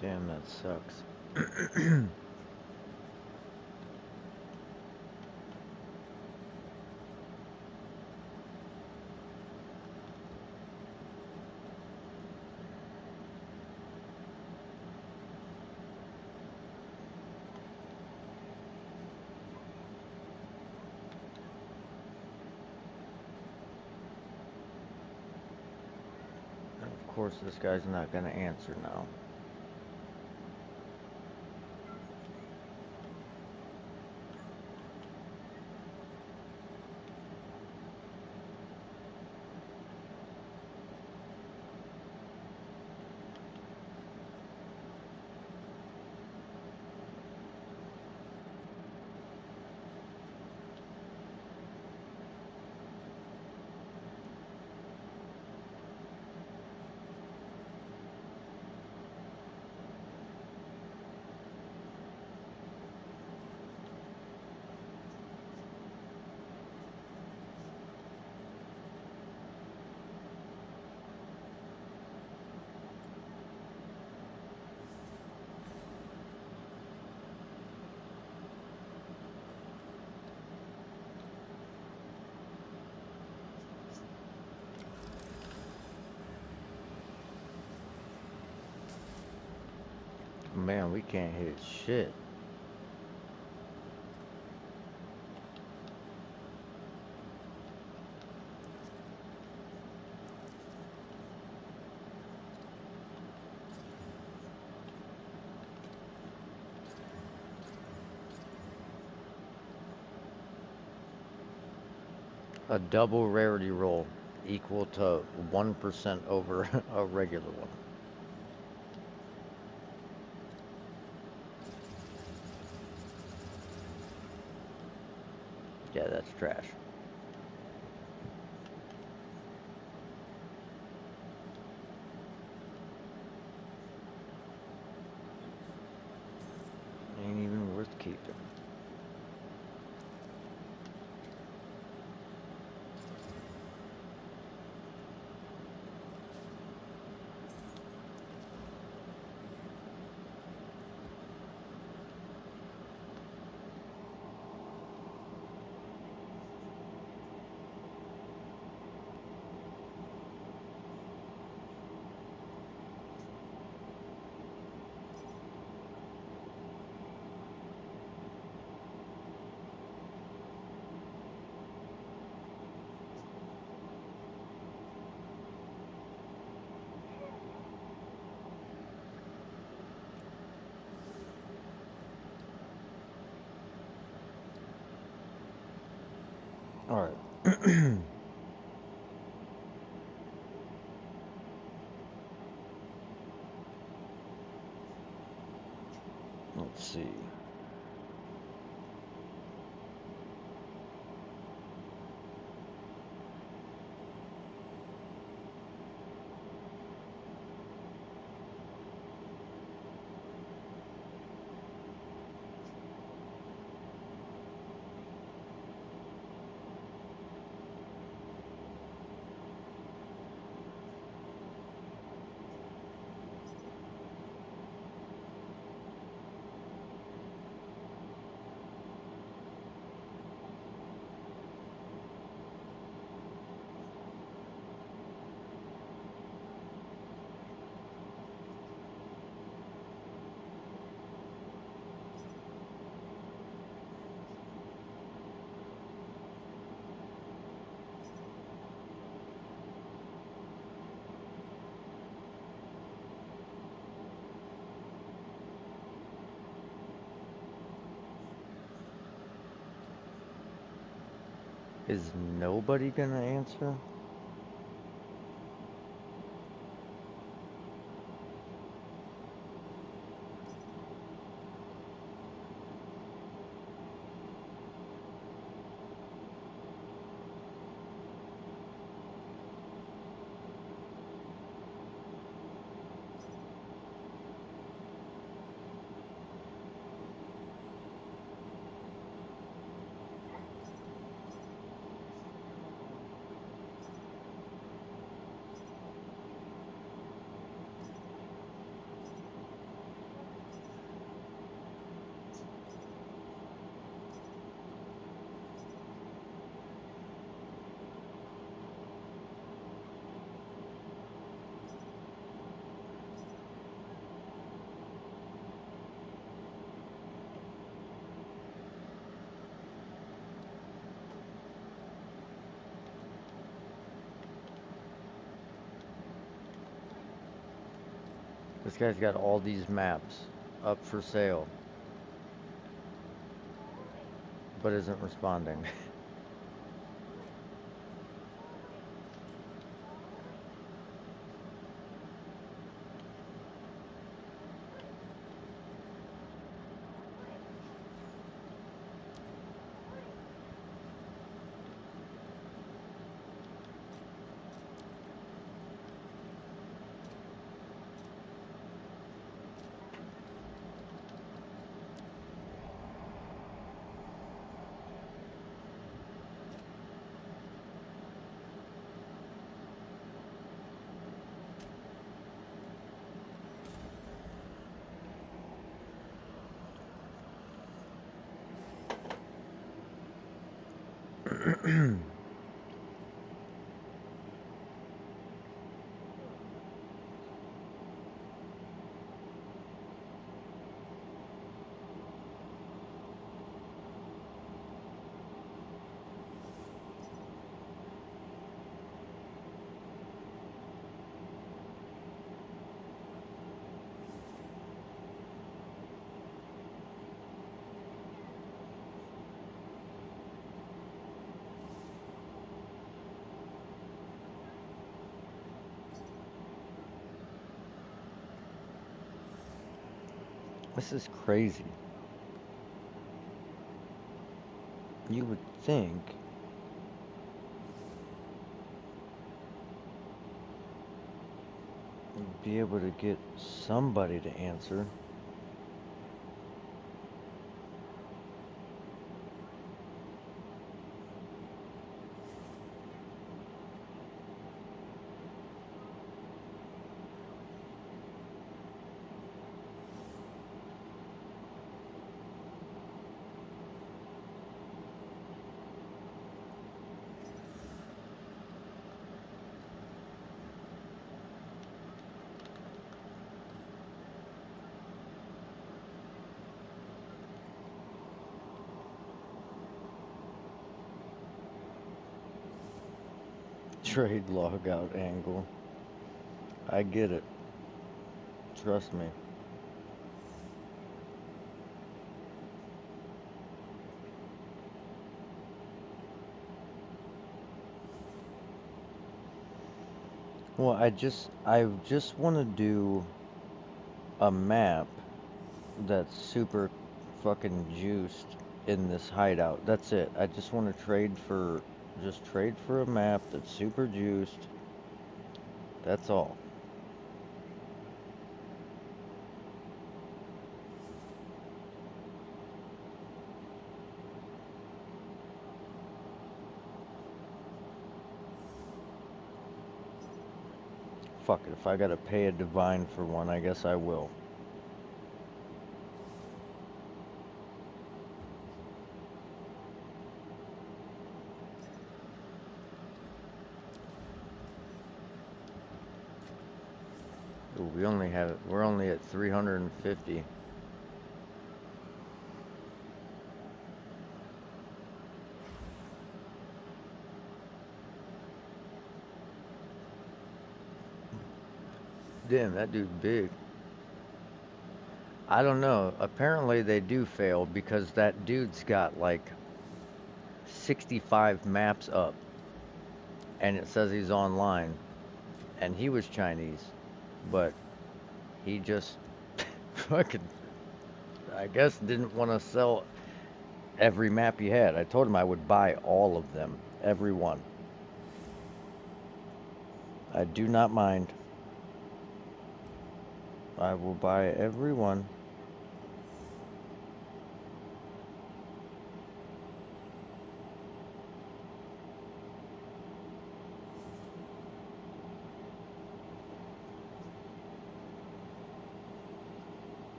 Damn, that sucks. And of course, this guy's not gonna answer now. Man, we can't hit shit. A double rarity roll equal to 1% over a regular one. Yeah, that's trash. Ain't even worth keeping. All right. Let's see. Is nobody gonna answer? This guy's got all these maps up for sale, but isn't responding. This is crazy. You would think you'd be able to get somebody to answer. Trade logout angle. I get it. Trust me. Well, I just want to do a map that's super fucking juiced in this hideout. That's it. I just want to trade for a map that's super juiced. That's all. Fuck it. If I gotta pay a divine for one, I guess I will. Ooh, we're only at 350. Damn, that dude's big. I don't know. Apparently they do fail because that dude's got like 65 maps up and it says he's online and he was Chinese, but he just fucking, I guess, didn't want to sell every map he had. I told him I would buy all of them, every one. I do not mind. I will buy every one.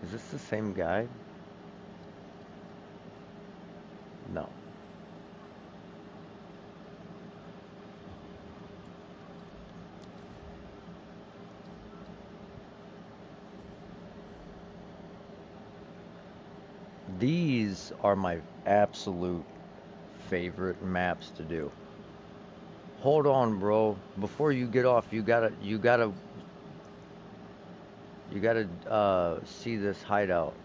Is this the same guy? No. These are my absolute favorite maps to do. Hold on, bro. Before you get off, you gotta see this hideout.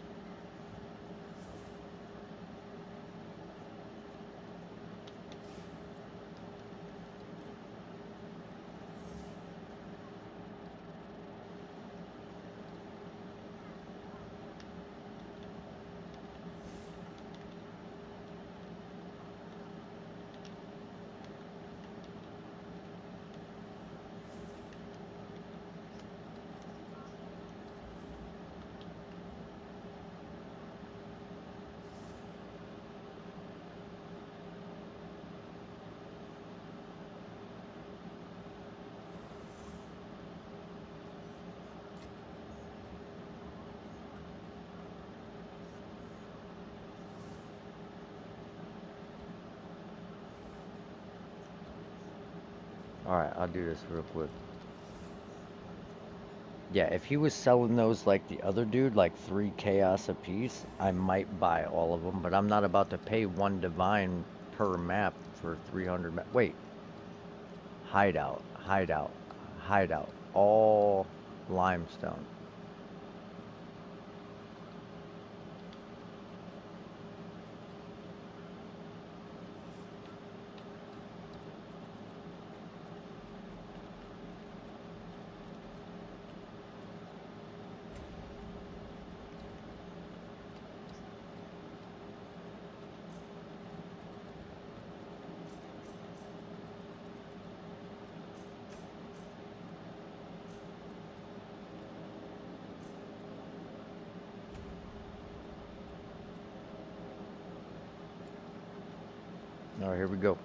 Alright, I'll do this real quick. Yeah, if he was selling those like the other dude, like 3 chaos a piece, I might buy all of them, but I'm not about to pay 1 divine per map for 300 Wait, hideout, hideout, hideout, all limestone. Alright, here we go.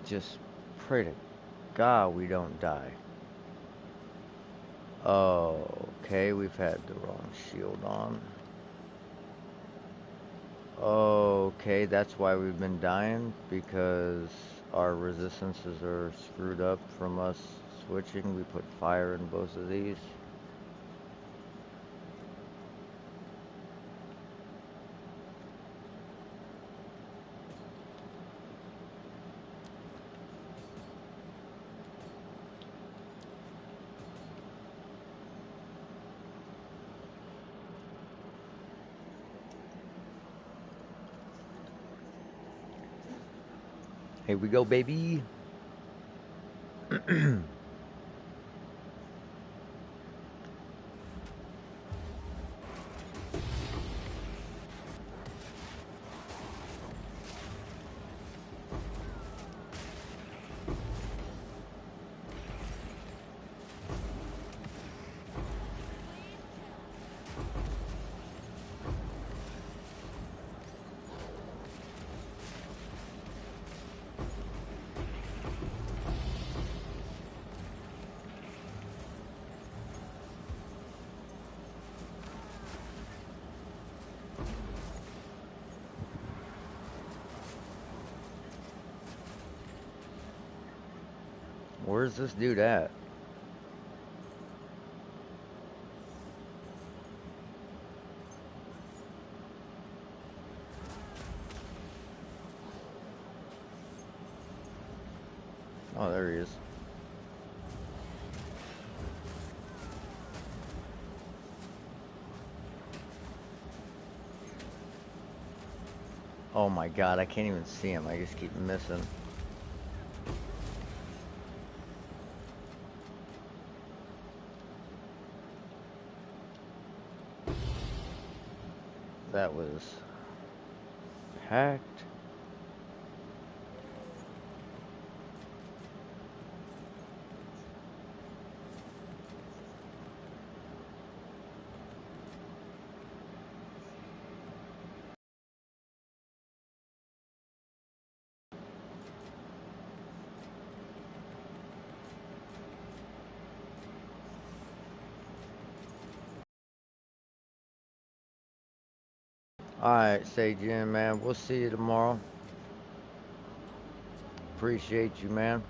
Just pray to God we don't die. Okay, we've had the wrong shield on. Okay, that's why we've been dying, because our resistances are screwed up from us switching. We put fire in both of these. Here we go, baby. Where's this dude at? Oh, there he is. Oh my God, I can't even see him. I just keep missing. That was hacked. Alright, Say Jim, man. We'll see you tomorrow. Appreciate you, man.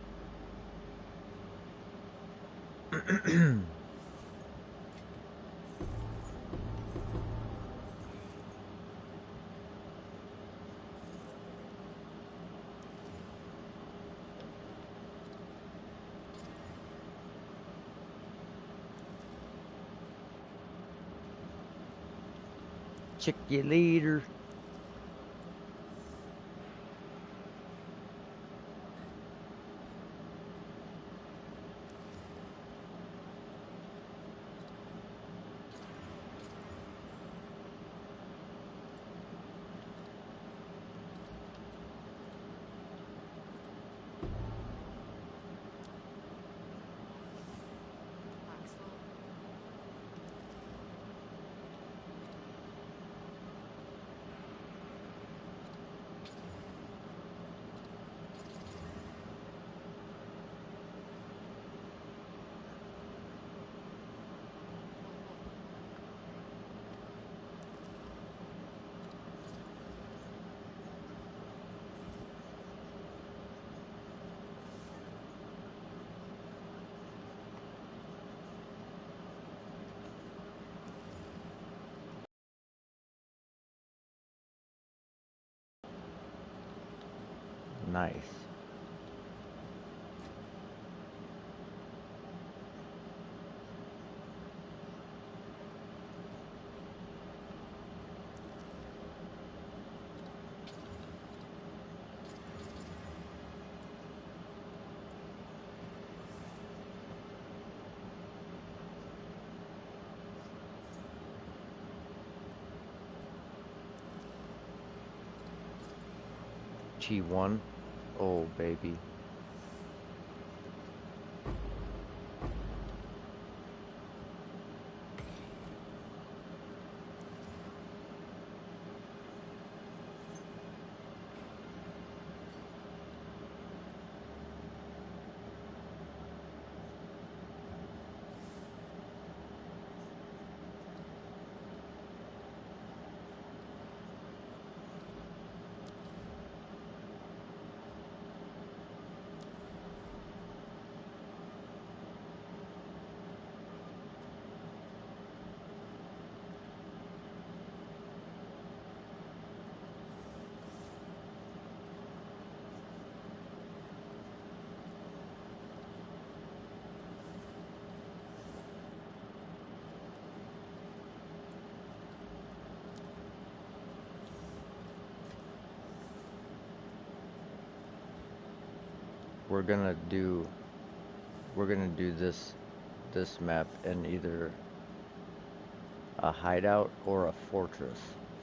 Check you later. Back's full. Nice. T1. Oh, baby. We're gonna do this map in either a hideout or a fortress.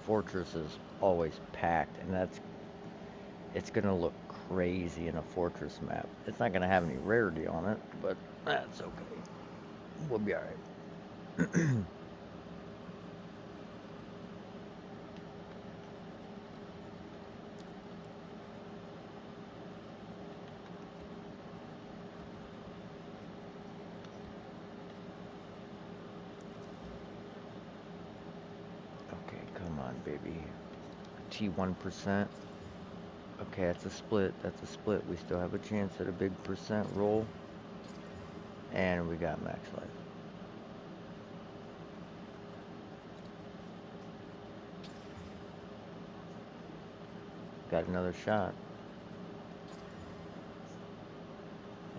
Fortress is always packed, and it's gonna look crazy in a fortress map. It's not gonna have any rarity on it, but that's okay. We'll be alright. Okay, come on, baby. T1%. Okay, that's a split. That's a split. We still have a chance at a big percent roll. And we got max life. Got another shot.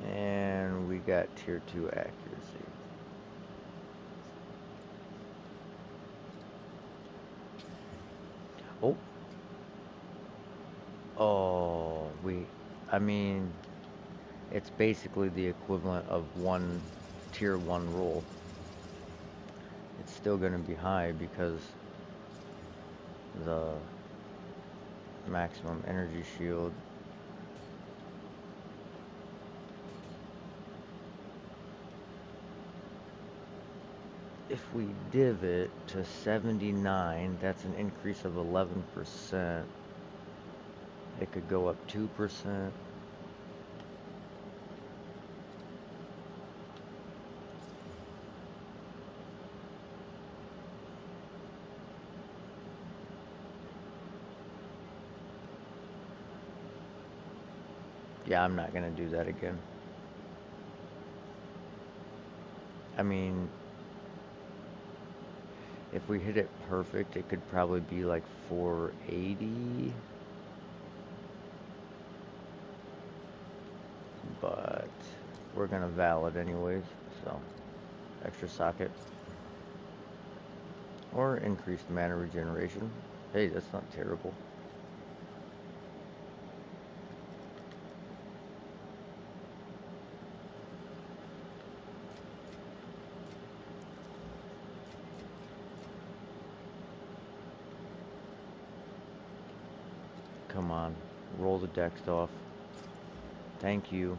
And we got tier 2 accuracy. Oh. Oh, I mean, it's basically the equivalent of one tier 1 roll. It's still going to be high because the maximum energy shield. If we div it to 79, that's an increase of 11%. It could go up 2%. Yeah, I'm not gonna do that again. I mean, if we hit it perfect, it could probably be like 480. But we're gonna valid anyways, so extra socket. Or increased mana regeneration. Hey, that's not terrible. Come on. Roll the dex off. Thank you.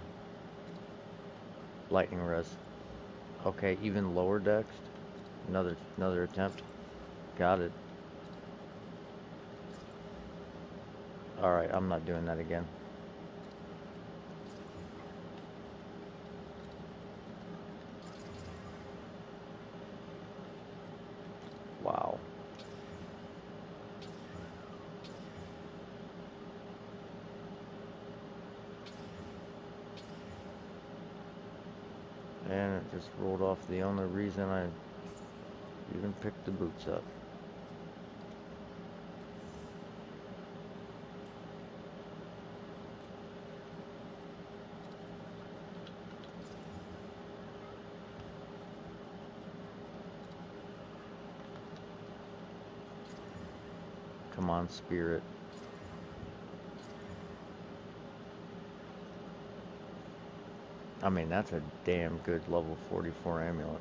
Lightning res. Okay, even lower dex. Another attempt. Got it. Alright, I'm not doing that again. Wow. And it just rolled off the only reason I even picked the boots up. Come on, spirit. I mean, that's a damn good level 44 amulet.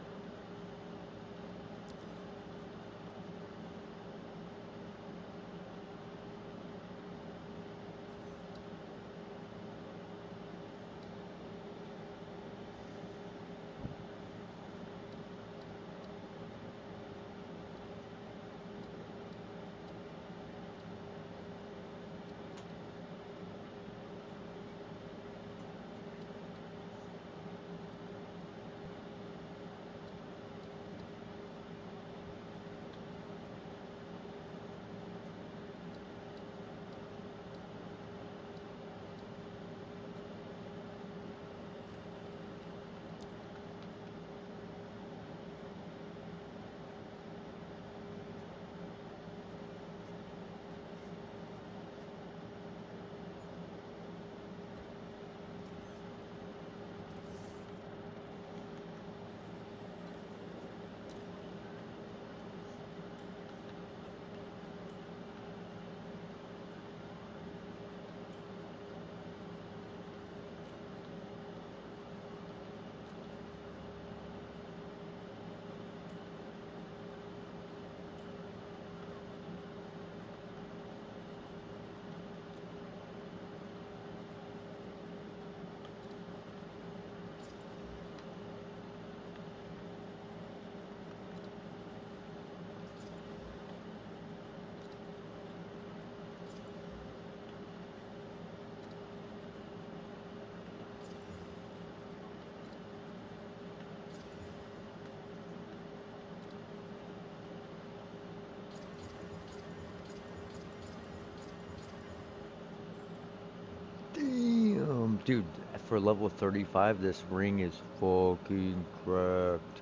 Damn, dude, for level 35, this ring is fucking cracked.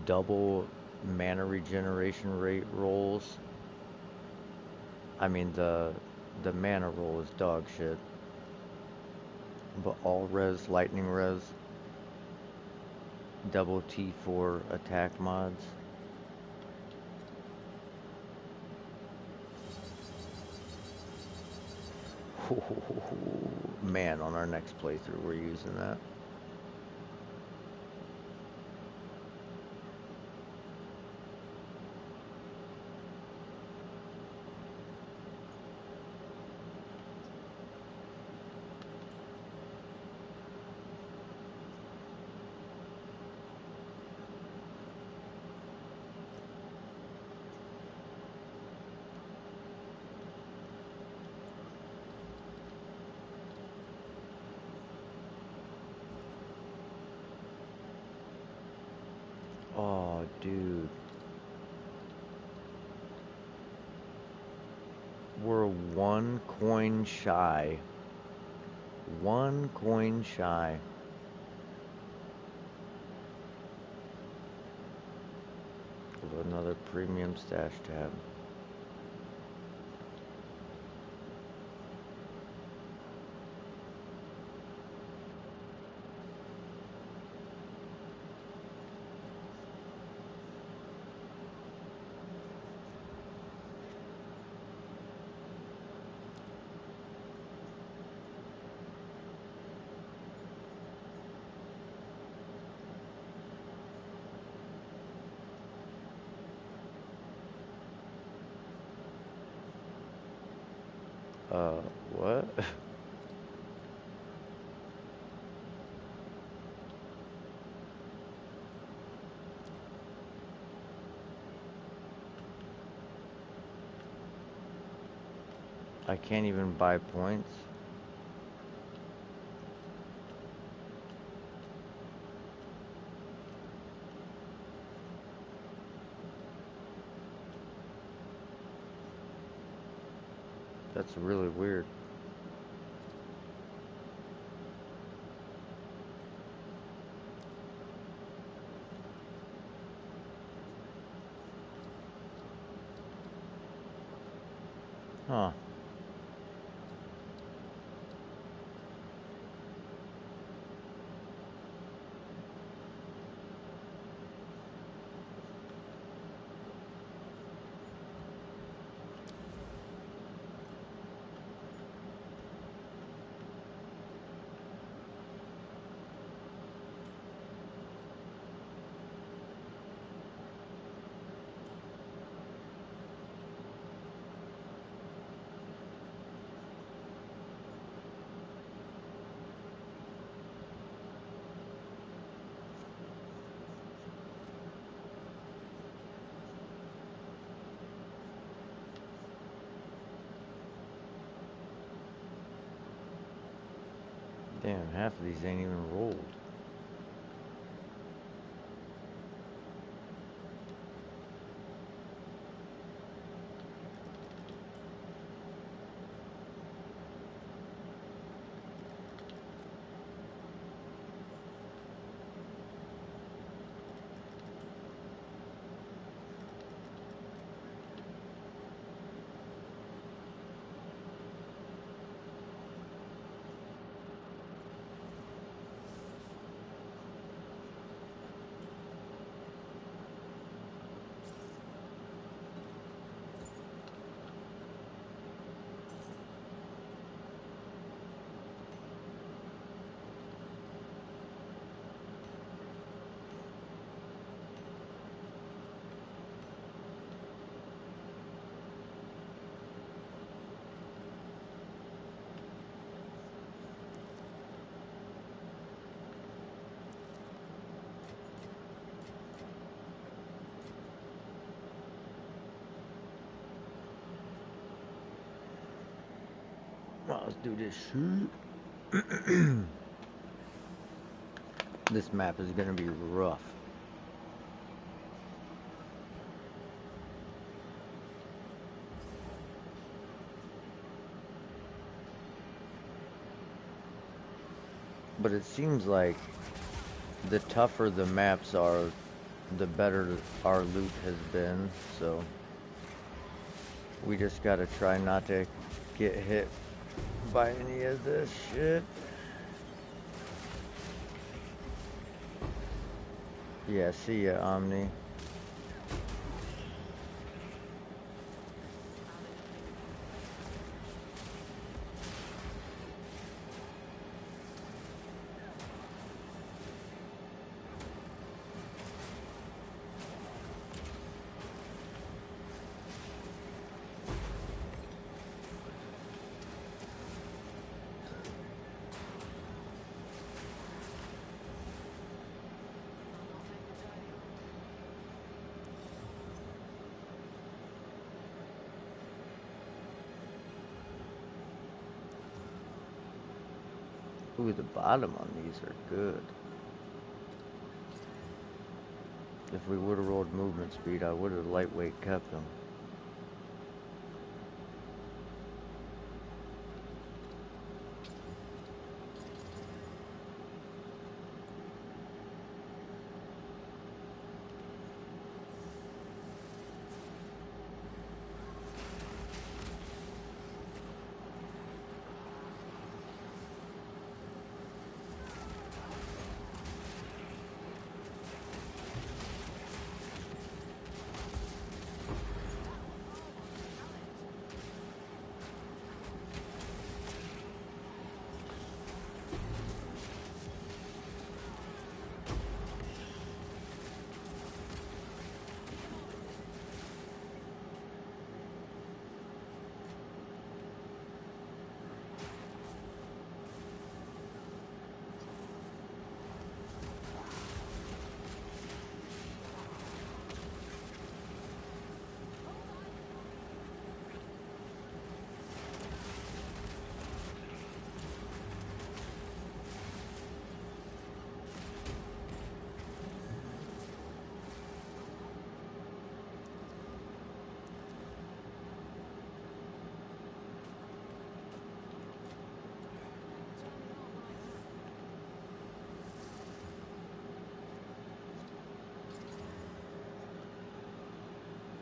Double mana regeneration rate rolls. I mean, the mana roll is dog shit. But all res, lightning res, double T4 attack mods. Man, on our next playthrough, we're using that. Oh, dude. We're one coin shy. One coin shy. Of another premium stash tab. What? I can't even buy points. That's really weird. Huh. Damn, half of these ain't even rolled. Well, let's do this shit. This map is gonna be rough. But it seems like the tougher the maps are, the better our loot has been, so we just gotta try not to get hit by any of this shit. Yeah, see ya, Omni. Ooh, the bottom on these are good. If we would have rolled movement speed, I would have lightweight kept them.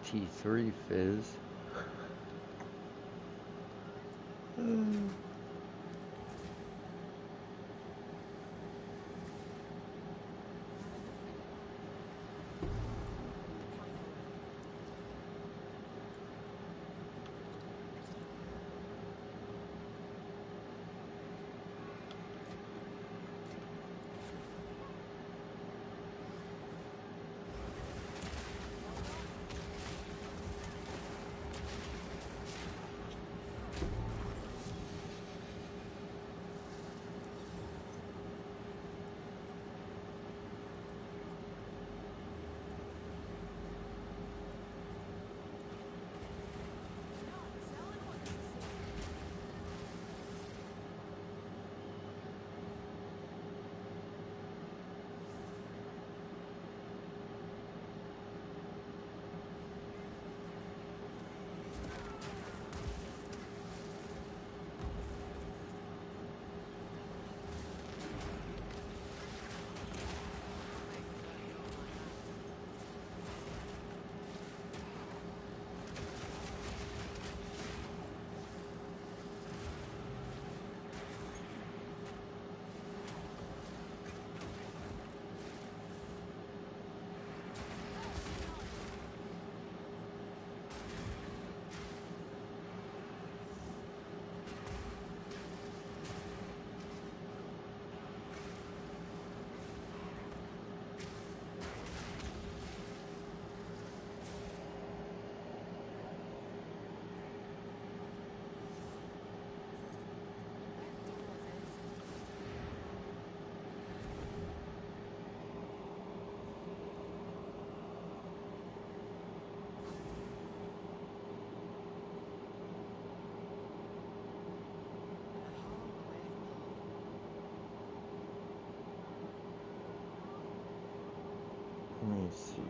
T3 fizz. Let me see.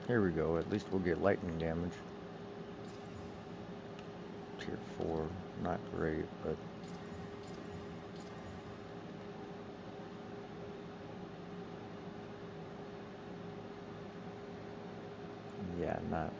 Here we go. At least we'll get lightning damage. Tier 4. Not great, but... yeah, not...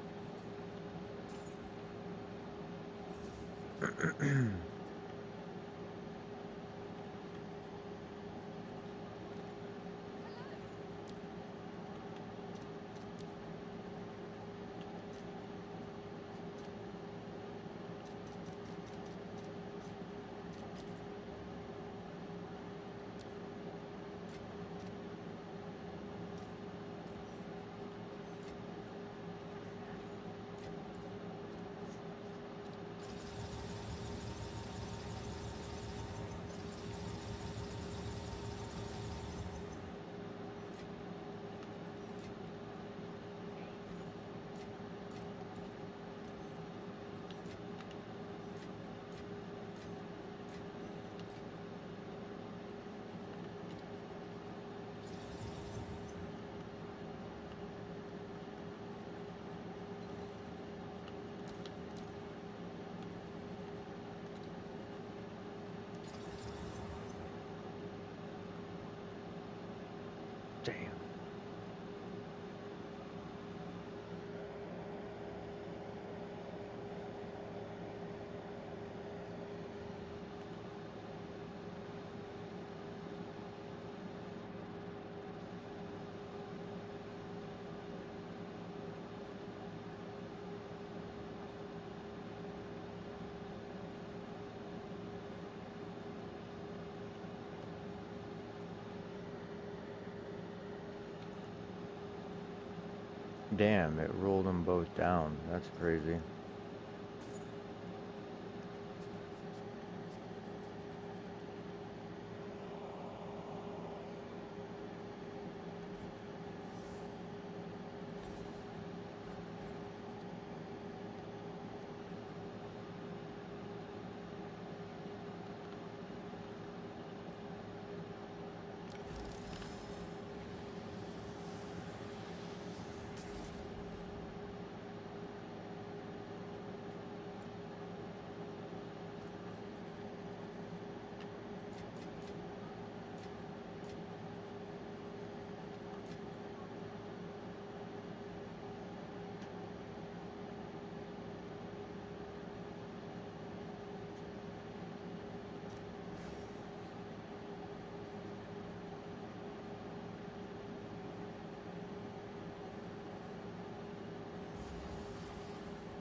Damn. Damn, it rolled them both down. That's crazy.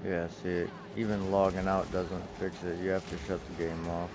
Yeah, see, even logging out doesn't fix it. You have to shut the game off.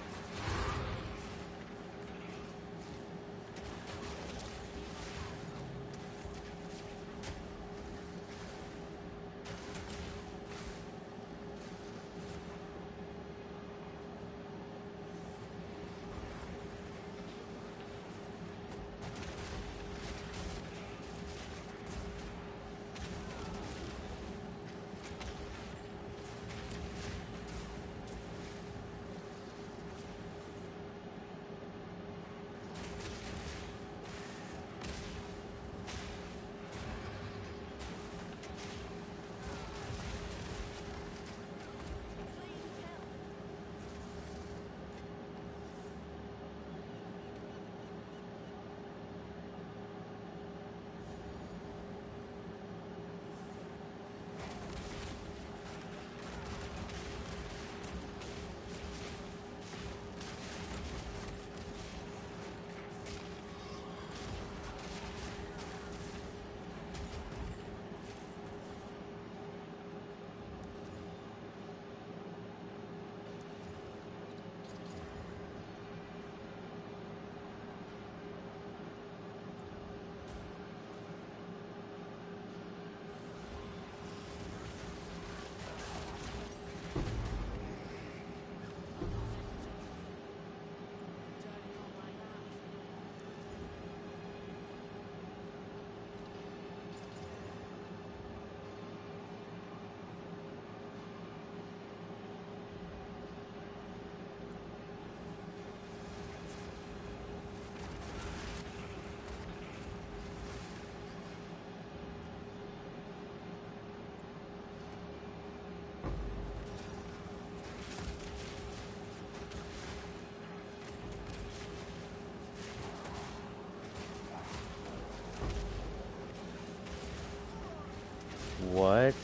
What?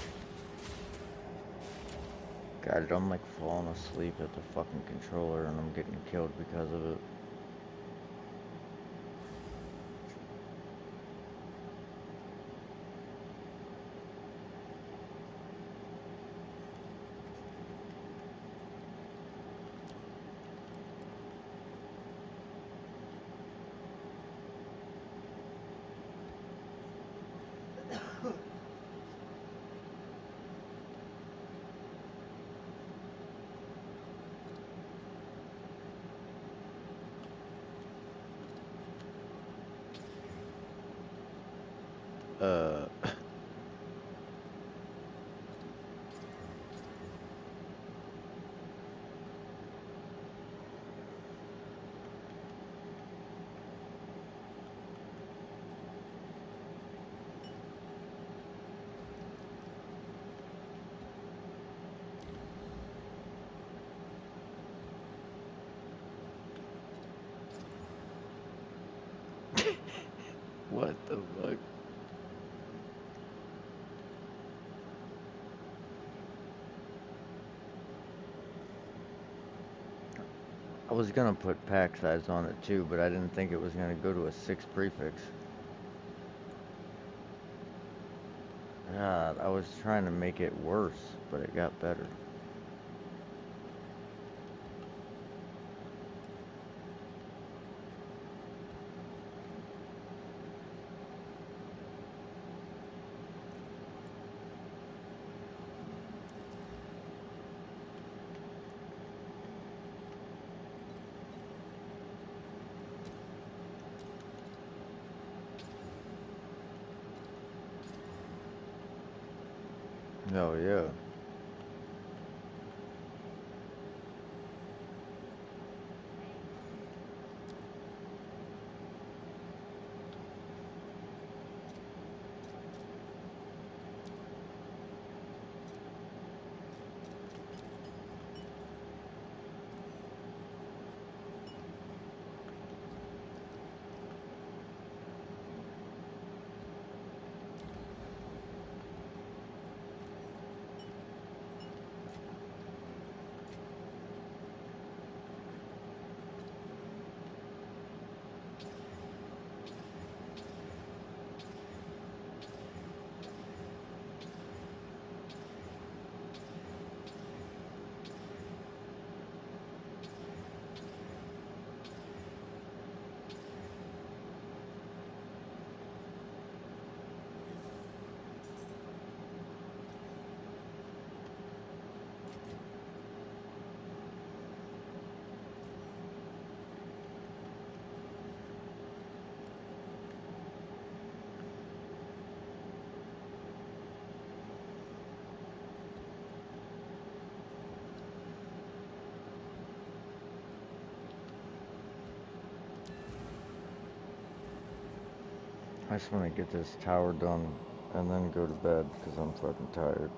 God, I'm like falling asleep at the fucking controller and I'm getting killed because of it. Uh, What the fuck? I was gonna put pack size on it too, but I didn't think it was gonna go to a 6 prefix. God, I was trying to make it worse, but it got better. Oh yeah. I just want to get this tower done and then go to bed because I'm fucking tired.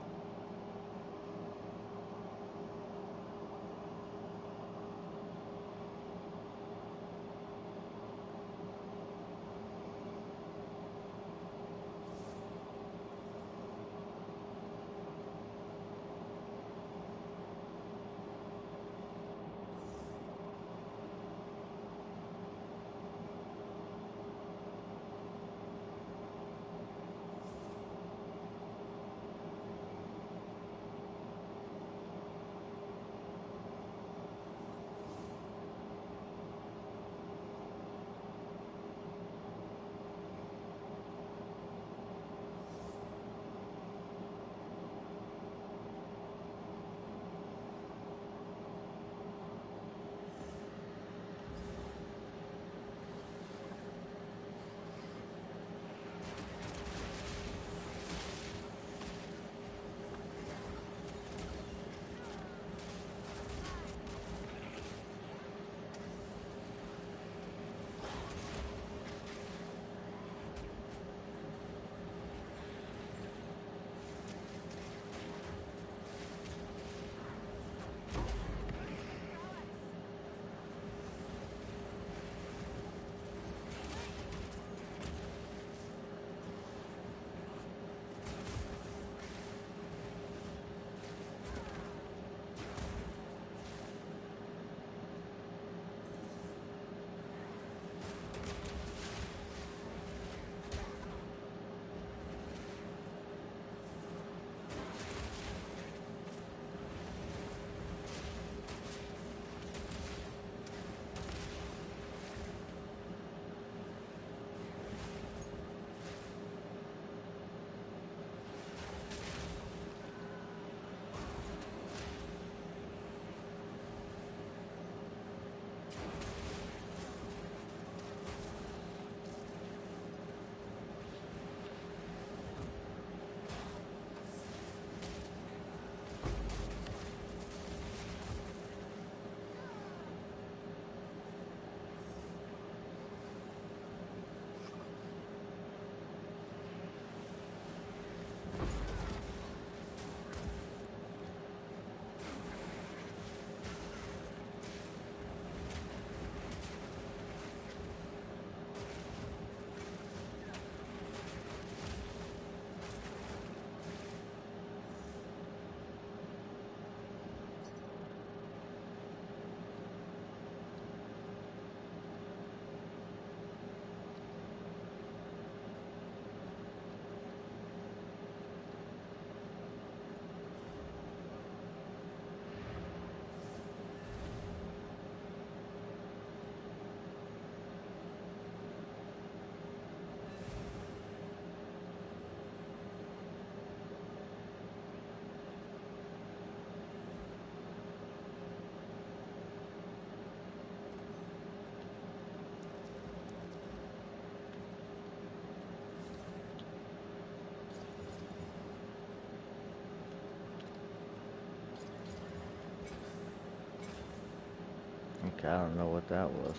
Okay, I don't know what that was.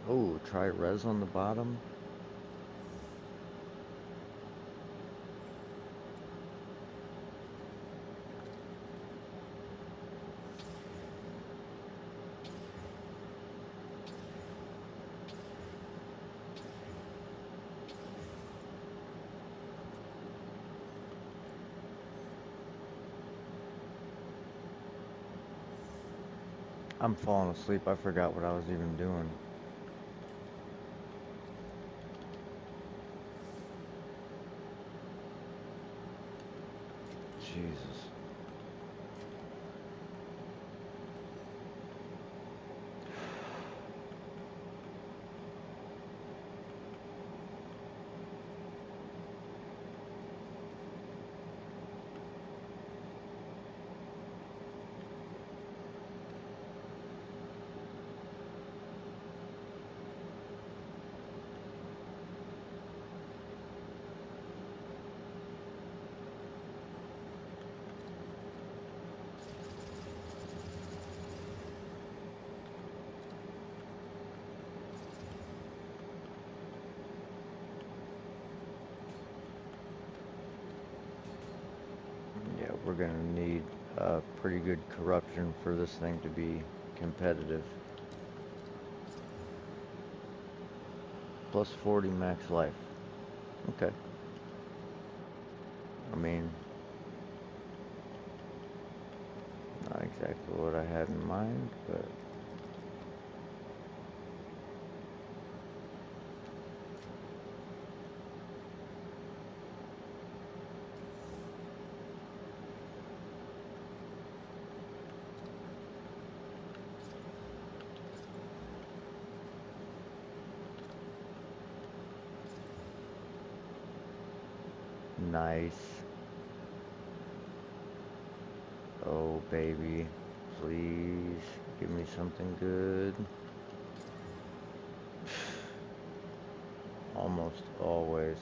Oh, try res on the bottom. I'm falling asleep. I forgot what I was even doing. Jesus. Yeah, we're gonna need pretty good corruption for this thing to be competitive. Plus 40 max life. Okay. I mean, not exactly what I had in mind, but nice. Oh, baby. Please give me something good. Almost always.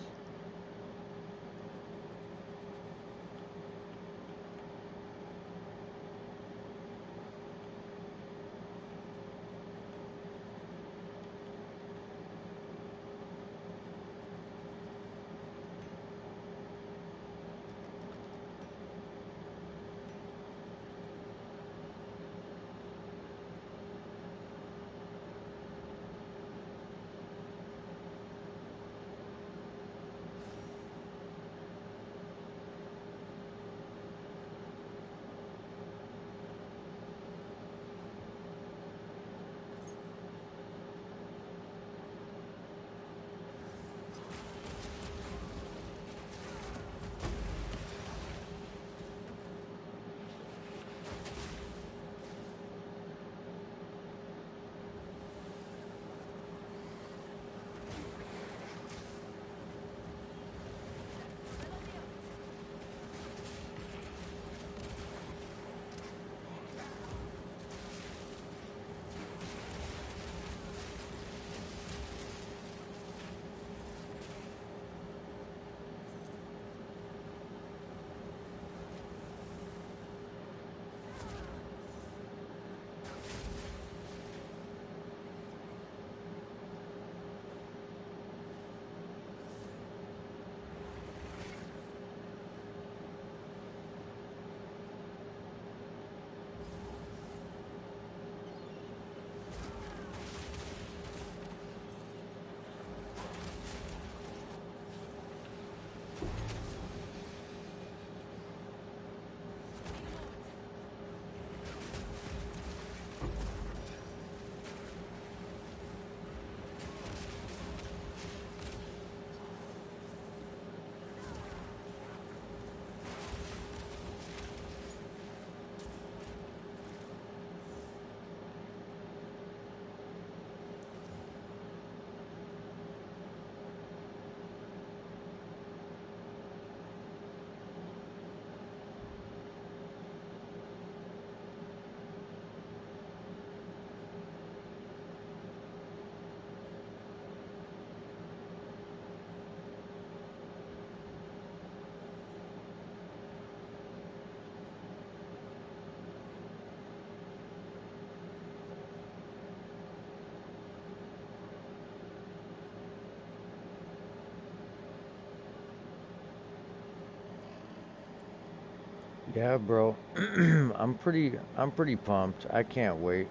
Yeah, bro. I'm pretty pumped. I can't wait.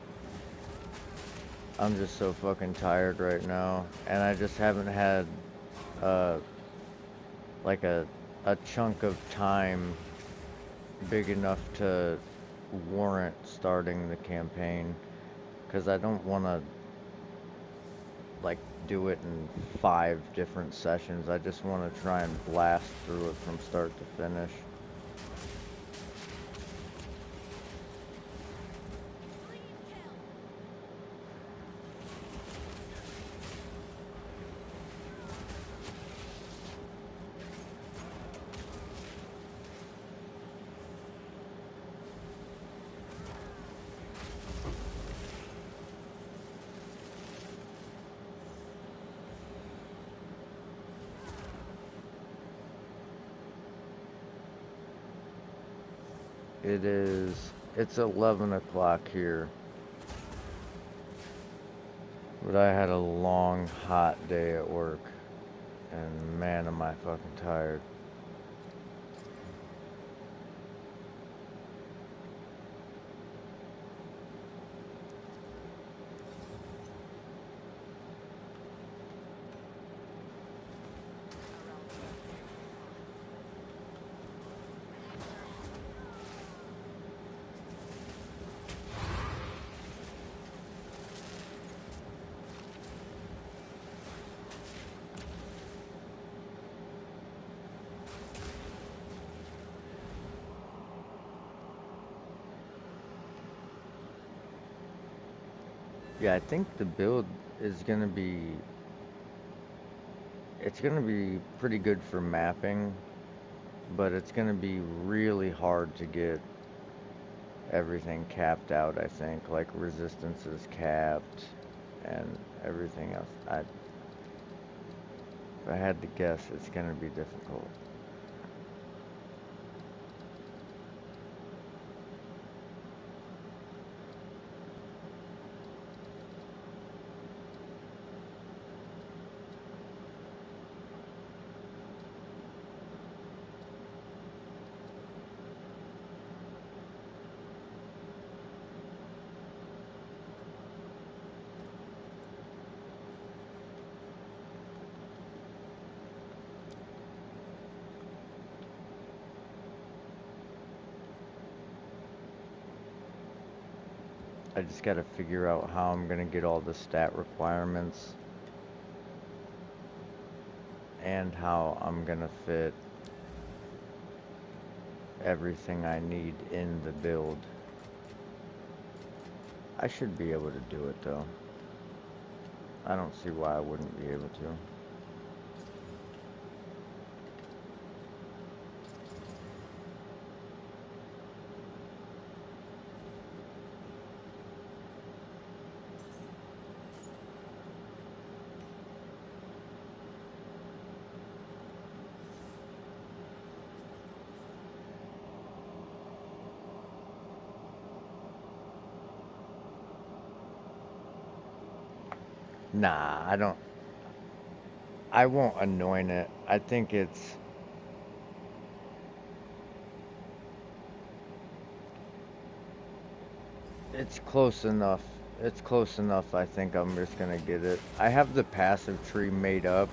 I'm just so fucking tired right now, and I just haven't had uh like a chunk of time big enough to warrant starting the campaign because I don't want to like do it in 5 different sessions. I just want to try and blast through it from start to finish. It's 11 o'clock here, but I had a long, hot day at work, and man, am I fucking tired. Yeah, I think the build is gonna be, it's gonna be pretty good for mapping, but it's gonna be really hard to get everything capped out, I think. Like resistance is capped and everything else. If I had to guess, it's gonna be difficult. I just gotta figure out how I'm gonna get all the stat requirements and how I'm gonna fit everything I need in the build. I should be able to do it though. I don't see why I wouldn't be able to. Nah, I won't anoint it. I think it's close enough. It's close enough. I think I'm just gonna get it. I have the passive tree made up.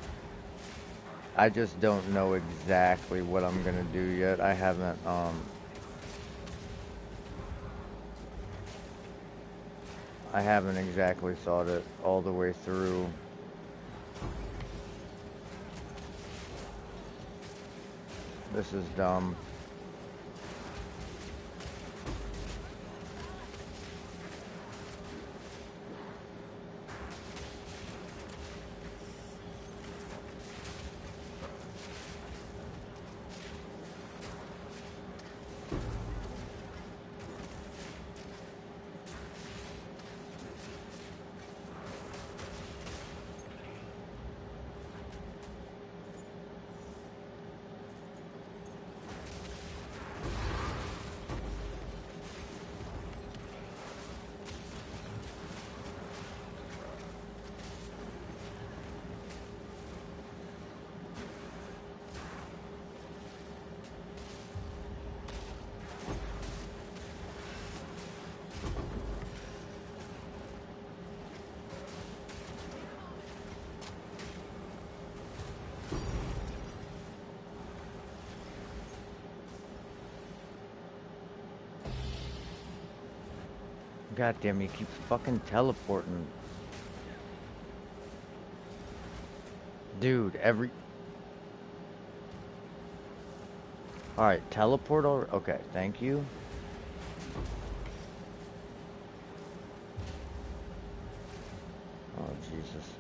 I just don't know exactly what I'm gonna do yet. I haven't exactly thought it all the way through. This is dumb. God damn, he keeps fucking teleporting. Dude, Alright, teleport over. Okay, thank you. Oh, Jesus.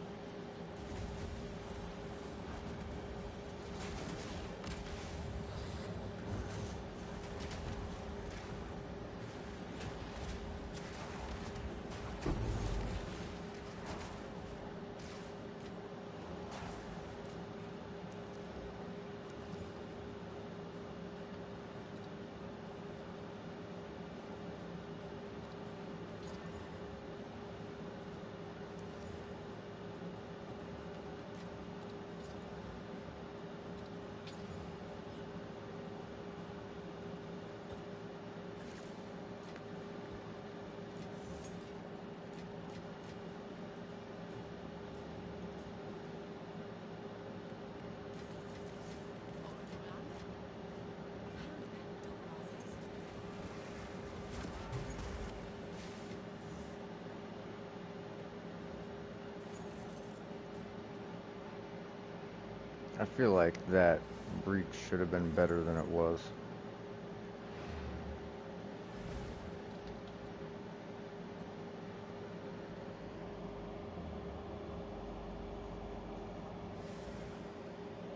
I feel like that breach should have been better than it was.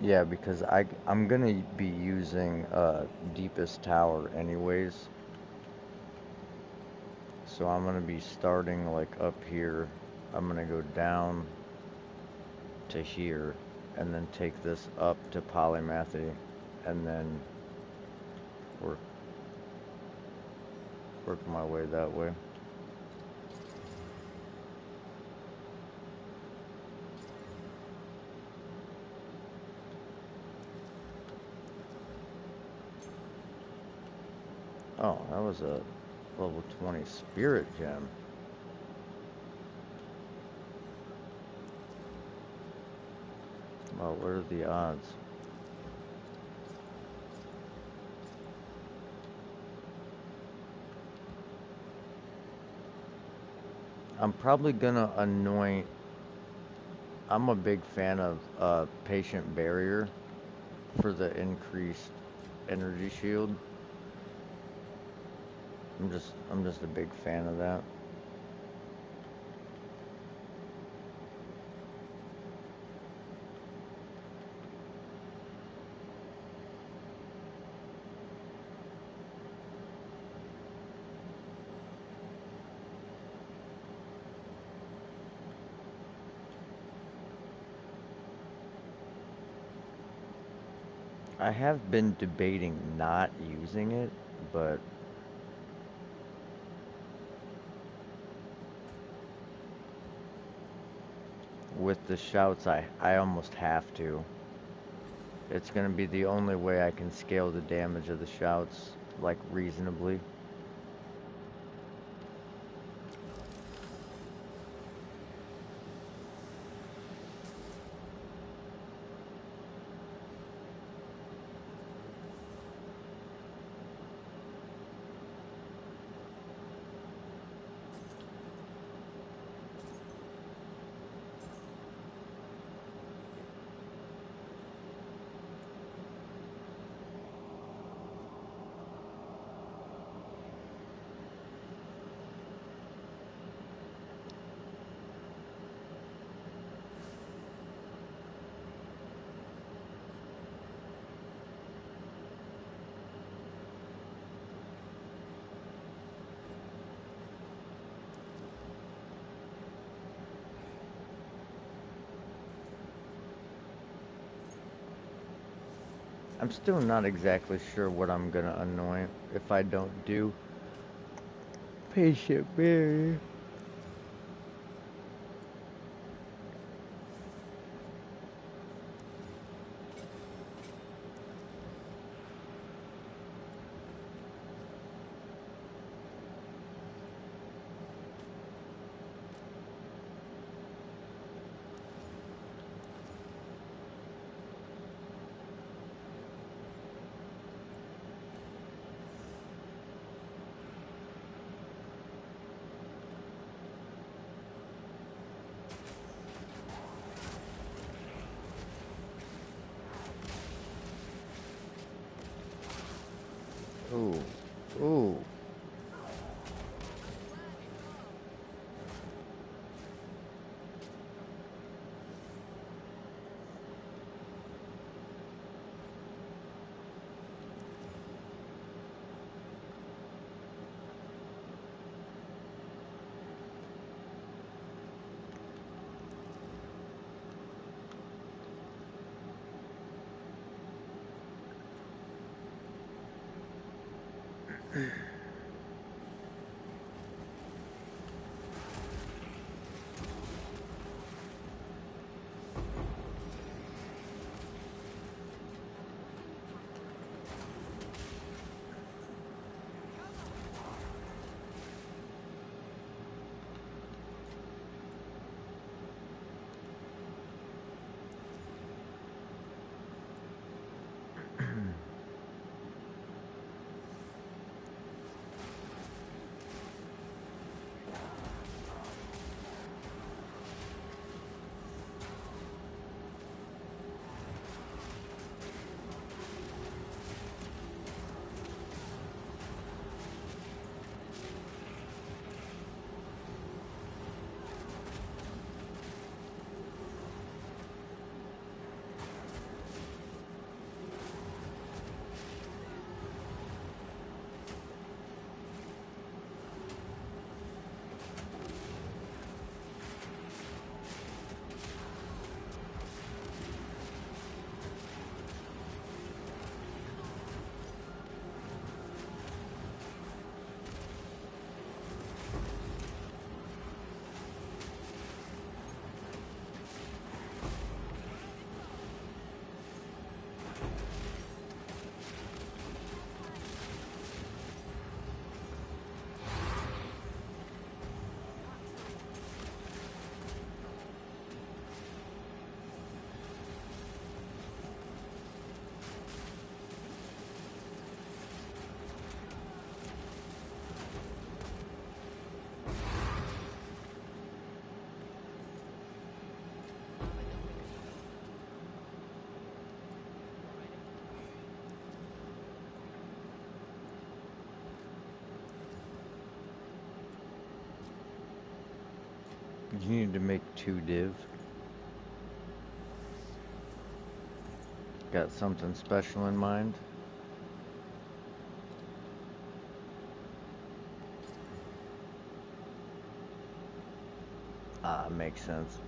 Yeah, because I'm gonna be using deepest tower anyways. So I'm gonna be starting like up here. I'm gonna go down to here and then take this up to polymathy and then work my way that way. Oh, that was a level 20 spirit gem. Well, what are the odds? I'm probably gonna anoint. I'm a big fan of patient barrier for the increased energy shield. I'm just a big fan of that. I have been debating not using it, but with the shouts, I almost have to. It's gonna be the only way I can scale the damage of the shouts, like, reasonably. I'm still not exactly sure what I'm gonna anoint if I don't do patient barrier. You need to make 2 div. Got something special in mind? Ah, makes sense.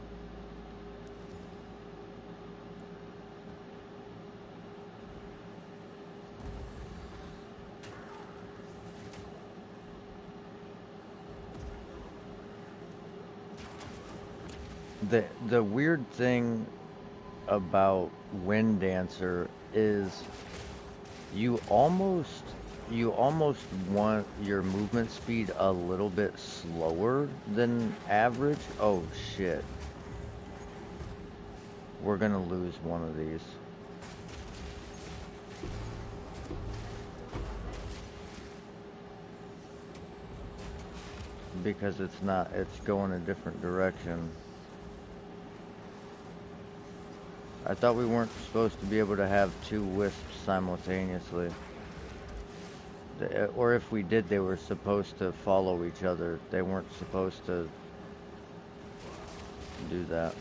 The weird thing about Wind Dancer is you almost you almost want your movement speed a little bit slower than average. Oh shit. We're gonna lose one of these. Because it's going a different direction. I thought we weren't supposed to be able to have 2 wisps simultaneously. Or if we did, they were supposed to follow each other. They weren't supposed to do that.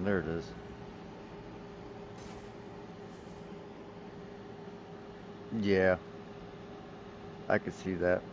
There it is. Yeah, I could see that.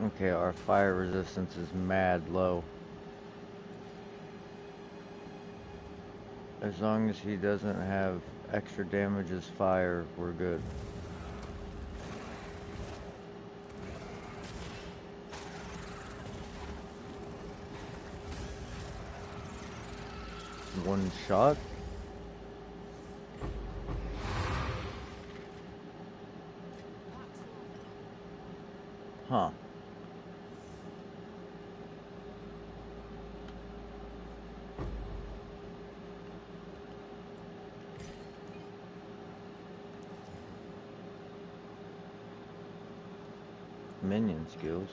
Okay, our fire resistance is mad low. As long as he doesn't have extra damage as fire, we're good. One shot? Huh. Minion skills.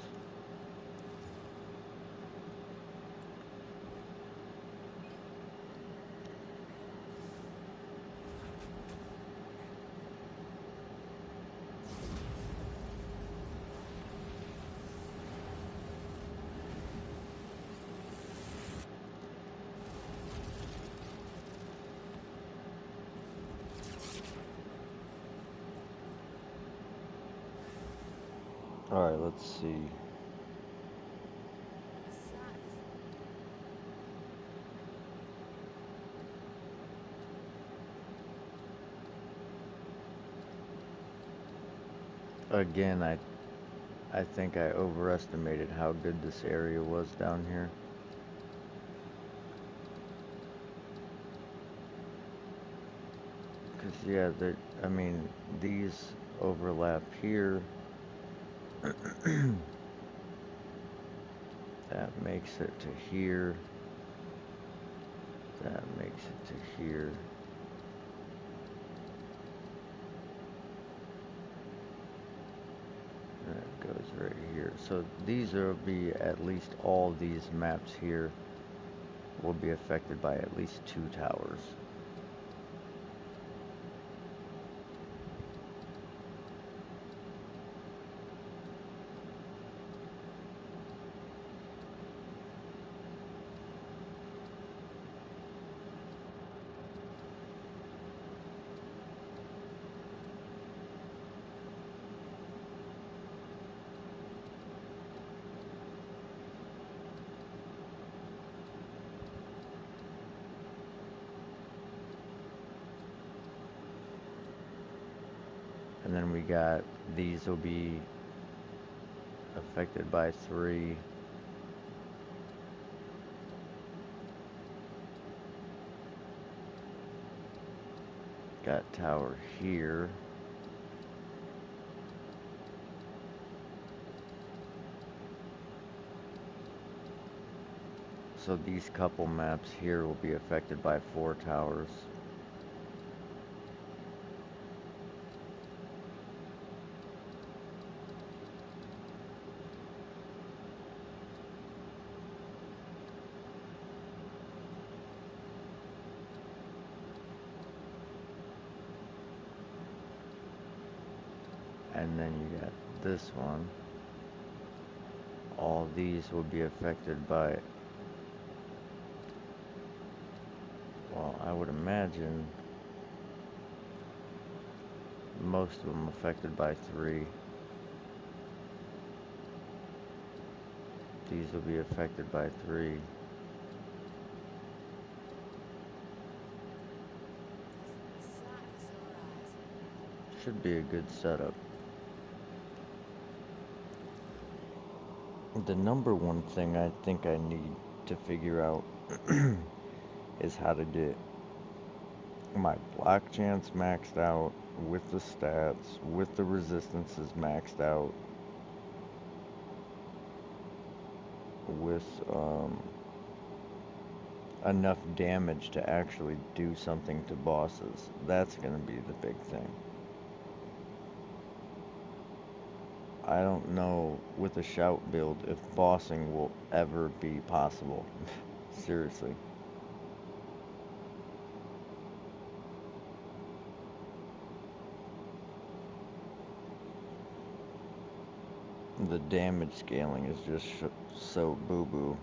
Alright, let's see. Again, I think I overestimated how good this area was down here. Cause yeah, I mean, these overlap here. That makes it to here. That makes it to here. That goes right here. So these will be at least all these maps here will be affected by at least 2 towers. And then we got, these will be affected by 3. Got tower here. So these couple maps here will be affected by 4 towers. And then you got this one. All these will be affected by, well, I would imagine most of them affected by 3. These will be affected by 3. Should be a good setup. The number one thing I think I need to figure out is how to get my block chance maxed out with the stats, with the resistances maxed out, with enough damage to actually do something to bosses. That's going to be the big thing. I don't know with a shout build if bossing will ever be possible. Seriously. The damage scaling is just so boo-boo.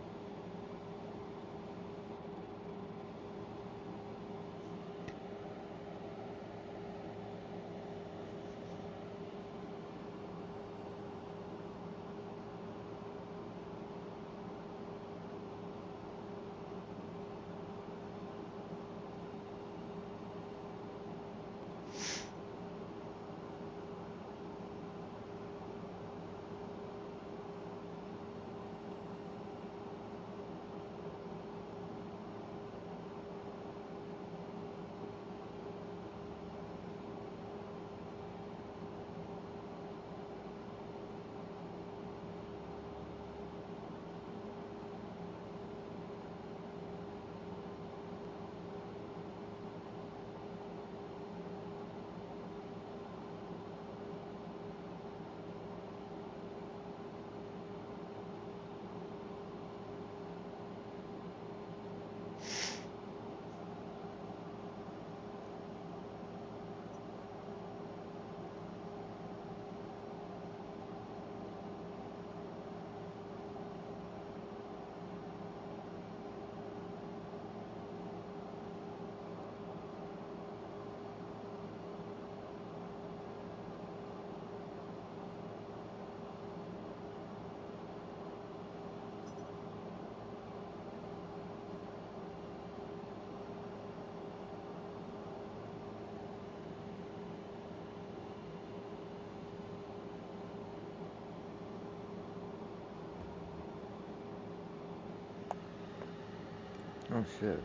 Oh shit.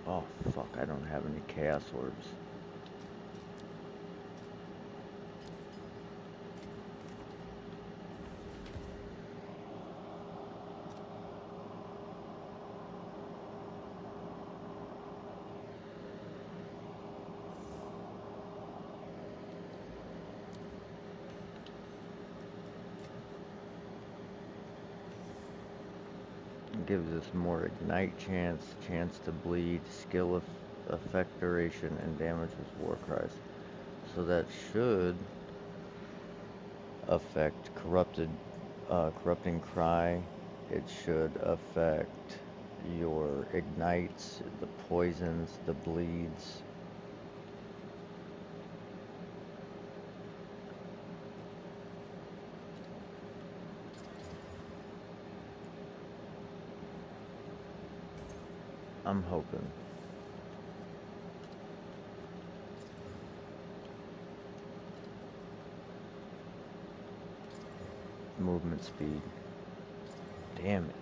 Oh fuck, I don't have any chaos orbs. It gives us more ignite chance to bleed, skill effect duration, and damage with war cries. So that should affect corrupting cry. It should affect your ignites, the poisons, the bleeds. I'm hoping. Movement speed. Damn it.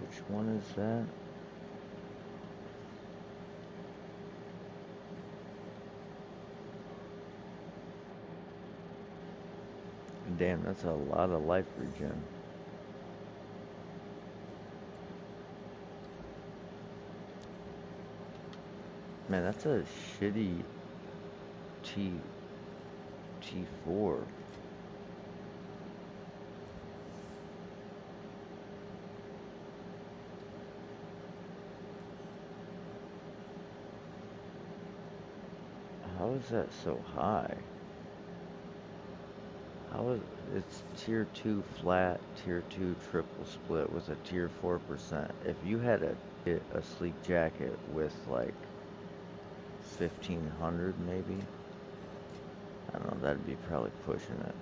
Which one is that? Damn, that's a lot of life regen. Man, that's a shitty T T4. How is that so high? How is it's tier 2 flat, tier 2 triple split with a tier 4%. If you had a sleek jacket with like 1500 maybe, I don't know, that'd be probably pushing it.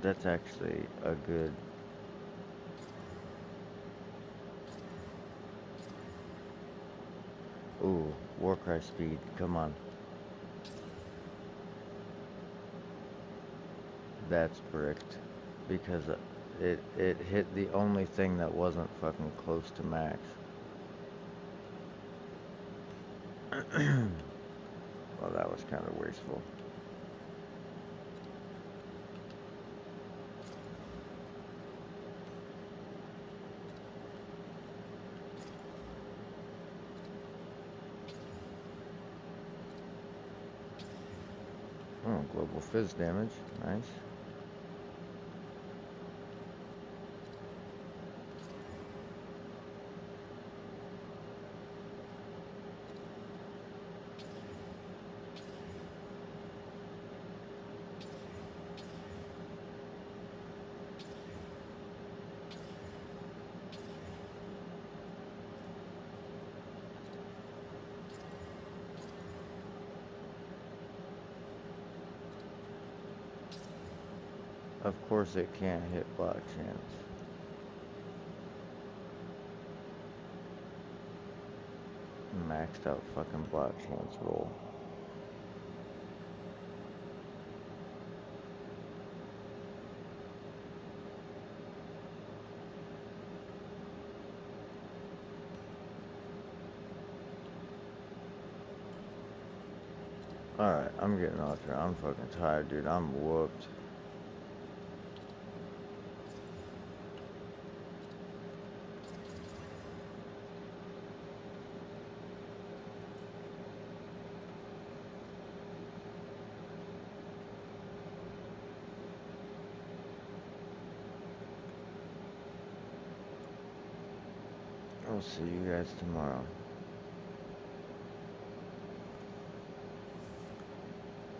That's actually a good. Ooh, Warcry speed, come on. That's bricked. Because it hit the only thing that wasn't fucking close to max. Well, that was kind of wasteful. Oh, global fizz damage. Nice. Of course it can't hit black chance. Maxed out fucking black chance roll. Alright, I'm getting off here. I'm fucking tired, dude. I'm whooped. I'll see you guys tomorrow.